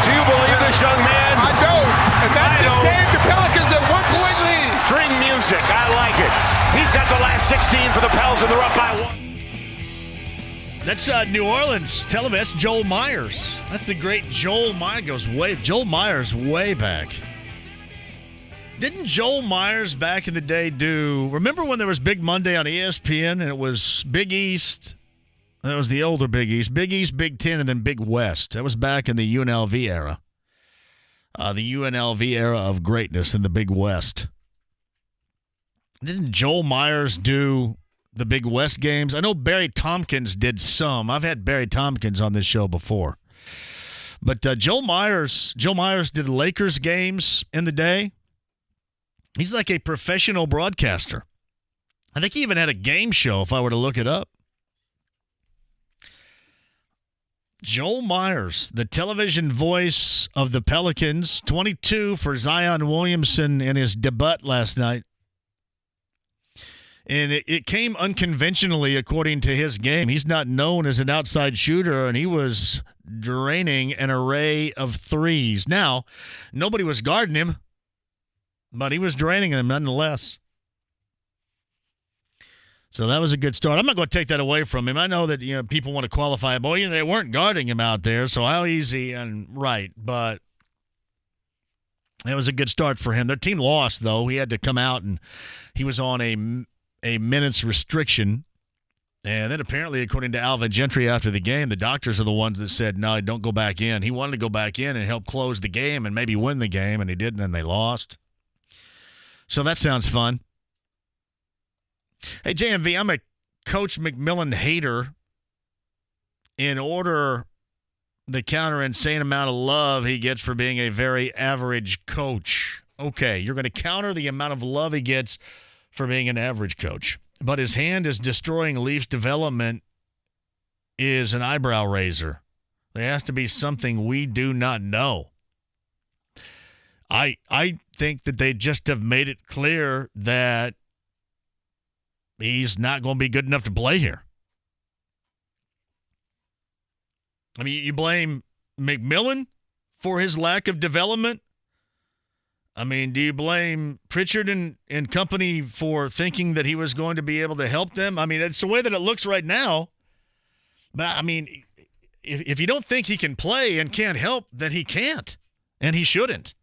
Do you believe this, young man? I don't. And that just gave the Pelicans a 1-point lead. String music. I like it. He's got the last 16 for the Pels, and they're up by 1. That's New Orleans television. That's Joel Myers. That's the great Joel Myers. Joel Myers way back. Didn't Joel Myers back in the day remember when there was Big Monday on ESPN and it was Big East? That was the older Big East, Big Ten, and then Big West. That was back in the UNLV era. The UNLV era of greatness in the Big West. Didn't Joel Myers do the Big West games? I know Barry Tompkins did some. I've had Barry Tompkins on this show before. But Joe Myers did the Lakers games in the day. He's like a professional broadcaster. I think he even had a game show if I were to look it up. Joel Myers, the television voice of the Pelicans, 22 for Zion Williamson in his debut last night. And it came unconventionally, according to his game. He's not known as an outside shooter, and he was draining an array of threes. Now, nobody was guarding him, but he was draining them nonetheless. So that was a good start. I'm not going to take that away from him. I know that people want to qualify, boy, they weren't guarding him out there, so how easy and right. But it was a good start for him. Their team lost, though. He had to come out, and he was on a minutes restriction. And then apparently, according to Alvin Gentry after the game, the doctors are the ones that said, no, don't go back in. He wanted to go back in and help close the game and maybe win the game, and he didn't, and they lost. So that sounds fun. Hey, JMV, I'm a Coach McMillan hater. In order the counter insane amount of love he gets for being a very average coach. Okay, you're going to counter the amount of love he gets for being an average coach. But his hand is destroying Leafs development is an eyebrow raiser. There has to be something we do not know. I think that they just have made it clear that he's not going to be good enough to play here. I mean, you blame McMillan for his lack of development? I mean, do you blame Pritchard and company for thinking that he was going to be able to help them? I mean, it's the way that it looks right now. But, I mean, if you don't think he can play and can't help, then he can't, and he shouldn't.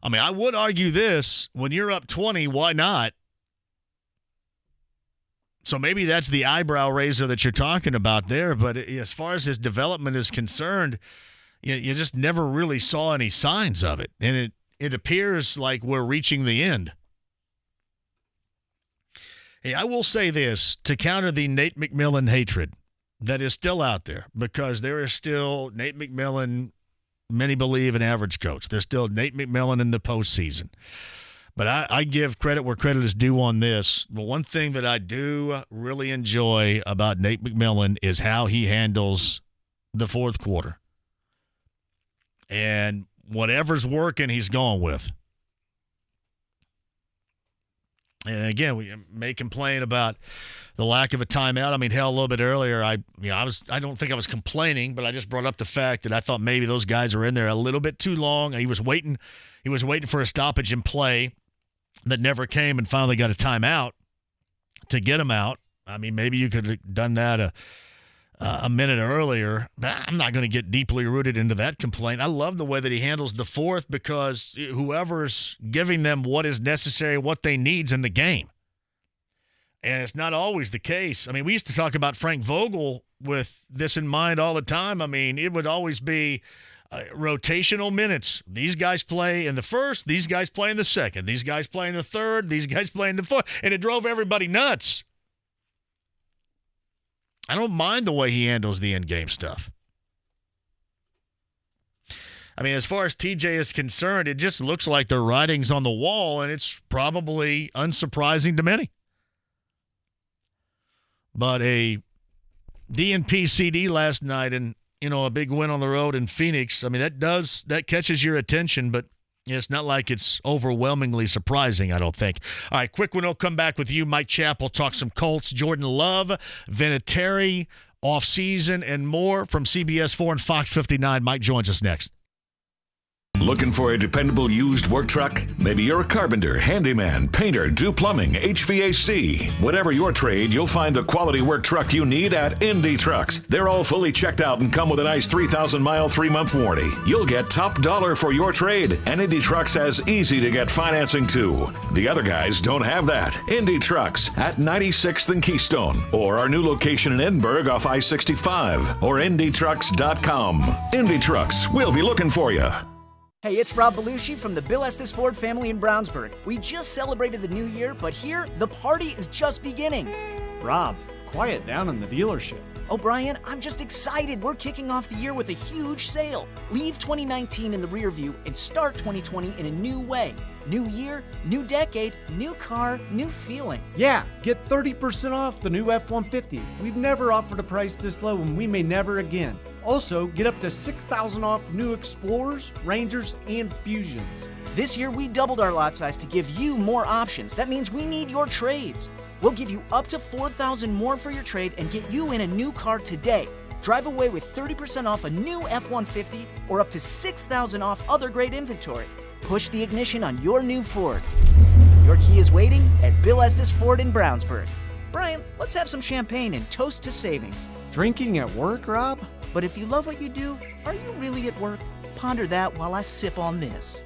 I mean, I would argue this. When you're up 20, why not? So maybe that's the eyebrow raiser that you're talking about there. But as far as his development is concerned, you just never really saw any signs of it. And it appears like we're reaching the end. Hey, I will say this to counter the Nate McMillan hatred that is still out there, because there is still Nate McMillan, many believe, an average coach. There's still Nate McMillan in the postseason. But I give credit where credit is due on this. The one thing that I do really enjoy about Nate McMillan is how he handles the fourth quarter. And whatever's working, he's going with. And again, we may complain about the lack of a timeout. I mean, hell, a little bit earlier, I don't think I was complaining, but I just brought up the fact that I thought maybe those guys are in there a little bit too long. He was waiting for a stoppage in play that never came, and finally got a timeout to get him out. I mean, maybe you could have done that a minute earlier. I'm not going to get deeply rooted into that complaint. I love the way that he handles the fourth, because whoever's giving them what is necessary, what they need in the game. And it's not always the case. I mean, we used to talk about Frank Vogel with this in mind all the time. I mean, it would always be rotational minutes. These guys play in the first, these guys play in the second, these guys play in the third, these guys play in the fourth, and it drove everybody nuts. I don't mind the way he handles the end-game stuff. I mean, as far as TJ is concerned, it just looks like the writing's on the wall, and it's probably unsurprising to many. But a DNP CD last night and, a big win on the road in Phoenix, I mean, that catches your attention, but it's not like it's overwhelmingly surprising, I don't think. All right, quick one. I'll come back with you. Mike Chappell talk some Colts, Jordan Love, Vinatieri, offseason, and more from CBS 4 and Fox 59. Mike joins us next. Looking for a dependable used work truck? Maybe you're a carpenter, handyman, painter, do plumbing, HVAC. Whatever your trade, you'll find the quality work truck you need at Indy Trucks. They're all fully checked out and come with a nice 3,000-mile, 3-month warranty. You'll get top dollar for your trade, and Indy Trucks has easy to get financing too. The other guys don't have that. Indy Trucks at 96th and Keystone, or our new location in Edinburgh off I-65, or IndyTrucks.com. Indy Trucks, we'll be looking for you. Hey, it's Rob Belushi from the Bill Estes Ford family in Brownsburg. We just celebrated the new year, but here, the party is just beginning. Rob, quiet down in the dealership. Oh, Brian, I'm just excited. We're kicking off the year with a huge sale. Leave 2019 in the rear view and start 2020 in a new way. New year, new decade, new car, new feeling. Yeah, get 30% off the new F-150. We've never offered a price this low, and we may never again. Also, get up to $6,000 off new Explorers, Rangers, and Fusions. This year, we doubled our lot size to give you more options. That means we need your trades. We'll give you up to $4,000 more for your trade and get you in a new car today. Drive away with 30% off a new F-150 or up to $6,000 off other great inventory. Push the ignition on your new Ford. Your key is waiting at Bill Estes Ford in Brownsburg. Brian, let's have some champagne and toast to savings. Drinking at work, Rob? But if you love what you do, are you really at work? Ponder that while I sip on this.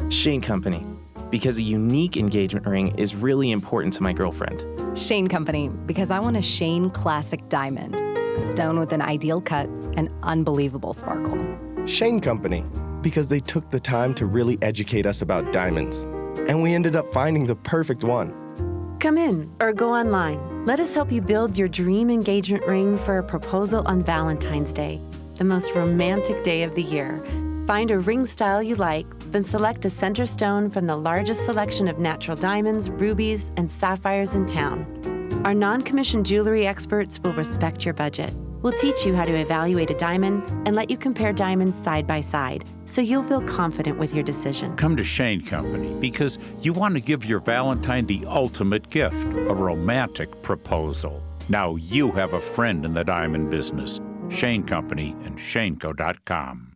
Shane Company, because a unique engagement ring is really important to my girlfriend. Shane Company, because I want a Shane Classic Diamond, a stone with an ideal cut and unbelievable sparkle. Shane Company, because they took the time to really educate us about diamonds, and we ended up finding the perfect one. Come in or go online. Let us help you build your dream engagement ring for a proposal on Valentine's Day, the most romantic day of the year. Find a ring style you like, then select a center stone from the largest selection of natural diamonds, rubies, and sapphires in town. Our non-commissioned jewelry experts will respect your budget. We'll teach you how to evaluate a diamond and let you compare diamonds side by side, so you'll feel confident with your decision. Come to Shane Company because you want to give your Valentine the ultimate gift, a romantic proposal. Now you have a friend in the diamond business. Shane Company and Shaneco.com.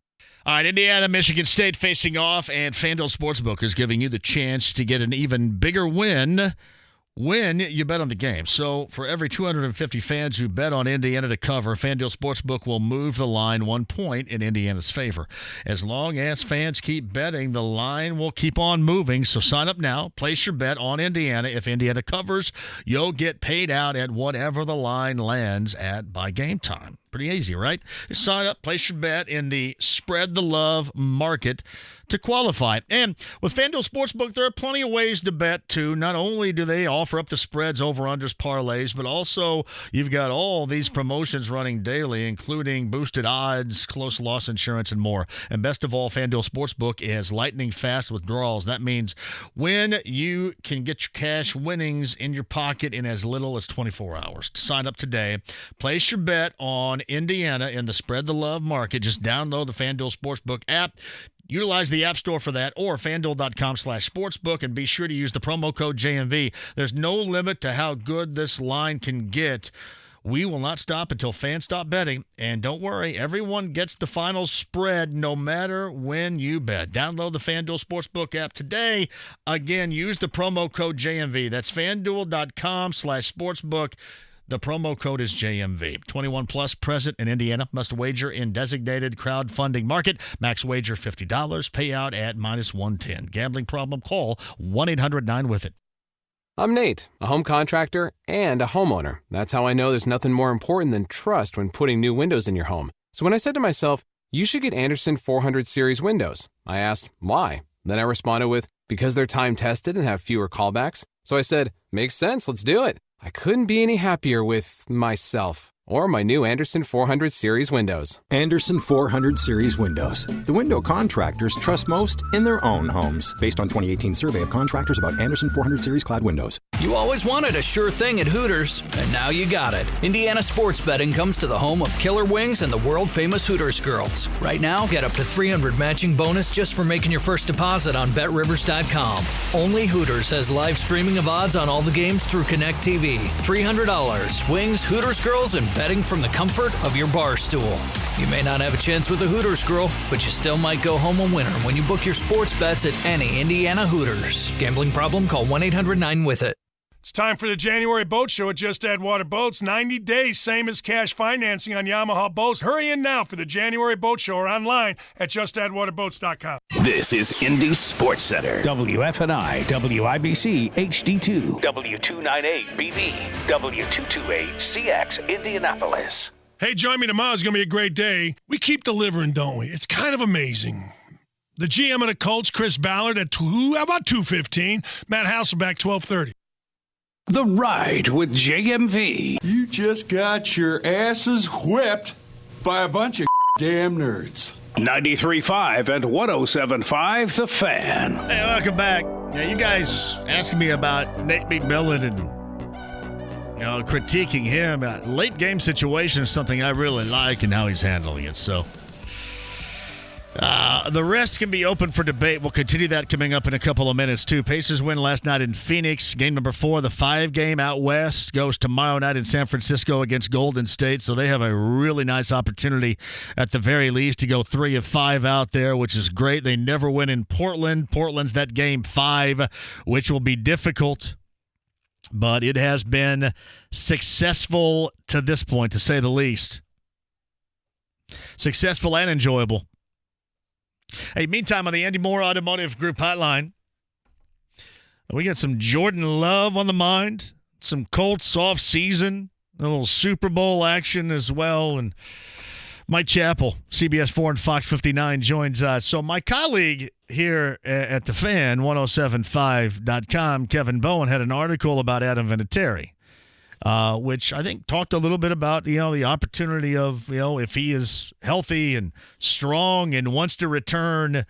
All right, Indiana, Michigan State facing off, and FanDuel Sportsbook is giving you the chance to get an even bigger win when you bet on the game. So for every 250 fans who bet on Indiana to cover, FanDuel Sportsbook will move the line 1 point in Indiana's favor. As long as fans keep betting, the line will keep on moving. So sign up now. Place your bet on Indiana. If Indiana covers, you'll get paid out at whatever the line lands at by game time. Pretty easy, right? Just sign up, place your bet in the Spread the Love market to qualify. And with FanDuel Sportsbook, there are plenty of ways to bet, too. Not only do they offer up the spreads, over-unders, parlays, but also you've got all these promotions running daily, including boosted odds, close loss insurance, and more. And best of all, FanDuel Sportsbook is lightning-fast withdrawals. That means when you can get your cash winnings in your pocket in as little as 24 hours. To sign up today, place your bet on Indiana in the Spread the Love market. Just download the FanDuel Sportsbook app. Utilize the App Store for that or FanDuel.com/sportsbook, and be sure to use the promo code JMV. There's no limit to how good this line can get. We will not stop until fans stop betting. And don't worry, everyone gets the final spread no matter when you bet. Download the FanDuel Sportsbook app today. Again, use the promo code JMV. That's FanDuel.com/sportsbook. The promo code is JMV. 21 plus, present in Indiana. Must wager in designated crowdfunding market. Max wager $50. Payout at -110. Gambling problem? Call 1-800-9-WITH-IT. I'm Nate, a home contractor and a homeowner. That's how I know there's nothing more important than trust when putting new windows in your home. So when I said to myself, you should get Anderson 400 Series windows, I asked, why? Then I responded with, because they're time-tested and have fewer callbacks. So I said, makes sense, let's do it. I couldn't be any happier with myself or my new Anderson 400 Series windows. Anderson 400 Series windows. The window contractors trust most in their own homes. Based on 2018 survey of contractors about Anderson 400 Series clad windows. You always wanted a sure thing at Hooters, and now you got it. Indiana sports betting comes to the home of Killer Wings and the world-famous Hooters girls. Right now, get up to $300 matching bonus just for making your first deposit on BetRivers.com. Only Hooters has live streaming of odds on all the games through Connect TV. $300, wings, Hooters girls, and betting from the comfort of your bar stool. You may not have a chance with a Hooters girl, but you still might go home a winner when you book your sports bets at any Indiana Hooters. Gambling problem? Call 1-800-9-WITH-IT. It's time for the January Boat Show at Just Add Water Boats. 90 days, same as cash financing on Yamaha boats. Hurry in now for the January Boat Show or online at justaddwaterboats.com. This is Indy Sports Center. WFNI, WIBC, HD2, W298BB, W228CX, Indianapolis. Hey, join me tomorrow. It's going to be a great day. We keep delivering, don't we? It's kind of amazing. The GM of the Colts, Chris Ballard, at about 2:15. Matt Hasselbeck, 12:30. The Ride with JMV. You just got your asses whipped by a bunch of damn nerds. 93.5 and 107.5 The Fan. Hey, welcome back. Yeah, you guys asking me about Nate McMillan and critiquing him. Late game situation is something I really like and how he's handling it. So the rest can be open for debate. We'll continue that coming up in a couple of minutes, too. Pacers win last night in Phoenix. Game number 4, the 5-game out west, goes tomorrow night in San Francisco against Golden State. So they have a really nice opportunity, at the very least, to go 3 of 5 out there, which is great. They never win in Portland. Portland's that game 5, which will be difficult. But it has been successful to this point, to say the least. Successful and enjoyable. Hey, meantime, on the Andy Moore Automotive Group hotline, we got some Jordan Love on the mind, some Colts off-season, a little Super Bowl action as well, and Mike Chappell, CBS 4 and Fox 59, joins us. So my colleague here at The Fan, 1075.com, Kevin Bowen, had an article about Adam Vinatieri, which I think talked a little bit about, the opportunity of, if he is healthy and strong and wants to return,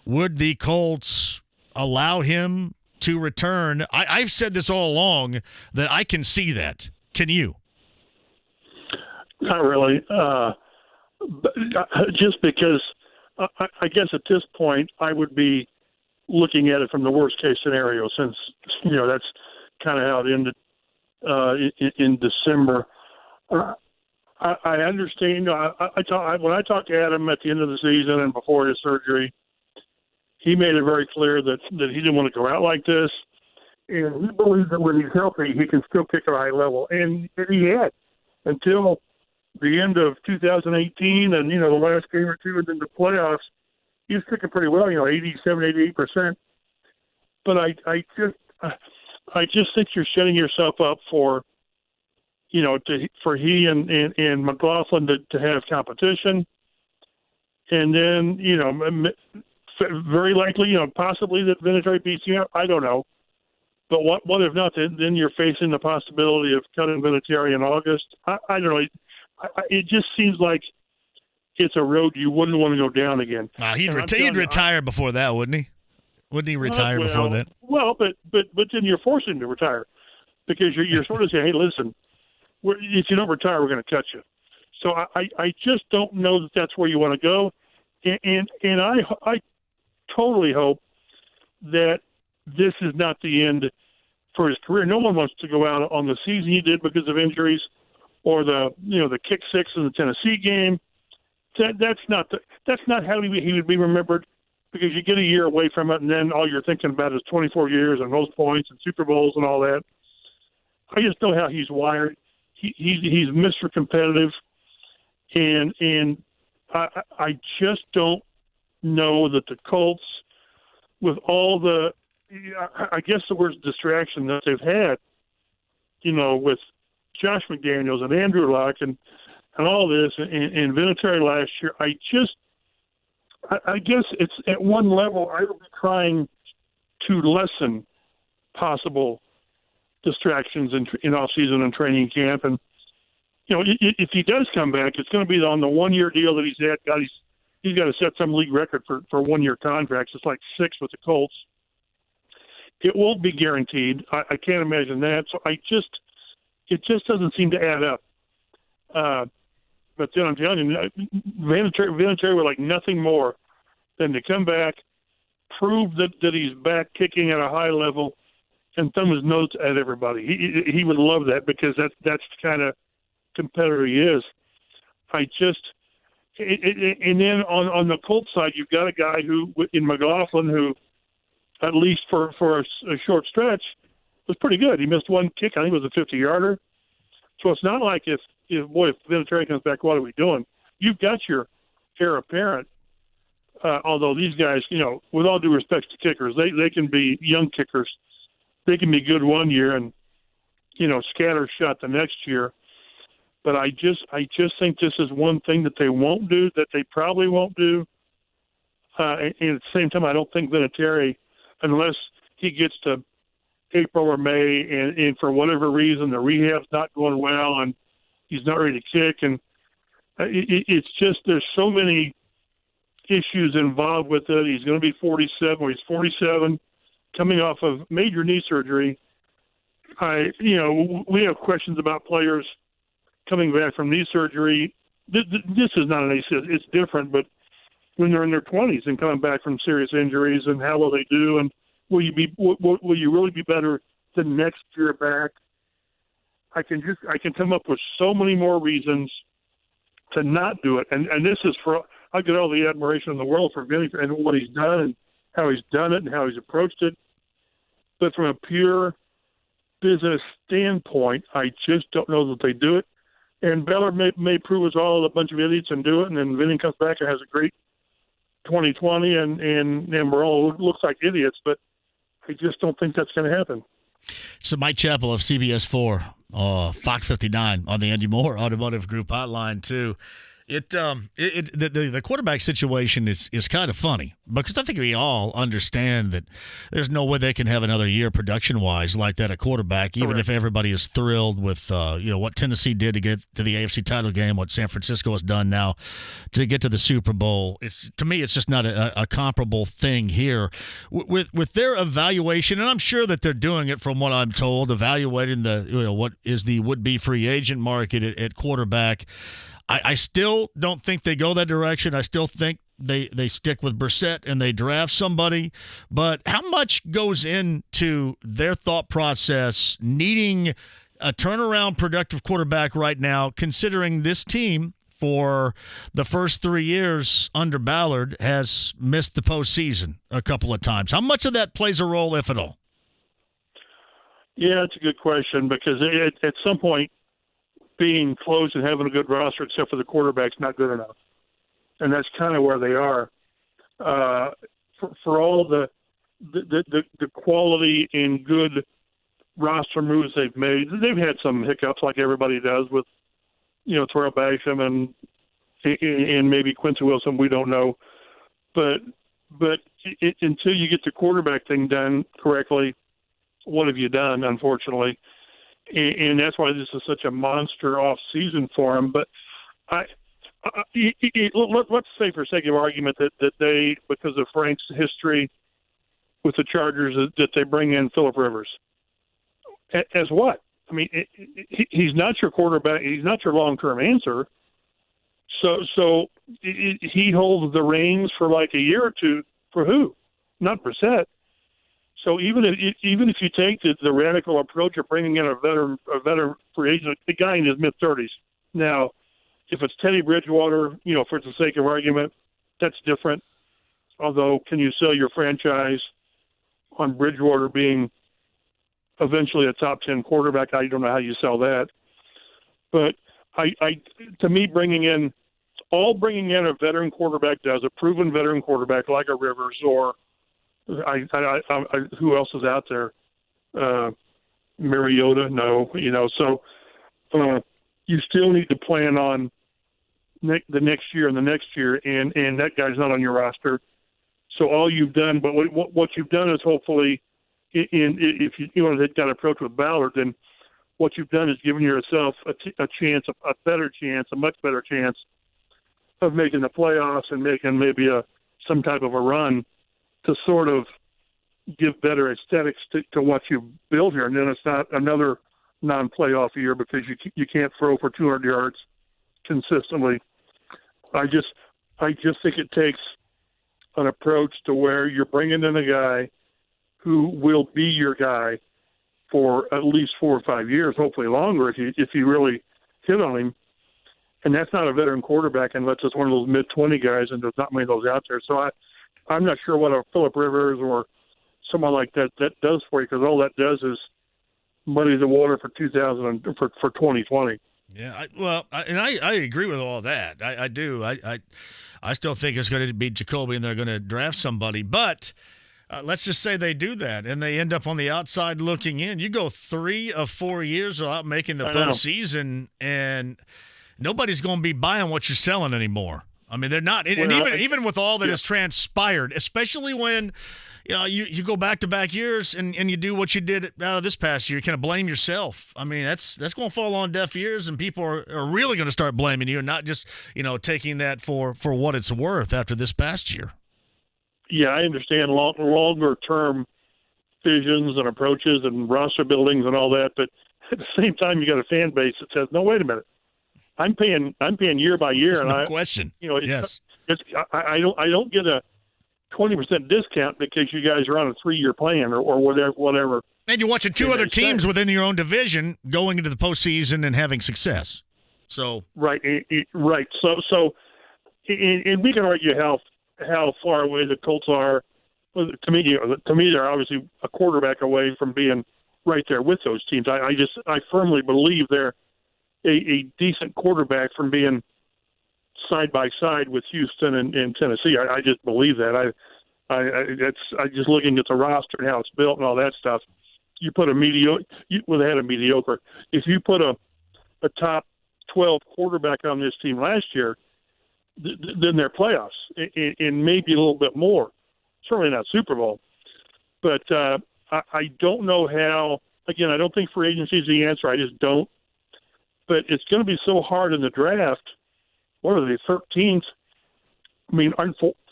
would the Colts allow him to return? I've said this all along that I can see that. Can you? Not really. Just because I guess at this point I would be looking at it from the worst case scenario, since, that's kind of how it ended in December. I understand. When I talked to Adam at the end of the season and before his surgery, he made it very clear that he didn't want to go out like this. And he believes that when he's healthy, he can still kick at a high level. And he had until the end of 2018 and, the last game or two and then the playoffs, he was kicking pretty well, 87, 88%. But I just think you're setting yourself up for, for he and McLaughlin to have competition. And then, very likely, possibly that Vinatieri beats you out. I don't know. But what if not? Then you're facing the possibility of cutting Vinatieri in August. I don't know. It just seems like it's a road you wouldn't want to go down again. He'd retire before that, wouldn't he? Wouldn't he retire before that? Well, but then you're forcing him to retire because you're sort of saying, hey, listen, if you don't retire, we're going to cut you. So I just don't know that that's where you want to go, and I totally hope that this is not the end for his career. No one wants to go out on the season he did because of injuries, or the kick six in the Tennessee game. That's not how he would be remembered, because you get a year away from it, and then all you're thinking about is 24 years and most points and Super Bowls and all that. I just know how he's wired. He's Mr. Competitive, and I just don't know that the Colts, with all the, I guess the word's distraction that they've had, with Josh McDaniels and Andrew Luck and all this and Vinatieri last year, I guess it's at one level I would be trying to lessen possible distractions in off season and training camp. And if he does come back, it's going to be on the 1 year deal that he's had. He's got to set some league record for 1 year contracts. It's like 6 with the Colts. It won't be guaranteed. I can't imagine that. So it just doesn't seem to add up. But then I'm telling you, Vinatieri would like nothing more than to come back, prove that he's back kicking at a high level, and thumb his nose at everybody. He would love that, because that's the kind of competitor he is. And then on the Colts side, you've got a guy in McLaughlin who, at least for a short stretch, was pretty good. He missed one kick. I think it was a 50-yarder. So it's not like if Vinatieri comes back, what are we doing? You've got your heir apparent. Although these guys, with all due respect to kickers, they can be young kickers. They can be good 1 year and, scattershot the next year. But I just think this is one thing that they won't do, that they probably won't do. And at the same time, I don't think Vinatieri, unless he gets to April or May and for whatever reason the rehab's not going well and he's not ready to kick, and it's just there's so many issues involved with it. He's going to be 47, or he's 47, coming off of major knee surgery. We have questions about players coming back from knee surgery. This is not an ACL. It's different, but when they're in their 20s and coming back from serious injuries, and how will they do, and will you really be better the next year back? I can come up with so many more reasons to not do it, and this is for, I get all the admiration in the world for Vinny and what he's done and how he's done it and how he's approached it, but from a pure business standpoint, I just don't know that they do it. And Beller may prove us all a bunch of idiots and do it, and then Vinny comes back and has a great 2020, and we're all looks like idiots, but I just don't think that's going to happen. So Mike Chappell of CBS 4, Fox 59 on the Andy Moore Automotive Group hotline too. The quarterback situation is kind of funny, because I think we all understand that there's no way they can have another year production-wise like that at quarterback, even if everybody is thrilled with what Tennessee did to get to the AFC title game, what San Francisco has done now to get to the Super Bowl. To me, it's just not a comparable thing here. With their evaluation, and I'm sure that they're doing it from what I'm told, evaluating what is the would-be free agent market at quarterback. I still don't think they go that direction. I still think they stick with Brissett and they draft somebody. But how much goes into their thought process needing a turnaround productive quarterback right now, considering this team for the first 3 years under Ballard has missed the postseason a couple of times? How much of that plays a role, if at all? Yeah, it's a good question because at some point, being close and having a good roster, except for the quarterback's not good enough, and that's kind of where they are. For all the quality and good roster moves they've made, they've had some hiccups like everybody does with, Terrell Basham and maybe Quincy Wilson. We don't know, but until you get the quarterback thing done correctly, what have you done? Unfortunately, and that's why this is such a monster off season for him. But let's say, for sake of argument, that they, because of Frank's history with the Chargers, that they bring in Phillip Rivers. As what? I mean, he's not your quarterback. He's not your long-term answer. So he holds the reins for like a year or two. For who? Not Brissett. So even if you take the radical approach of bringing in a veteran free agent, a guy in his mid-30s. Now, if it's Teddy Bridgewater, for the sake of argument, that's different. Although, can you sell your franchise on Bridgewater being eventually a top 10 quarterback? I don't know how you sell that. But to me, bringing in a veteran quarterback does, a proven veteran quarterback like a Rivers, or who else is out there? Mariota? No, So you still need to plan on the next year and the next year, and that guy's not on your roster. So all you've done, but what you've done is hopefully, if you want that approach with Ballard, then what you've done is given yourself a chance, a better chance, a much better chance of making the playoffs and making maybe some type of a run to sort of give better aesthetics to what you build here. And then it's not another non-playoff year because you can't throw for 200 yards consistently. I just think it takes an approach to where you're bringing in a guy who will be your guy for at least 4 or 5 years, hopefully longer if you really hit on him. And that's not a veteran quarterback unless it's one of those mid-20 guys, and there's not many of those out there. So I'm not sure what a Phillip Rivers or someone like that does for you, because all that does is muddy the water for 2020. Yeah, I agree with all that. I do. I still think it's going to be Jacoby, and they're going to draft somebody. But let's just say they do that, and they end up on the outside looking in. You go 3 of 4 years without making the postseason, and nobody's going to be buying what you're selling anymore. I mean, they're not. And even with all that has transpired, especially when you go back-to-back years and you do what you did out of this past year, you kind of blame yourself. I mean, that's going to fall on deaf ears, and people are really going to start blaming you and not just, taking that for what it's worth after this past year. Yeah, I understand longer-term visions and approaches and roster buildings and all that, but at the same time, you got a fan base that says, "No, wait a minute, I'm paying year by year." There's and no question. Yes, I don't get a 20% discount because you guys are on a 3-year plan or whatever. And you're watching 2 other teams within your own division going into the postseason and having success. So right. So, and we can argue how far away the Colts are. To me, they're obviously a quarterback away from being right there with those teams. I firmly believe they're a decent quarterback from being side by side with Houston and Tennessee. I just believe that. I just looking at the roster and how it's built and all that stuff. You put they had a mediocre. If you put a top 12 quarterback on this team last year, then they're playoffs and maybe a little bit more. Certainly not Super Bowl. But I don't know how. Again, I don't think free agency is the answer. I just don't. But it's going to be so hard in the draft. What are they, 13th? I mean,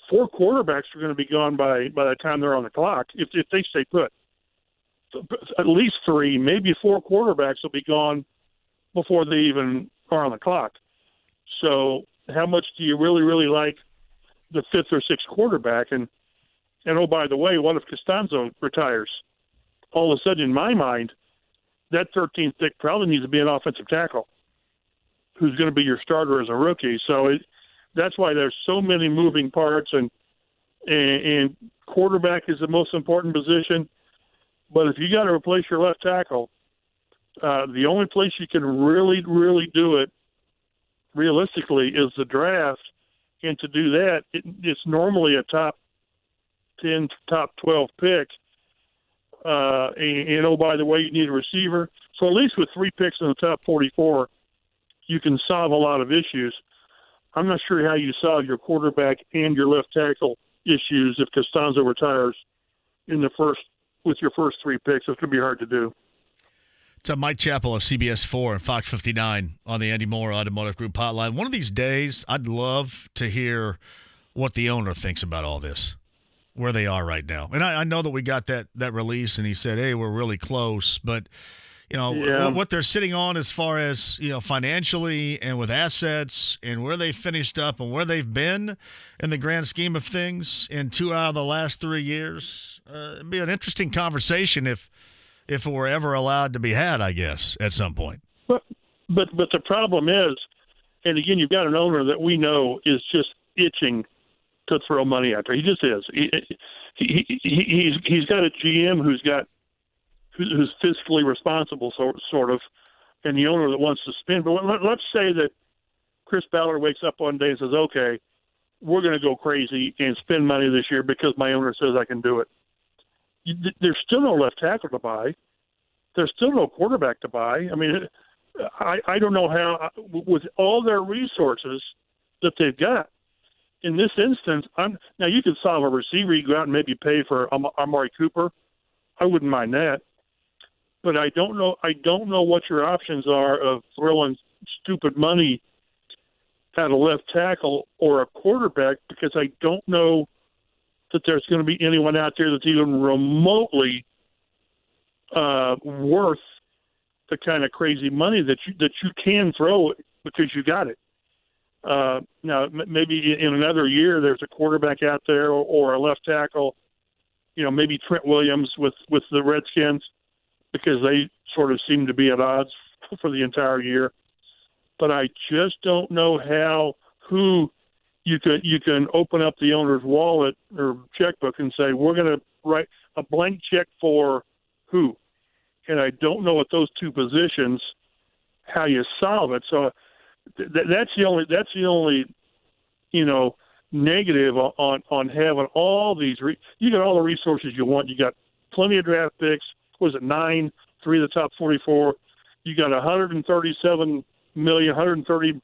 4 quarterbacks are going to be gone by the time they're on the clock if they stay put. So at least 3, maybe 4 quarterbacks will be gone before they even are on the clock. So how much do you really, really like the 5th or 6th quarterback? And oh, by the way, what if Costanzo retires? All of a sudden, in my mind, that 13th pick probably needs to be an offensive tackle who's going to be your starter as a rookie. So that's why there's so many moving parts, and quarterback is the most important position. But if you got to replace your left tackle, the only place you can really, really do it realistically is the draft. And to do that, it's normally a top 10, top 12 pick. And oh, by the way, you need a receiver. So at least with 3 picks in the top 44, you can solve a lot of issues. I'm not sure how you solve your quarterback and your left tackle issues if Costanzo retires with your first 3 picks. It's going to be hard to do. It's Mike Chappell of CBS 4 and Fox 59 on the Andy Moore Automotive Group hotline. One of these days, I'd love to hear what the owner thinks about all this, where they are right now. And I know that we got that release, and he said, hey, we're really close. But, what they're sitting on as far as, financially and with assets and where they finished up and where they've been in the grand scheme of things in 2 out of the last 3 years, it'd be an interesting conversation if it were ever allowed to be had, I guess, at some point. But the problem is, and again, you've got an owner that we know is just itching to throw money after. He just is. He's got a GM who's fiscally responsible, sort of, and the owner that wants to spend. But let's say that Chris Ballard wakes up one day and says, "Okay, we're going to go crazy and spend money this year because my owner says I can do it." There's still no left tackle to buy. There's still no quarterback to buy. I mean, I don't know how, with all their resources that they've got. In this instance, now you could solve a receiver. You go out and maybe pay for Amari Cooper. I wouldn't mind that. But I don't know what your options are of throwing stupid money at a left tackle or a quarterback, because I don't know that there's going to be anyone out there that's even remotely worth the kind of crazy money that you can throw because you got it. Now, maybe in another year there's a quarterback out there or a left tackle, maybe Trent Williams with the Redskins, because they sort of seem to be at odds for the entire year. But I just don't know who you can open up the owner's wallet or checkbook and say, we're going to write a blank check for who? And I don't know at those 2 positions how you solve it. So that's the only negative on having all these. You got all the resources you want. You got plenty of draft picks. Was it 9? 3 of the top 44. You got 130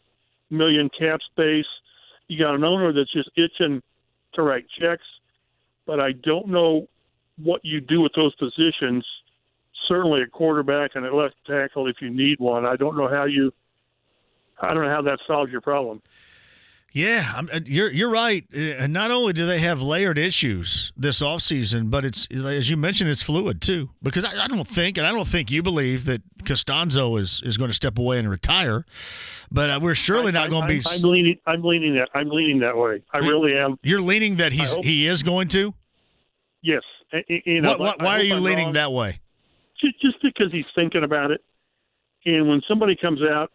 million cap space. You got an owner that's just itching to write checks. But I don't know what you do with those positions. Certainly a quarterback and a left tackle if you need one. I don't know how that solves your problem. Yeah, you're right. And not only do they have layered issues this offseason, but it's, as you mentioned, it's fluid too. Because I don't think you believe that Costanzo is going to step away and retire. But we're surely not going to be. I'm leaning that way. I really am. You're leaning that he is going to. Yes. Why are you leaning that way? Just because he's thinking about it, and when somebody comes out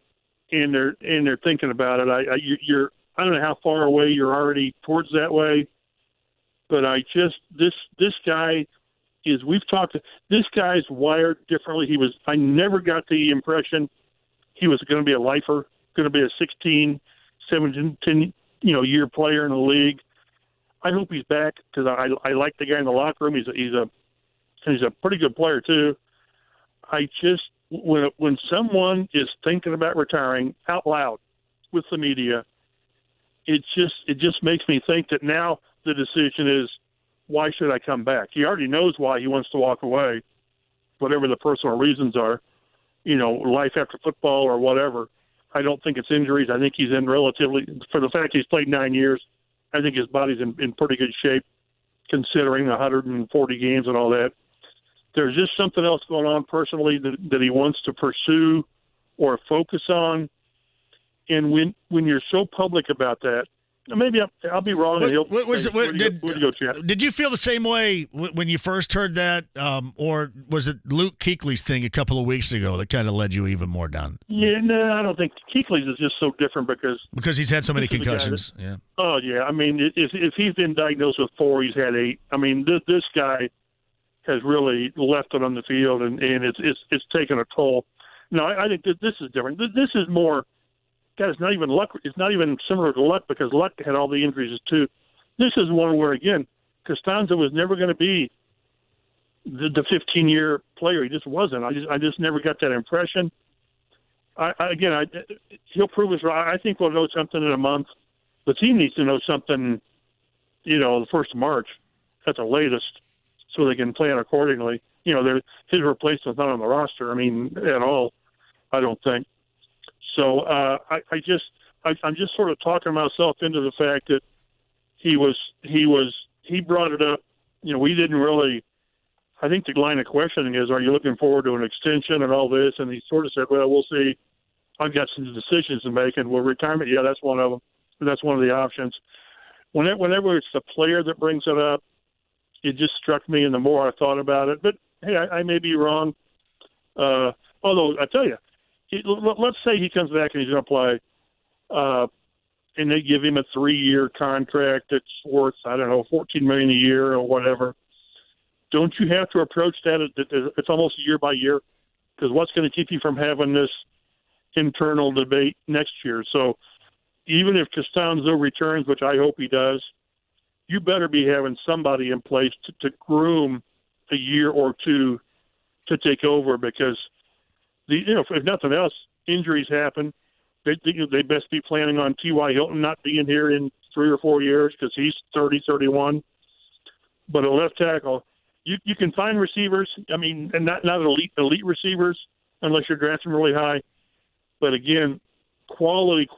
and they're thinking about it, I don't know how far away you're already towards that way, but this guy is. This guy's wired differently. I never got the impression he was going to be a lifer, going to be a 16, 17, year player in the league. I hope he's back because I like the guy in the locker room. He's a pretty good player too. When someone is thinking about retiring out loud with the media, it just makes me think that now the decision is, why should I come back? He already knows why he wants to walk away, whatever the personal reasons are, life after football or whatever. I don't think it's injuries. I think he's in for the fact he's played 9 years, I think his body's in pretty good shape considering 140 games and all that. There's just something else going on personally that he wants to pursue or focus on. And when you're so public about that, maybe I'll be wrong. Did you feel the same way when you first heard that, or was it Luke Kuechly's thing a couple of weeks ago that kind of led you even more down? Yeah, no, I don't think Kuechly's is just so different because he's had so many concussions. Yeah. Oh yeah, I mean, if he's been diagnosed with 4, he's had 8. I mean, this guy has really left it on the field, and it's taken a toll. No, I think that this is different. This is more, God, it's not even luck. It's not even similar to Luck, because Luck had all the injuries too. This is one where, again, Costanza was never going to be the 15-year player. He just wasn't. I just never got that impression. He'll prove us right. I think we'll know something in a month. The team needs to know something, the 1st of March at the latest, so they can plan accordingly. His replacement's not on the roster. At all. I don't think. So I'm just sort of talking myself into the fact that he brought it up. We didn't really. I think the line of questioning is, are you looking forward to an extension and all this? And he sort of said, well, we'll see. I've got some decisions to make, and retirement, yeah, that's one of them. That's one of the options. Whenever it's the player that brings it up, it just struck me, and the more I thought about it. But, hey, I may be wrong. Although, I tell you, let's say he comes back and he's going to play, and they give him a 3-year contract that's worth, I don't know, $14 million a year or whatever. Don't you have to approach that? It's almost year by year, because what's going to keep you from having this internal debate next year? So even if Costanzo returns, which I hope he does, you better be having somebody in place to groom a year or two to take over, because if nothing else, injuries happen. They best be planning on T.Y. Hilton not being here in 3 or 4 years, because he's 30, 31. But a left tackle, you can find receivers. And not elite receivers unless you're drafting really high. But again, quality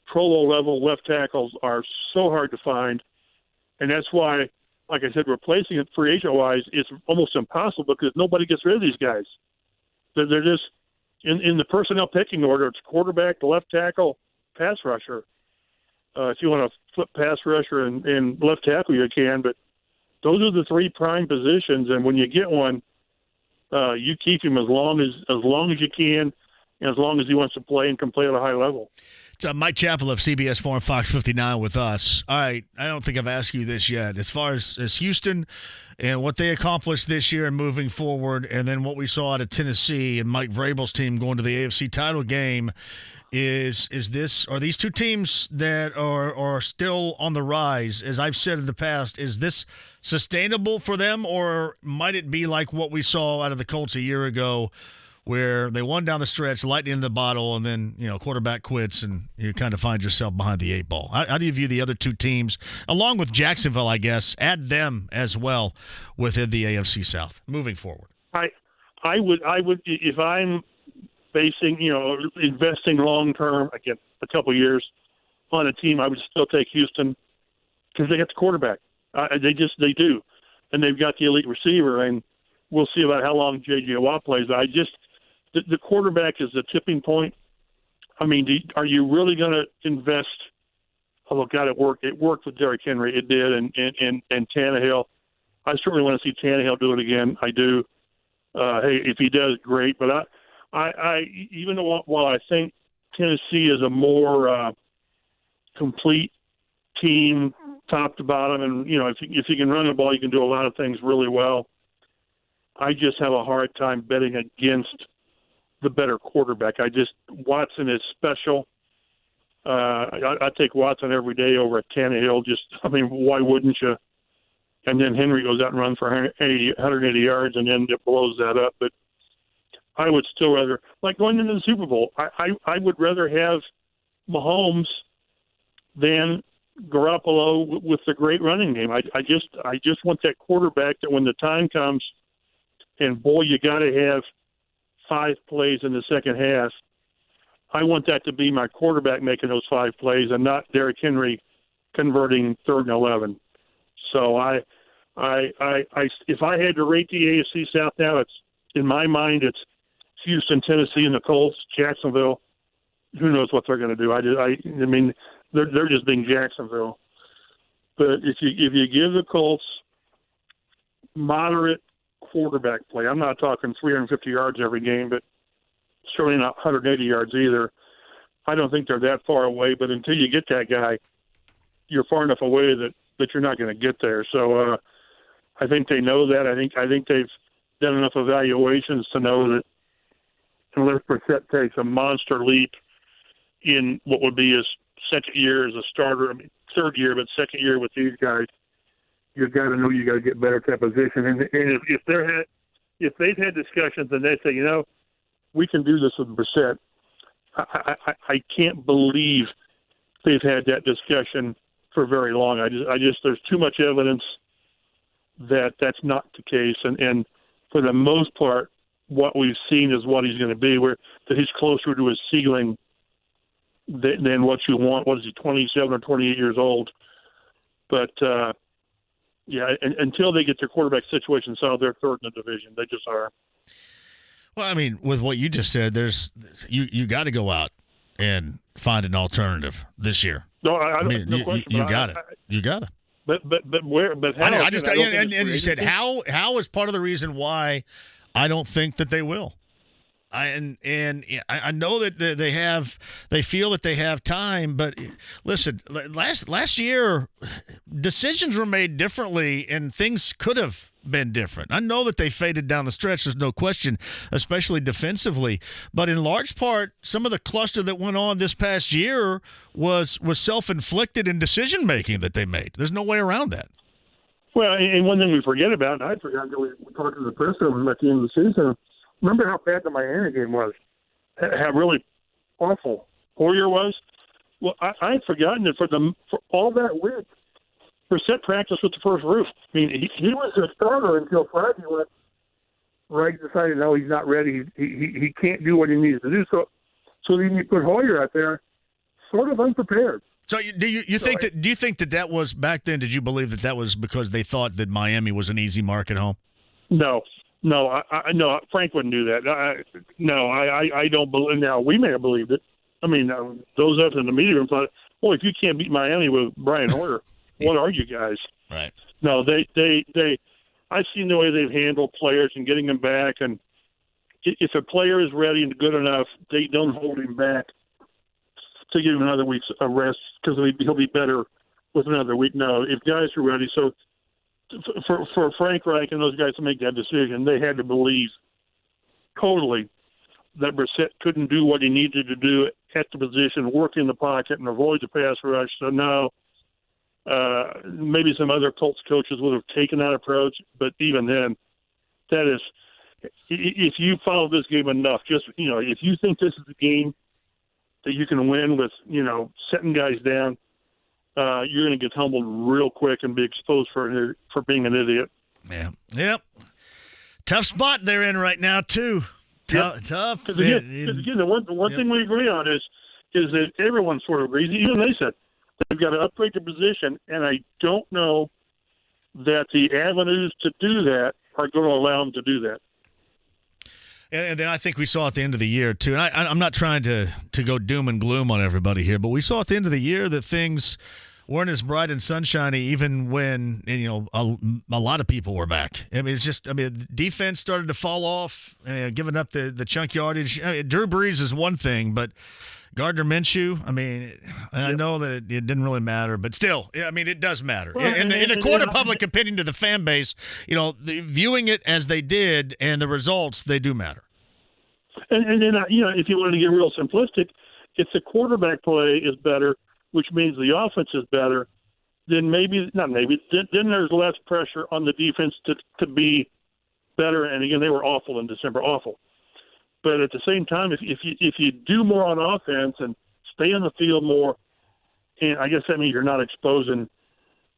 Pro Bowl level left tackles are so hard to find, and that's why, like I said, replacing it free agent wise is almost impossible, because nobody gets rid of these guys. They're just in the personnel picking order. It's quarterback, left tackle, pass rusher. If you want to flip pass rusher and left tackle, you can, but those are the 3 prime positions, and when you get one, you keep him as long as you can, and as long as he wants to play and can play at a high level. It's Mike Chappell of CBS 4 and Fox 59 with us. All right, I don't think I've asked you this yet. As far as Houston and what they accomplished this year and moving forward, and then what we saw out of Tennessee and Mike Vrabel's team going to the AFC title game, are these two teams that are still on the rise? As I've said in the past, is this sustainable for them, or might it be like what we saw out of the Colts a year ago, where they won down the stretch, lightning in the bottle, and then quarterback quits, and you kind of find yourself behind the 8 ball? How do you view the other two teams, along with Jacksonville, I guess, add them as well within the AFC South moving forward? I would if I'm basing, investing long term, again, a couple of years on a team, I would still take Houston, because they got the quarterback. They do, and they've got the elite receiver, and we'll see about how long J.J. Watt plays. The quarterback is the tipping point. Are you really going to invest? Oh, God, it worked. It worked with Derrick Henry. It did, and Tannehill. I certainly want to see Tannehill do it again. I do. Hey, if he does, great. But I even while I think Tennessee is a more complete team, top to bottom, and if you can run the ball, you can do a lot of things really well. I just have a hard time betting against the better quarterback. Watson is special. I take Watson every day over at Tannehill. Why wouldn't you? And then Henry goes out and runs for 180 yards, and then it blows that up. But I would still rather, like going into the Super Bowl, I would rather have Mahomes than Garoppolo with the great running game. I just want that quarterback that when the time comes, and boy, you got to have 5 plays in the second half. I want that to be my quarterback making those 5 plays, and not Derrick Henry converting 3rd and 11. So if I had to rate the AFC South now, it's in my mind it's Houston, Tennessee, and the Colts. Jacksonville, who knows what they're going to do? They're just being Jacksonville. But if you give the Colts moderate quarterback play, I'm not talking 350 yards every game, but certainly not 180 yards either. I don't think they're that far away, but until you get that guy, you're far enough away that you're not going to get there. So I think they know that. I think they've done enough evaluations to know that unless Brissett takes a monster leap in what would be his second year as a starter, third year, but second year with these guys, you've got to know you got to get better at that position. And if they've had discussions and they say, we can do this with Brissett, I can't believe they've had that discussion for very long. I just there's too much evidence that that's not the case, and for the most part, what we've seen is what he's going to be, that he's closer to his ceiling than what you want. What is he, 27 or 28 years old? But until they get their quarterback situation solved, they're third in the division. They just are. Well, I mean, with what you just said, you got to go out and find an alternative this year. No, no question. You got it. You got it. But where? But how? I know. And you said how is part of the reason why I don't think that they will. I know that they feel that they have time, but listen, last year decisions were made differently and things could have been different. I know that they faded down the stretch, there's no question, especially defensively, but in large part some of the cluster that went on this past year was self-inflicted in decision making that they made. There's no way around that. Well, and one thing we forget about, and I forgot that we talked to the press room at the end of the season. Remember how bad the Miami game was? How really awful Hoyer was? Well, I had forgotten that for all that week, Brissett practiced with the first roof. I mean, he was a starter until Friday when Wright decided, no, he's not ready. He can't do what he needs to do. So then you put Hoyer out there sort of unprepared. So do you think that was back then? Did you believe that was because they thought that Miami was an easy mark at home? No, no. Frank wouldn't do that. I don't believe. Now we may have believed it. I mean, those up in the media room thought, well, if you can't beat Miami with Brian Hoyer, what are you guys? Right. No, they. I've seen the way they've handled players and getting them back, and if a player is ready and good enough, they don't hold him back to give him another week's rest because he'll be better with another week. No, if guys are ready, so for Frank Reich and those guys to make that decision, they had to believe totally that Brissett couldn't do what he needed to do at the position, work in the pocket, and avoid the pass rush. So now maybe some other Colts coaches would have taken that approach, but even then, that is, if you follow this game enough, just if you think this is a game that you can win with setting guys down, you're going to get humbled real quick and be exposed for being an idiot. Yeah. Yep. Tough spot they're in right now too. Tough. Because again, the one thing we agree on is that everyone sort of agrees. Even they said they've got to upgrade the position, and I don't know that the avenues to do that are going to allow them to do that. And then I think we saw at the end of the year, too, and I'm not trying to go doom and gloom on everybody here, but we saw at the end of the year that things weren't as bright and sunshiny even when, a lot of people were back. I mean, defense started to fall off, giving up the chunk yardage. Drew Brees is one thing, but Gardner Minshew, I know that it didn't really matter, but still, it does matter. Well, in the court of public opinion to the fan base, viewing it as they did and the results, they do matter. And then, if you wanted to get real simplistic, if the quarterback play is better, which means the offense is better, then then there's less pressure on the defense to be better. And again, they were awful in December, awful. But at the same time, if you do more on offense and stay on the field more, and I guess that means you're not exposing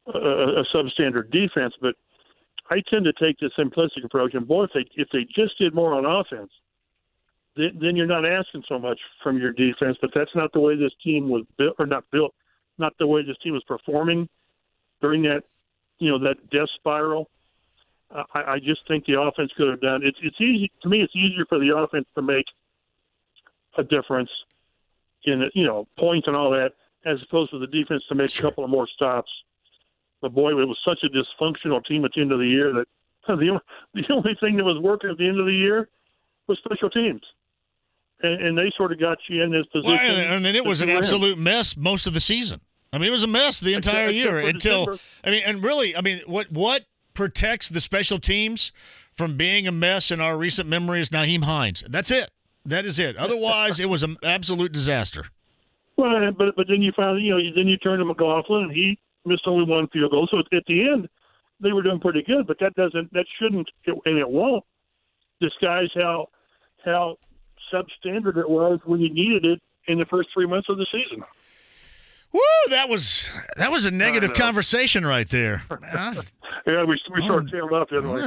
a substandard defense. But I tend to take the simplistic approach. And boy, if they just did more on offense, then you're not asking so much from your defense. But that's not the way this team was built, or not built, not the way this team was performing during that, that death spiral. I just think the offense could have done. It's easy to me. It's easier for the offense to make a difference in points and all that, as opposed to the defense to make a couple of more stops. But boy, it was such a dysfunctional team at the end of the year that the only thing that was working at the end of the year was special teams. And they sort of got you in this position. Well, and then it was an absolute mess most of the season. It was a mess the entire year until December. What protects the special teams from being a mess in our recent memory is Nyheim Hines. That's it. That is it. Otherwise, it was an absolute disaster. Well, but then you found, then you turned to McLaughlin, and he missed only one field goal. So at the end, they were doing pretty good. But that shouldn't, and it won't disguise how substandard it was when you needed it in the first 3 months of the season. Woo! That was a negative conversation right there. Yeah, we sort of tailed off, didn't we?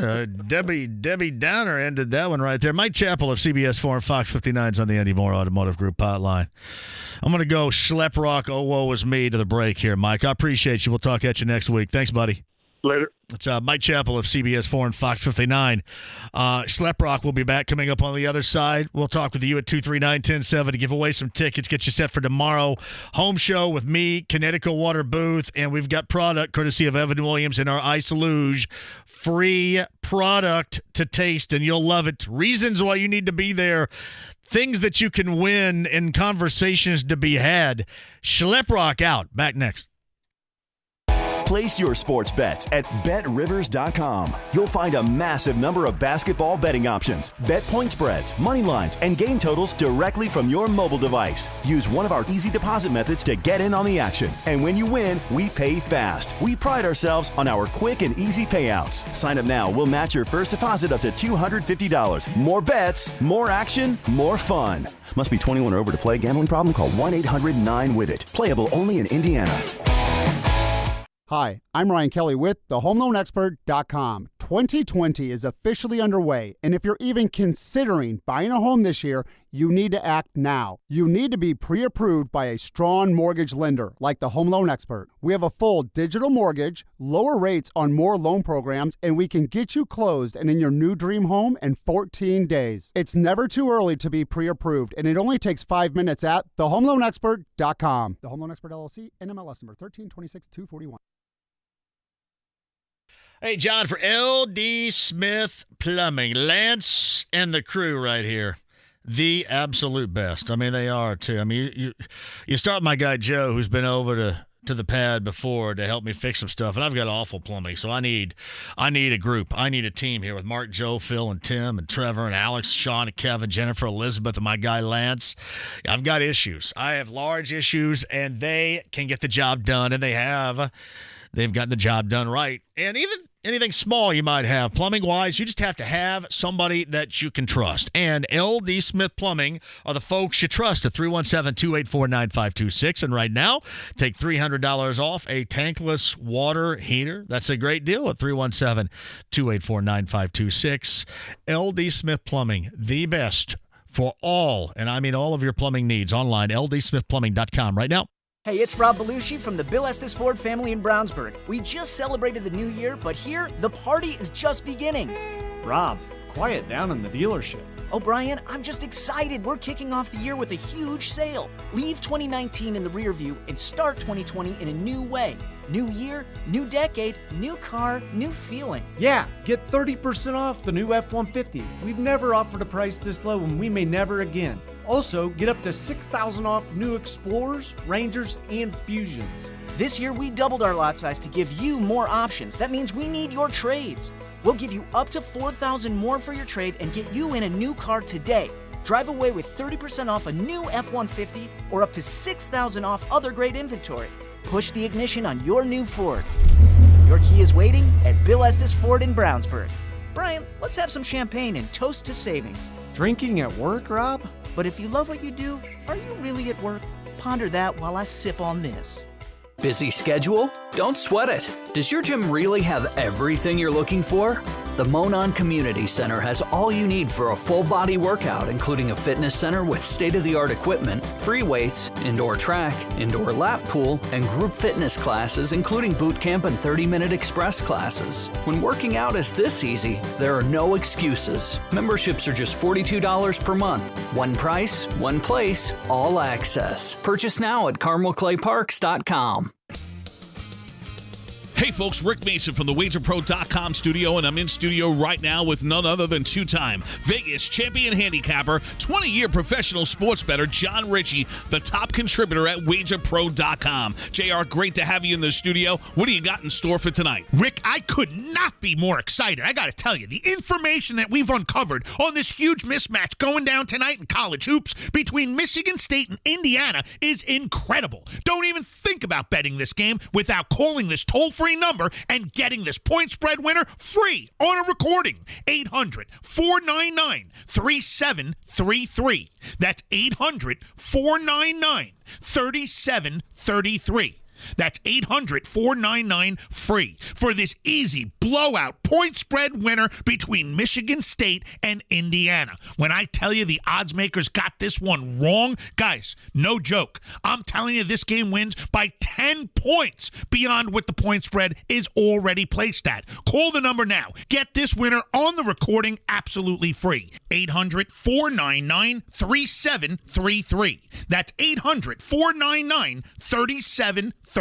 Debbie Downer ended that one right there. Mike Chappell of CBS 4 and Fox 59's on the Andy Moore Automotive Group hotline. I'm going to go schlep rock, oh, woe was me to the break here, Mike. I appreciate you. We'll talk at you next week. Thanks, buddy. Later. It's Mike Chappell of CBS 4 and Fox 59. Schleprock will be back coming up on the other side. We'll talk with you at 239-1070 to give away some tickets, get you set for tomorrow. Home show with me, Connecticut Water Booth, and we've got product courtesy of Evan Williams in our Ice Luge. Free product to taste, and you'll love it. Reasons why you need to be there. Things that you can win and conversations to be had. Schleprock out. Back next. Place your sports bets at BetRivers.com. You'll find a massive number of basketball betting options, bet point spreads, money lines, and game totals directly from your mobile device. Use one of our easy deposit methods to get in on the action. And when you win, we pay fast. We pride ourselves on our quick and easy payouts. Sign up now. We'll match your first deposit up to $250. More bets, more action, more fun. Must be 21 or over to play. Gambling problem? Call 1-800-9-WITH-IT. Playable only in Indiana. Hi, I'm Ryan Kelly with thehomeloanexpert.com. 2020 is officially underway, and if you're even considering buying a home this year, you need to act now. You need to be pre-approved by a strong mortgage lender like the Home Loan Expert. We have a full digital mortgage, lower rates on more loan programs, and we can get you closed and in your new dream home in 14 days. It's never too early to be pre-approved, and it only takes 5 minutes at thehomeloanexpert.com. The Home Loan Expert LLC, NMLS number 1326241. Hey, John, for LD Smith Plumbing, Lance and the crew right here, the absolute best. I mean, they are, too. I mean, you start with my guy Joe, who's been over to the pad before to help me fix some stuff, and I've got awful plumbing, so I need a group. I need a team here with Mark, Joe, Phil, and Tim, and Trevor, and Alex, Sean, and Kevin, Jennifer, Elizabeth, and my guy Lance. I've got issues. I have large issues, and they can get the job done, and they've gotten the job done right. And even anything small you might have, plumbing-wise, you just have to have somebody that you can trust. And LD Smith Plumbing are the folks you trust at 317-284-9526. And right now, take $300 off a tankless water heater. That's a great deal at 317-284-9526. LD Smith Plumbing, the best for all, and I mean all of your plumbing needs. Online, ldsmithplumbing.com right now. Hey, it's Rob Belushi from the Bill Estes Ford family in Brownsburg. We just celebrated the new year, but here, the party is just beginning. Rob, quiet down in the dealership. Oh, Brian, I'm just excited. We're kicking off the year with a huge sale. Leave 2019 in the rear view and start 2020 in a new way. New year, new decade, new car, new feeling. Yeah, get 30% off the new F-150. We've never offered a price this low, and we may never again. Also, get up to $6,000 off new Explorers, Rangers, and Fusions. This year, we doubled our lot size to give you more options. That means we need your trades. We'll give you up to $4,000 more for your trade and get you in a new car today. Drive away with 30% off a new F-150 or up to $6,000 off other great inventory. Push the ignition on your new Ford. Your key is waiting at Bill Estes Ford in Brownsburg. Brian, let's have some champagne and toast to savings. Drinking at work, Rob? But if you love what you do, are you really at work? Ponder that while I sip on this. Busy schedule? Don't sweat it. Does your gym really have everything you're looking for? The Monon Community Center has all you need for a full-body workout, including a fitness center with state-of-the-art equipment, free weights, indoor track, indoor lap pool, and group fitness classes, including boot camp and 30-minute express classes. When working out is this easy, there are no excuses. Memberships are just $42 per month. One price, one place, all access. Purchase now at CarmelClayParks.com. Hey folks, Rick Mason from the WagerPro.com studio, and I'm in studio right now with none other than two-time Vegas champion handicapper, 20-year professional sports bettor John Ritchie, the top contributor at WagerPro.com. JR, great to have you in the studio. What do you got in store for tonight? Rick, I could not be more excited. I got to tell you, the information that we've uncovered on this huge mismatch going down tonight in college hoops between Michigan State and Indiana is incredible. Don't even think about betting this game without calling this toll-free number and getting this point spread winner free on a recording. 800-499-3733. That's 800-499-3733. That's 800-499-FREE for this easy blowout point spread winner between Michigan State and Indiana. When I tell you the odds makers got this one wrong, guys, no joke. I'm telling you this game wins by 10 points beyond what the point spread is already placed at. Call the number now. Get this winner on the recording absolutely free. 800-499-3733. That's 800-499-3733.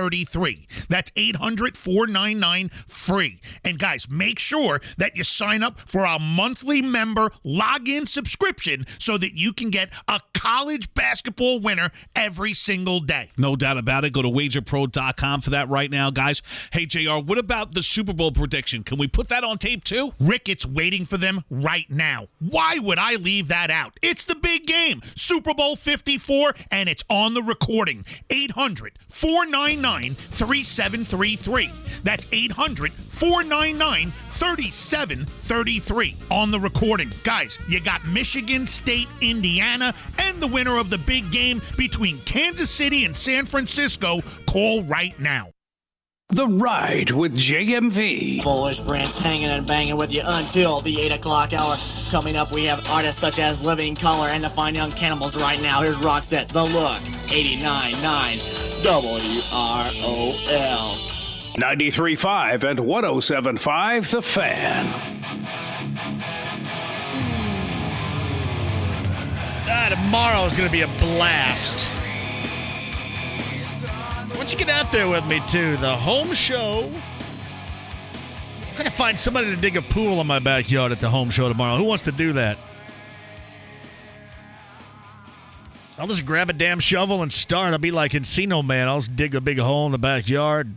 That's 800-499-FREE. And guys, make sure that you sign up for our monthly member login subscription so that you can get a college basketball winner every single day. No doubt about it. Go to WagerPro.com for that right now, guys. Hey, JR, what about the Super Bowl prediction? Can we put that on tape too? Rick, it's waiting for them right now. Why would I leave that out? It's the big game, Super Bowl 54, and it's on the recording. 800-499-3733. That's 800-499-3733 on the recording. Guys, you got Michigan State, Indiana, and the winner of the big game between Kansas City and San Francisco. Call right now. The Ride with JMV. Bullish Brand's hanging and banging with you until the 8 o'clock hour. Coming up, we have artists such as Living Color and the Fine Young Cannibals right now. Here's Roxette, The Look, 89.9 WROL. 93.5 and 107.5 The Fan. Tomorrow is going to be a blast. Why don't you get out there with me, too? The home show. I'm trying to find somebody to dig a pool in my backyard at the home show tomorrow. Who wants to do that? I'll just grab a damn shovel and start. I'll be like Encino Man. I'll just dig a big hole in the backyard.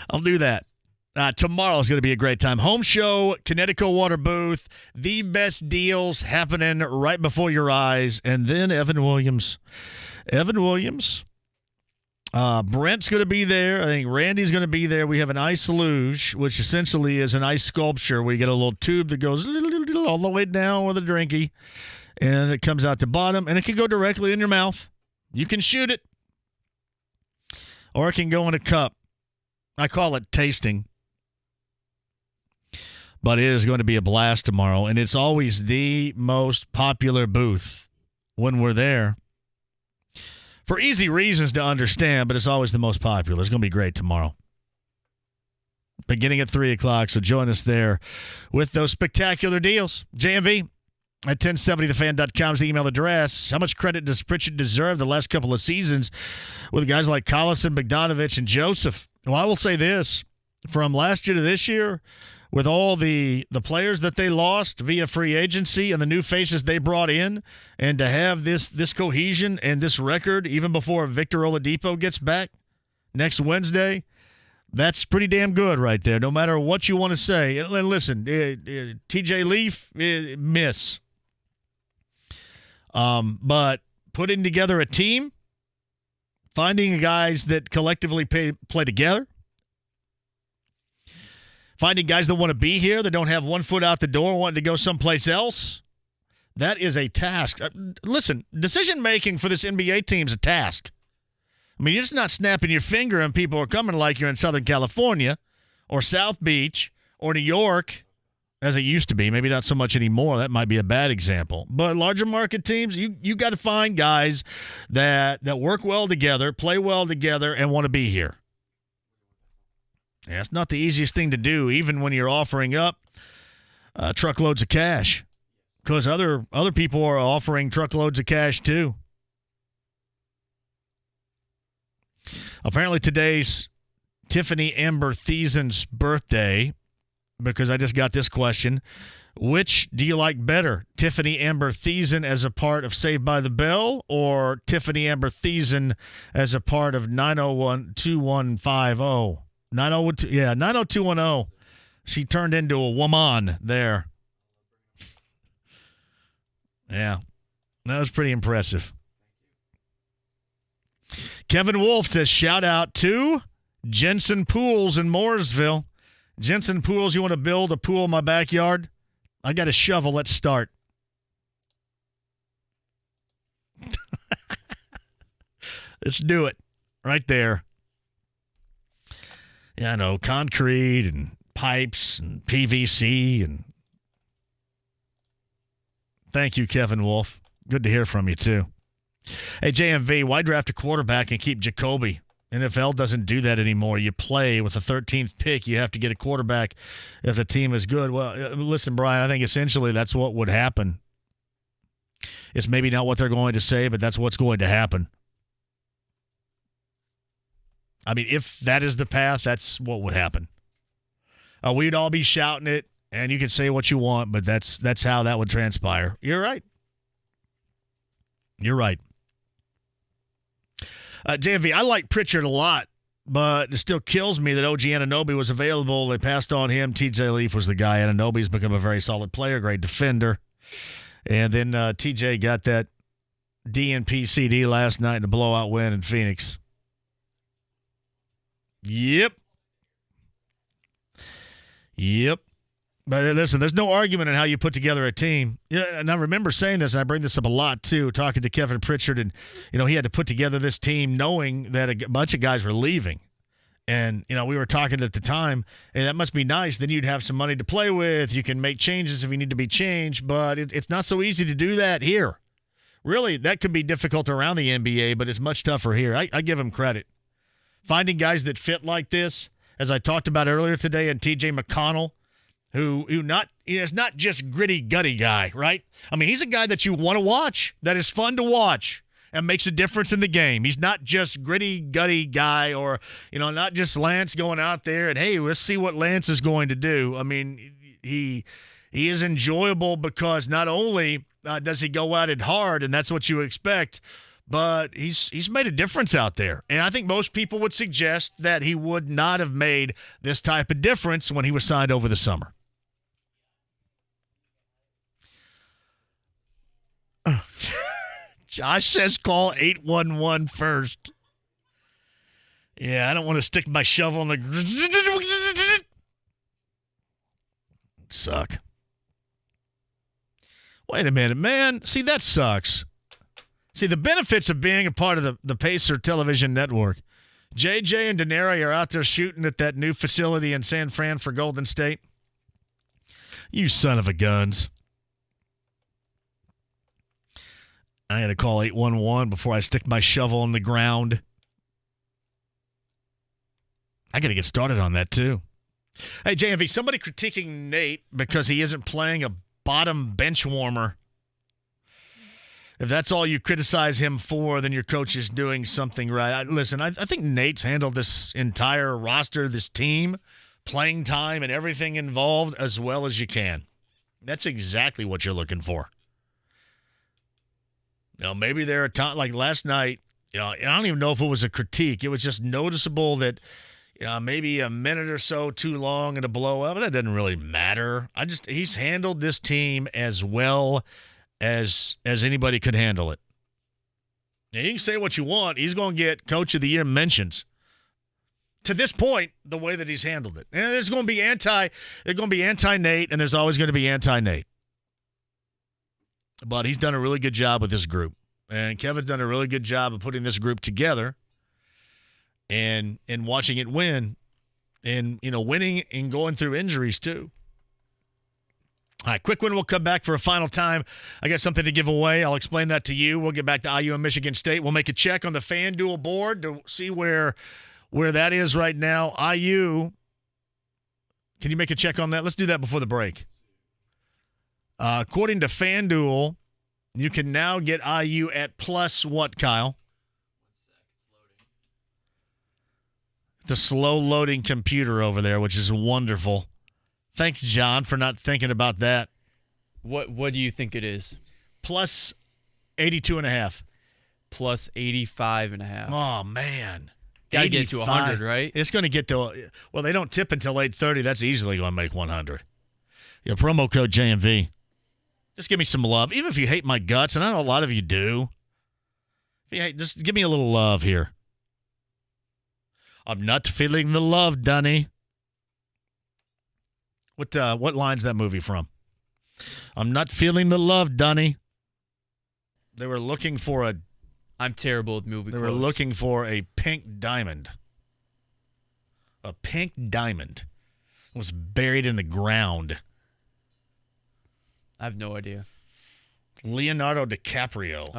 I'll do that. Tomorrow is going to be a great time. Home show, Connecticut Water Booth, the best deals happening right before your eyes. And then Evan Williams. Brent's going to be there. I think Randy's going to be there. We have an ice luge, which essentially is an ice sculpture where you get a little tube that goes all the way down with a drinky, and it comes out the bottom, and it can go directly in your mouth. You can shoot it, or it can go in a cup. I call it tasting. But it is going to be a blast tomorrow, and it's always the most popular booth when we're there. For easy reasons to understand, but it's always the most popular. It's going to be great tomorrow. Beginning at 3 o'clock, so join us there with those spectacular deals. JMV at 1070thefan.com is the email address. How much credit does Pritchard deserve the last couple of seasons with guys like Collison, Bogdanovich, and Joseph? Well, I will say this. From last year to this year, with all the players that they lost via free agency and the new faces they brought in, and to have this cohesion and this record even before Victor Oladipo gets back next Wednesday, that's pretty damn good right there, no matter what you want to say. And listen, TJ Leaf, miss. But putting together a team, finding guys that collectively play together, finding guys that want to be here, that don't have one foot out the door, wanting to go someplace else, that is a task. Listen, decision-making for this NBA team is a task. I mean, you're just not snapping your finger and people are coming like you're in Southern California or South Beach or New York, as it used to be. Maybe not so much anymore. That might be a bad example. But larger market teams, you got to find guys that work well together, play well together, and want to be here. Yeah, it's not the easiest thing to do, even when you're offering up truckloads of cash, because other people are offering truckloads of cash too. Apparently today's Tiffany Amber Thiesen's birthday, because I just got this question. Which do you like better, Tiffany Amber Thiesen as a part of Saved by the Bell or Tiffany Amber Thiesen as a part of 901-2150? 90210. She turned into a woman there. Yeah, that was pretty impressive. Kevin Wolf says, shout out to Jensen Pools in Mooresville. Jensen Pools, you want to build a pool in my backyard? I got a shovel. Let's start. Let's do it. Right there. Yeah, I know. Concrete and pipes and PVC. And thank you, Kevin Wolf. Good to hear from you, too. Hey, JMV, why draft a quarterback and keep Jacoby? NFL doesn't do that anymore. You play with the 13th pick. You have to get a quarterback if the team is good. Well, listen, Brian, I think essentially that's what would happen. It's maybe not what they're going to say, but that's what's going to happen. I mean, if that is the path, that's what would happen. We'd all be shouting it, and you can say what you want, but that's how that would transpire. You're right. You're right. JMV, I like Pritchard a lot, but it still kills me that OG Anunoby was available. They passed on him. TJ Leaf was the guy. Anunoby's become a very solid player, great defender. And then TJ got that DNP CD last night in a blowout win in Phoenix. Yep. But listen, there's no argument on how you put together a team. Yeah, and I remember saying this, and I bring this up a lot too, talking to Kevin Pritchard, and he had to put together this team knowing that a bunch of guys were leaving. And we were talking at the time, and that must be nice. Then you'd have some money to play with. You can make changes if you need to be changed, but it's not so easy to do that here. Really, that could be difficult around the NBA, but it's much tougher here. I give him credit. Finding guys that fit like this, as I talked about earlier today, and TJ McConnell, who is not just gritty, gutty guy, right? I mean, he's a guy that you want to watch, that is fun to watch, and makes a difference in the game. He's not just gritty, gutty guy, or, not just Lance going out there and, hey, let's see what Lance is going to do. I mean, he is enjoyable because not only does he go at it hard, and that's what you expect, but he's made a difference out there. And I think most people would suggest that he would not have made this type of difference when he was signed over the summer. Josh says call 811 first. Yeah, I don't want to stick my shovel in the... Suck. Wait a minute, man. See, that sucks. See, the benefits of being a part of the Pacer television network. JJ and Denari are out there shooting at that new facility in San Fran for Golden State. You son of a guns. I got to call 811 before I stick my shovel in the ground. I got to get started on that, too. Hey, JMV, somebody critiquing Nate because he isn't playing a bottom bench warmer. If that's all you criticize him for, then your coach is doing something right. Listen, I think Nate's handled this entire roster, this team, playing time and everything involved as well as you can. That's exactly what you're looking for. Maybe there are times, like last night, I don't even know if it was a critique. It was just noticeable that maybe a minute or so too long in a blowout, but that doesn't really matter. He's handled this team as well as anybody could handle it. Now, you can say what you want. He's going to get Coach of the Year mentions. To this point, the way that he's handled it. And there's going to be anti-Nate, and there's always going to be anti-Nate. But he's done a really good job with this group. And Kevin's done a really good job of putting this group together and watching it win. And, winning and going through injuries, too. All right, quick one. We'll come back for a final time. I got something to give away. I'll explain that to you. We'll get back to IU and Michigan State. We'll make a check on the FanDuel board to see where that is right now. IU, can you make a check on that? Let's do that before the break. According to FanDuel, you can now get IU at plus what, Kyle? the slow-loading computer over there, which is wonderful. Thanks, John, for not thinking about that. What do you think it is? Plus 82.5. Plus 85.5. Oh, man. Gotta get to 100, right? It's going to get to, well, they don't tip until 8:30. That's easily going to make 100. Yeah, promo code JMV. Just give me some love. Even if you hate my guts, and I know a lot of you do. Just give me a little love here. I'm not feeling the love, Dunny. What line's that movie from? I'm not feeling the love, Dunny. They were looking for a... I'm terrible with movie They quotes. were looking for a pink diamond. A pink diamond was buried in the ground. I have no idea. Leonardo DiCaprio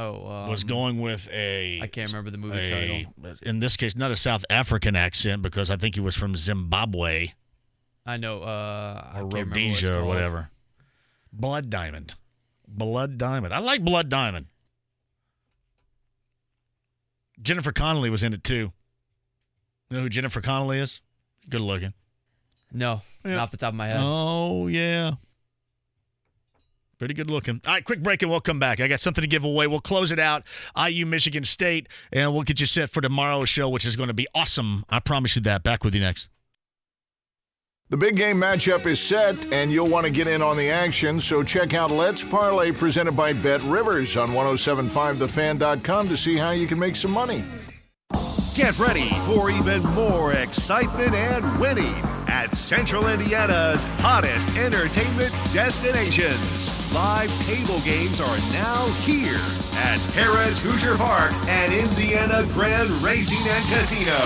was going with I can't remember the movie title. In this case, not a South African accent because I think he was from Zimbabwe. I know. Or Rhodesia or whatever. Blood Diamond. Blood Diamond. I like Blood Diamond. Jennifer Connelly was in it too. You know who Jennifer Connelly is? Good looking. No, not off the top of my head. Oh, yeah. Pretty good looking. All right, quick break and we'll come back. I got something to give away. We'll close it out. IU Michigan State, and we'll get you set for tomorrow's show, which is going to be awesome. I promise you that. Back with you next. The big game matchup is set, and you'll want to get in on the action, so check out Let's Parlay presented by Bet Rivers on 1075thefan.com to see how you can make some money. Get ready for even more excitement and winning at Central Indiana's hottest entertainment destinations. Live table games are now here at Harrah's Hoosier Park and Indiana Grand Racing and Casino.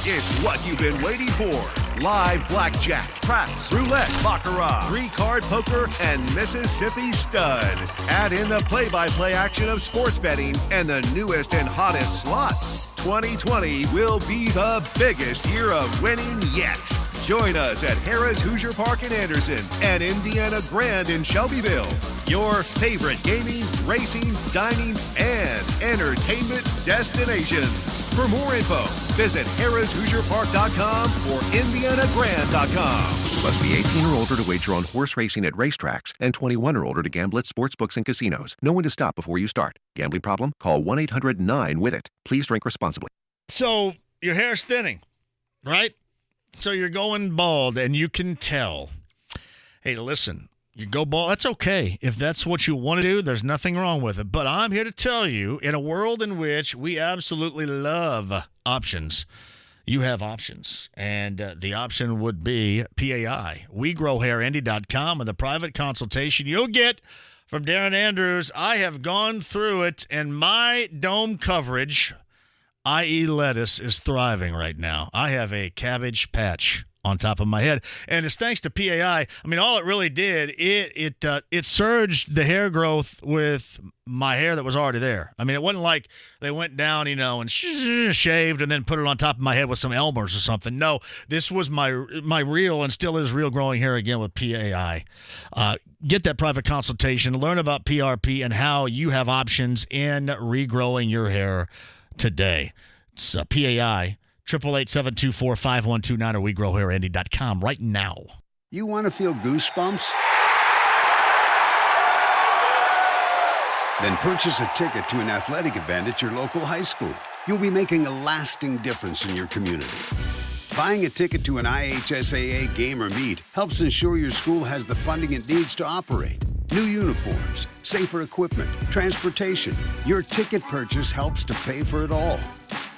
It's what you've been waiting for. Live blackjack, craps, roulette, baccarat, 3-card poker, and Mississippi stud. Add in the play-by-play action of sports betting and the newest and hottest slots. 2020 will be the biggest year of winning yet. Join us at Harrah's Hoosier Park in Anderson and Indiana Grand in Shelbyville. Your favorite gaming, racing, dining, and entertainment destinations. For more info, visit harrahshoosierpark.com or indianagrand.com. Must be 18 or older to wager on horse racing at racetracks and 21 or older to gamble at sports books and casinos. Know when to stop before you start. Gambling problem? Call 1-800-9-WITH-IT. Please drink responsibly. So your hair's thinning, right? So you're going bald, and you can tell. Hey, listen, you go bald. That's okay. If that's what you want to do, there's nothing wrong with it. But I'm here to tell you, in a world in which we absolutely love options, you have options. And the option would be PAI. WeGrowHairIndy.com and the private consultation you'll get from Darren Andrews. I have gone through it, and my dome coverage, i.e. lettuce, is thriving right now. I have a cabbage patch on top of my head, and it's thanks to PAI. I mean, all it really did, it surged the hair growth with my hair that was already there. I mean, it wasn't like they went down, and shaved and then put it on top of my head with some Elmer's or something. No, this was my real and still is real growing hair again with PAI. Get that private consultation, learn about PRP and how you have options in regrowing your hair today. It's PAI, 888-724-5129 or WeGrowHairIndy.com right now. You want to feel goosebumps? Then purchase a ticket to an athletic event at your local high school. You'll be making a lasting difference in your community. Buying a ticket to an IHSAA game or meet helps ensure your school has the funding it needs to operate. New uniforms, safer equipment, transportation. Your ticket purchase helps to pay for it all.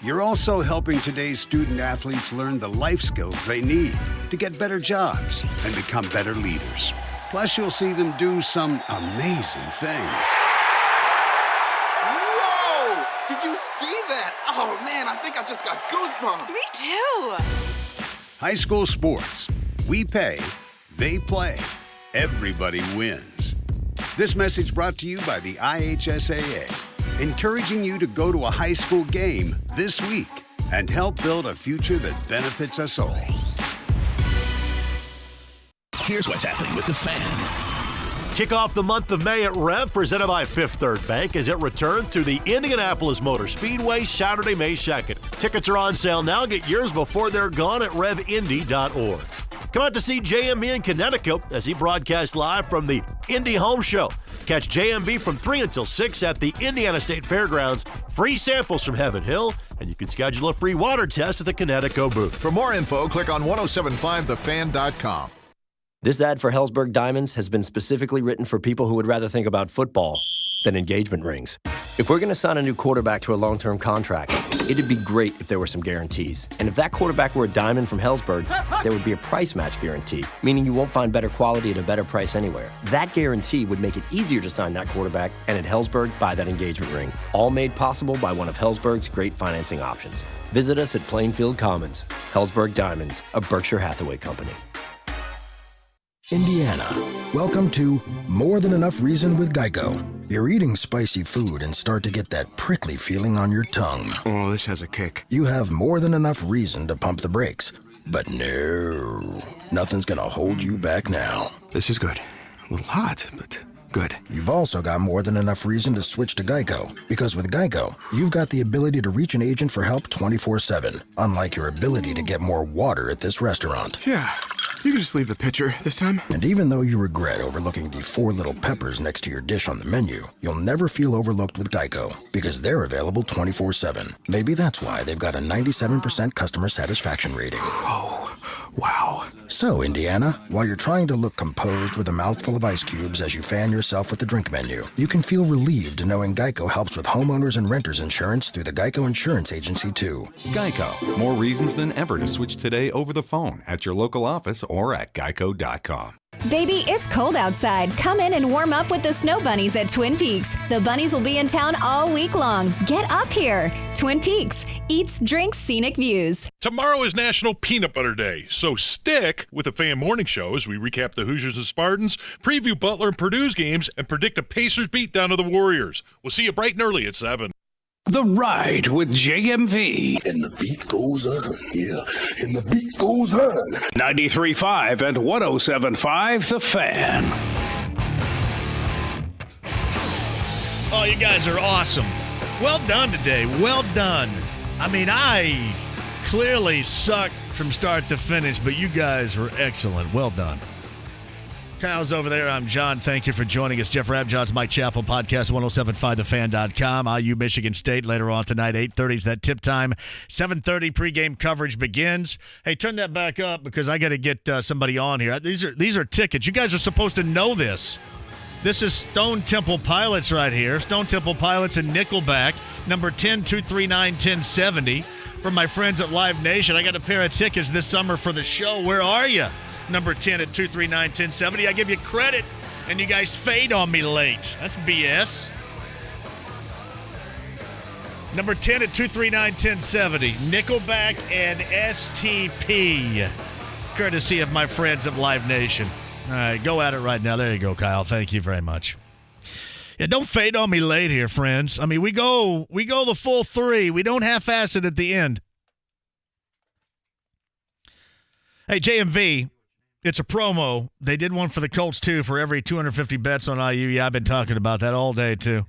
You're also helping today's student athletes learn the life skills they need to get better jobs and become better leaders. Plus, you'll see them do some amazing things. Whoa! Did you see that? Oh, man, I think I just got goosebumps. Me too. High school sports. We pay, they play. Everybody wins. This message brought to you by the IHSAA, encouraging you to go to a high school game this week and help build a future that benefits us all. Here's what's happening with the Fan. Kick off the month of May at Rev, presented by Fifth Third Bank, as it returns to the Indianapolis Motor Speedway Saturday, May 2nd. Tickets are on sale now. Get yours before they're gone at revindy.org. Come out to see JMV in Connecticut as he broadcasts live from the Indy Home Show. Catch JMV from 3 until 6 at the Indiana State Fairgrounds. Free samples from Heaven Hill, and you can schedule a free water test at the Connecticut booth. For more info, click on 1075thefan.com. This ad for Hellsberg Diamonds has been specifically written for people who would rather think about football than engagement rings. If we're going to sign a new quarterback to a long-term contract, it'd be great if there were some guarantees. And if that quarterback were a diamond from Hellsberg, there would be a price match guarantee, meaning you won't find better quality at a better price anywhere. That guarantee would make it easier to sign that quarterback, and at Hellsberg, buy that engagement ring. All made possible by one of Hellsberg's great financing options. Visit us at Plainfield Commons. Hellsberg Diamonds, a Berkshire Hathaway company. Indiana, welcome to More Than Enough Reason with Geico. You're eating spicy food and start to get that prickly feeling on your tongue. Oh, this has a kick. You have more than enough reason to pump the brakes. But no, nothing's gonna hold you back now. This is good. A little hot, but good. You've also got more than enough reason to switch to Geico. Because with Geico, you've got the ability to reach an agent for help 24/7. Unlike your ability to get more water at this restaurant. Yeah. You can just leave the pitcher this time. And even though you regret overlooking the 4 little peppers next to your dish on the menu, you'll never feel overlooked with Geico, because they're available 24/7. Maybe that's why they've got a 97% customer satisfaction rating. Oh, wow. So, Indiana, while you're trying to look composed with a mouthful of ice cubes as you fan yourself with the drink menu, you can feel relieved knowing Geico helps with homeowners and renters insurance through the Geico Insurance Agency, too. Geico. More reasons than ever to switch today over the phone at your local office or at geico.com. Baby, it's cold outside. Come in and warm up with the Snow Bunnies at Twin Peaks. The bunnies will be in town all week long. Get up here. Twin Peaks. Eats, drinks, scenic views. Tomorrow is National Peanut Butter Day, so stick with the Fan Morning Show as we recap the Hoosiers and Spartans, preview Butler and Purdue's games, and predict a Pacers beatdown of the Warriors. We'll see you bright and early at 7. The Ride with JMV. And the beat goes on, yeah. And the beat goes on. 93.5 and 107.5 The Fan. Oh, you guys are awesome. Well done today. Well done. I mean, I clearly sucked from start to finish, but you guys were excellent. Well done. Kyle's over there. I'm John. Thank you for joining us. Jeff Rabjohn's Mike Chappell podcast, 1075thefan.com. IU Michigan State later on tonight, 8:30 is that tip time. 7:30 pregame coverage begins. Hey, turn that back up because I got to get somebody on here. These are tickets. You guys are supposed to know this. This is Stone Temple Pilots right here. Stone Temple Pilots and Nickelback, number 10-239-1070. From my friends at Live Nation, I got a pair of tickets this summer for the show. Where are you? Number 10 at 239-1070. I give you credit, and you guys fade on me late. That's BS. Number 10 at 239-1070. Nickelback and STP. Courtesy of my friends at Live Nation. All right, go at it right now. There you go, Kyle. Thank you very much. Yeah, don't fade on me late here, friends. I mean, we go the full 3. We don't half-ass it at the end. Hey, JMV. It's a promo. They did one for the Colts, too, for every 250 bets on IU. Yeah, I've been talking about that all day, too.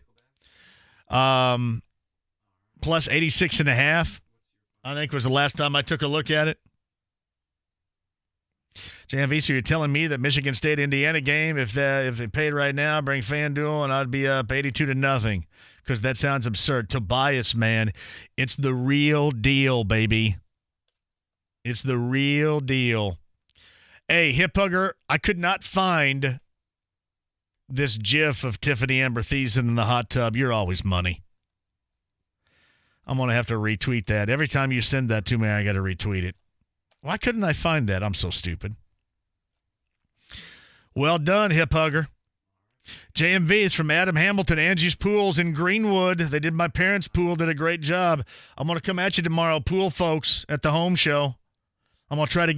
Plus 86.5, I think was the last time I took a look at it. JMV, so you're telling me that Michigan State-Indiana game, if they paid right now, bring FanDuel, and I'd be up 82-0, because that sounds absurd. Tobias, man, it's the real deal, baby. It's the real deal. Hey, Hip Hugger, I could not find this gif of Tiffany Amber Thiessen in the hot tub. You're always money. I'm going to have to retweet that. Every time you send that to me, I got to retweet it. Why couldn't I find that? I'm so stupid. Well done, Hip Hugger. JMV is from Adam Hamilton, Angie's Pools in Greenwood. They did my parents' pool, did a great job. I'm going to come at you tomorrow, pool folks, at the home show. I'm going to try to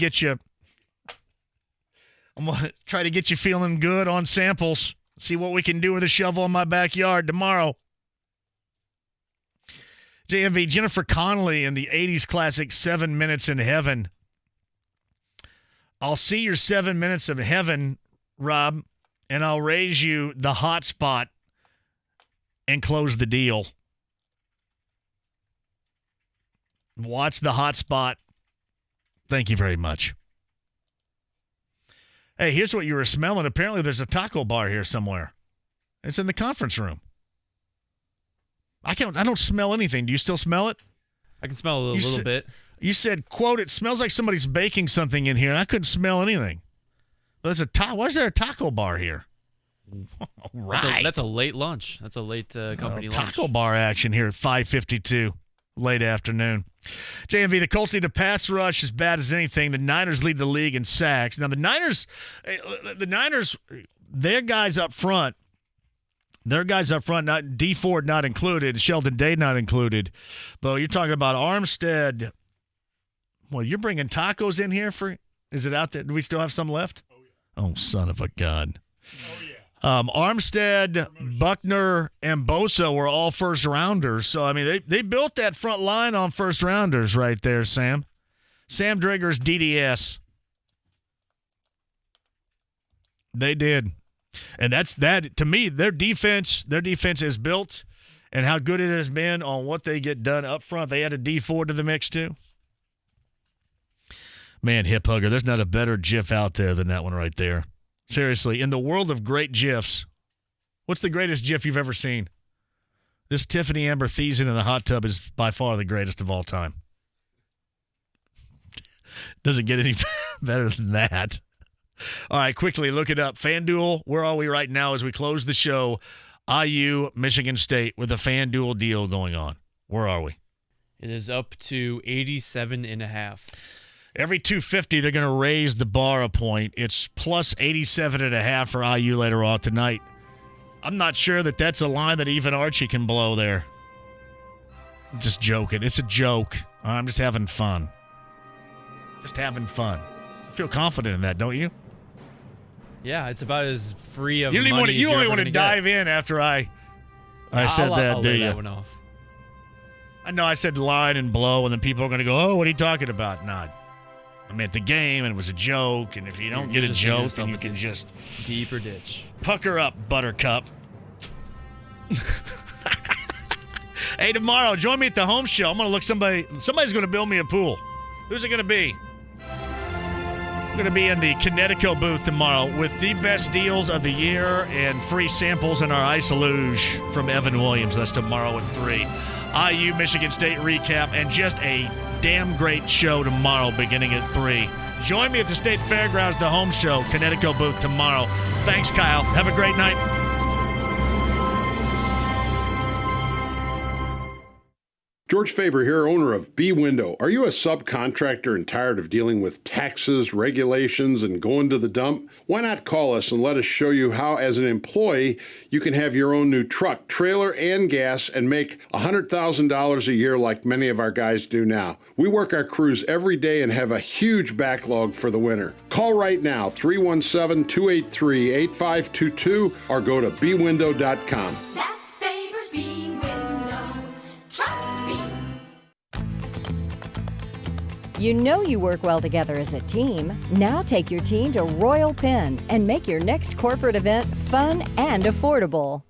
get you feeling good on samples. See what we can do with a shovel in my backyard tomorrow. JMV, Jennifer Connelly in the 80s classic 7 Minutes in Heaven. I'll see your 7 minutes of heaven, Rob, and I'll raise you the hot spot and close the deal. Watch the hot spot. Thank you very much. Hey, here's what you were smelling. Apparently, there's a taco bar here somewhere. It's in the conference room. I don't smell anything. Do you still smell it? I can smell a little bit. You said, quote, it smells like somebody's baking something in here, and I couldn't smell anything. Why is there a taco bar here? Right. That's a late lunch. That's a late company lunch. Taco bar action here at 5:52, late afternoon. JMV, the Colts need a pass rush as bad as anything. The Niners lead the league in sacks. Now, the Niners, their guys up front, not D Ford not included, Sheldon Day not included. But you're talking about Armstead. Well, you're bringing tacos in here for, is it out there? Do we still have some left? Oh, yeah. Oh, son of a gun. Oh, yeah. Armstead, Buckner, and Bosa were all first-rounders. So, I mean, they built that front line on first-rounders right there, Sam. Sam Drigger's DDS. They did. And that's that. To me, their defense is built, and how good it has been on what they get done up front. They had a D4 to the mix, too. Man, hip hugger, there's not a better GIF out there than that one right there. Seriously, in the world of great GIFs, what's the greatest GIF you've ever seen? This Tiffany Amber Thiessen in the hot tub is by far the greatest of all time. Doesn't get any better than that. All right, quickly, look it up. FanDuel, where are we right now as we close the show? IU, Michigan State with a FanDuel deal going on. Where are we? It is up to 87.5. Every 250, they're going to raise the bar a point. It's plus 87.5 for IU later on tonight. I'm not sure that that's a line that even Archie can blow there. I'm just joking. It's a joke. I'm just having fun. Just having fun. I feel confident in that, don't you? Yeah, it's about as free of you money as you you're only ever want to gonna dive get. in after I said that, I'll do lay you? that one off. I know I said line and blow, and then people are going to go, oh, what are you talking about? Not. I meant the game, and it was a joke, and if you don't get a joke, then you can just deeper ditch. Pucker up, Buttercup. Hey, tomorrow, join me at the home show. I'm going to look somebody's going to build me a pool. Who's it going to be? I'm going to be in the Connecticut booth tomorrow with the best deals of the year and free samples in our Ice Luge from Evan Williams. That's tomorrow at 3. IU Michigan State recap and just a damn great show tomorrow beginning at 3. Join me at the State Fairgrounds, the home show, Connecticut booth tomorrow. Thanks, Kyle. Have a great night. George Faber here, owner of B Window. Are you a subcontractor and tired of dealing with taxes, regulations, and going to the dump? Why not call us and let us show you how, as an employee, you can have your own new truck, trailer, and gas and make $100,000 a year like many of our guys do now. We work our crews every day and have a huge backlog for the winter. Call right now, 317-283-8522, or go to bwindow.com. That's Faber's B Window. Trust me. You know you work well together as a team. Now take your team to Royal Pen and make your next corporate event fun and affordable.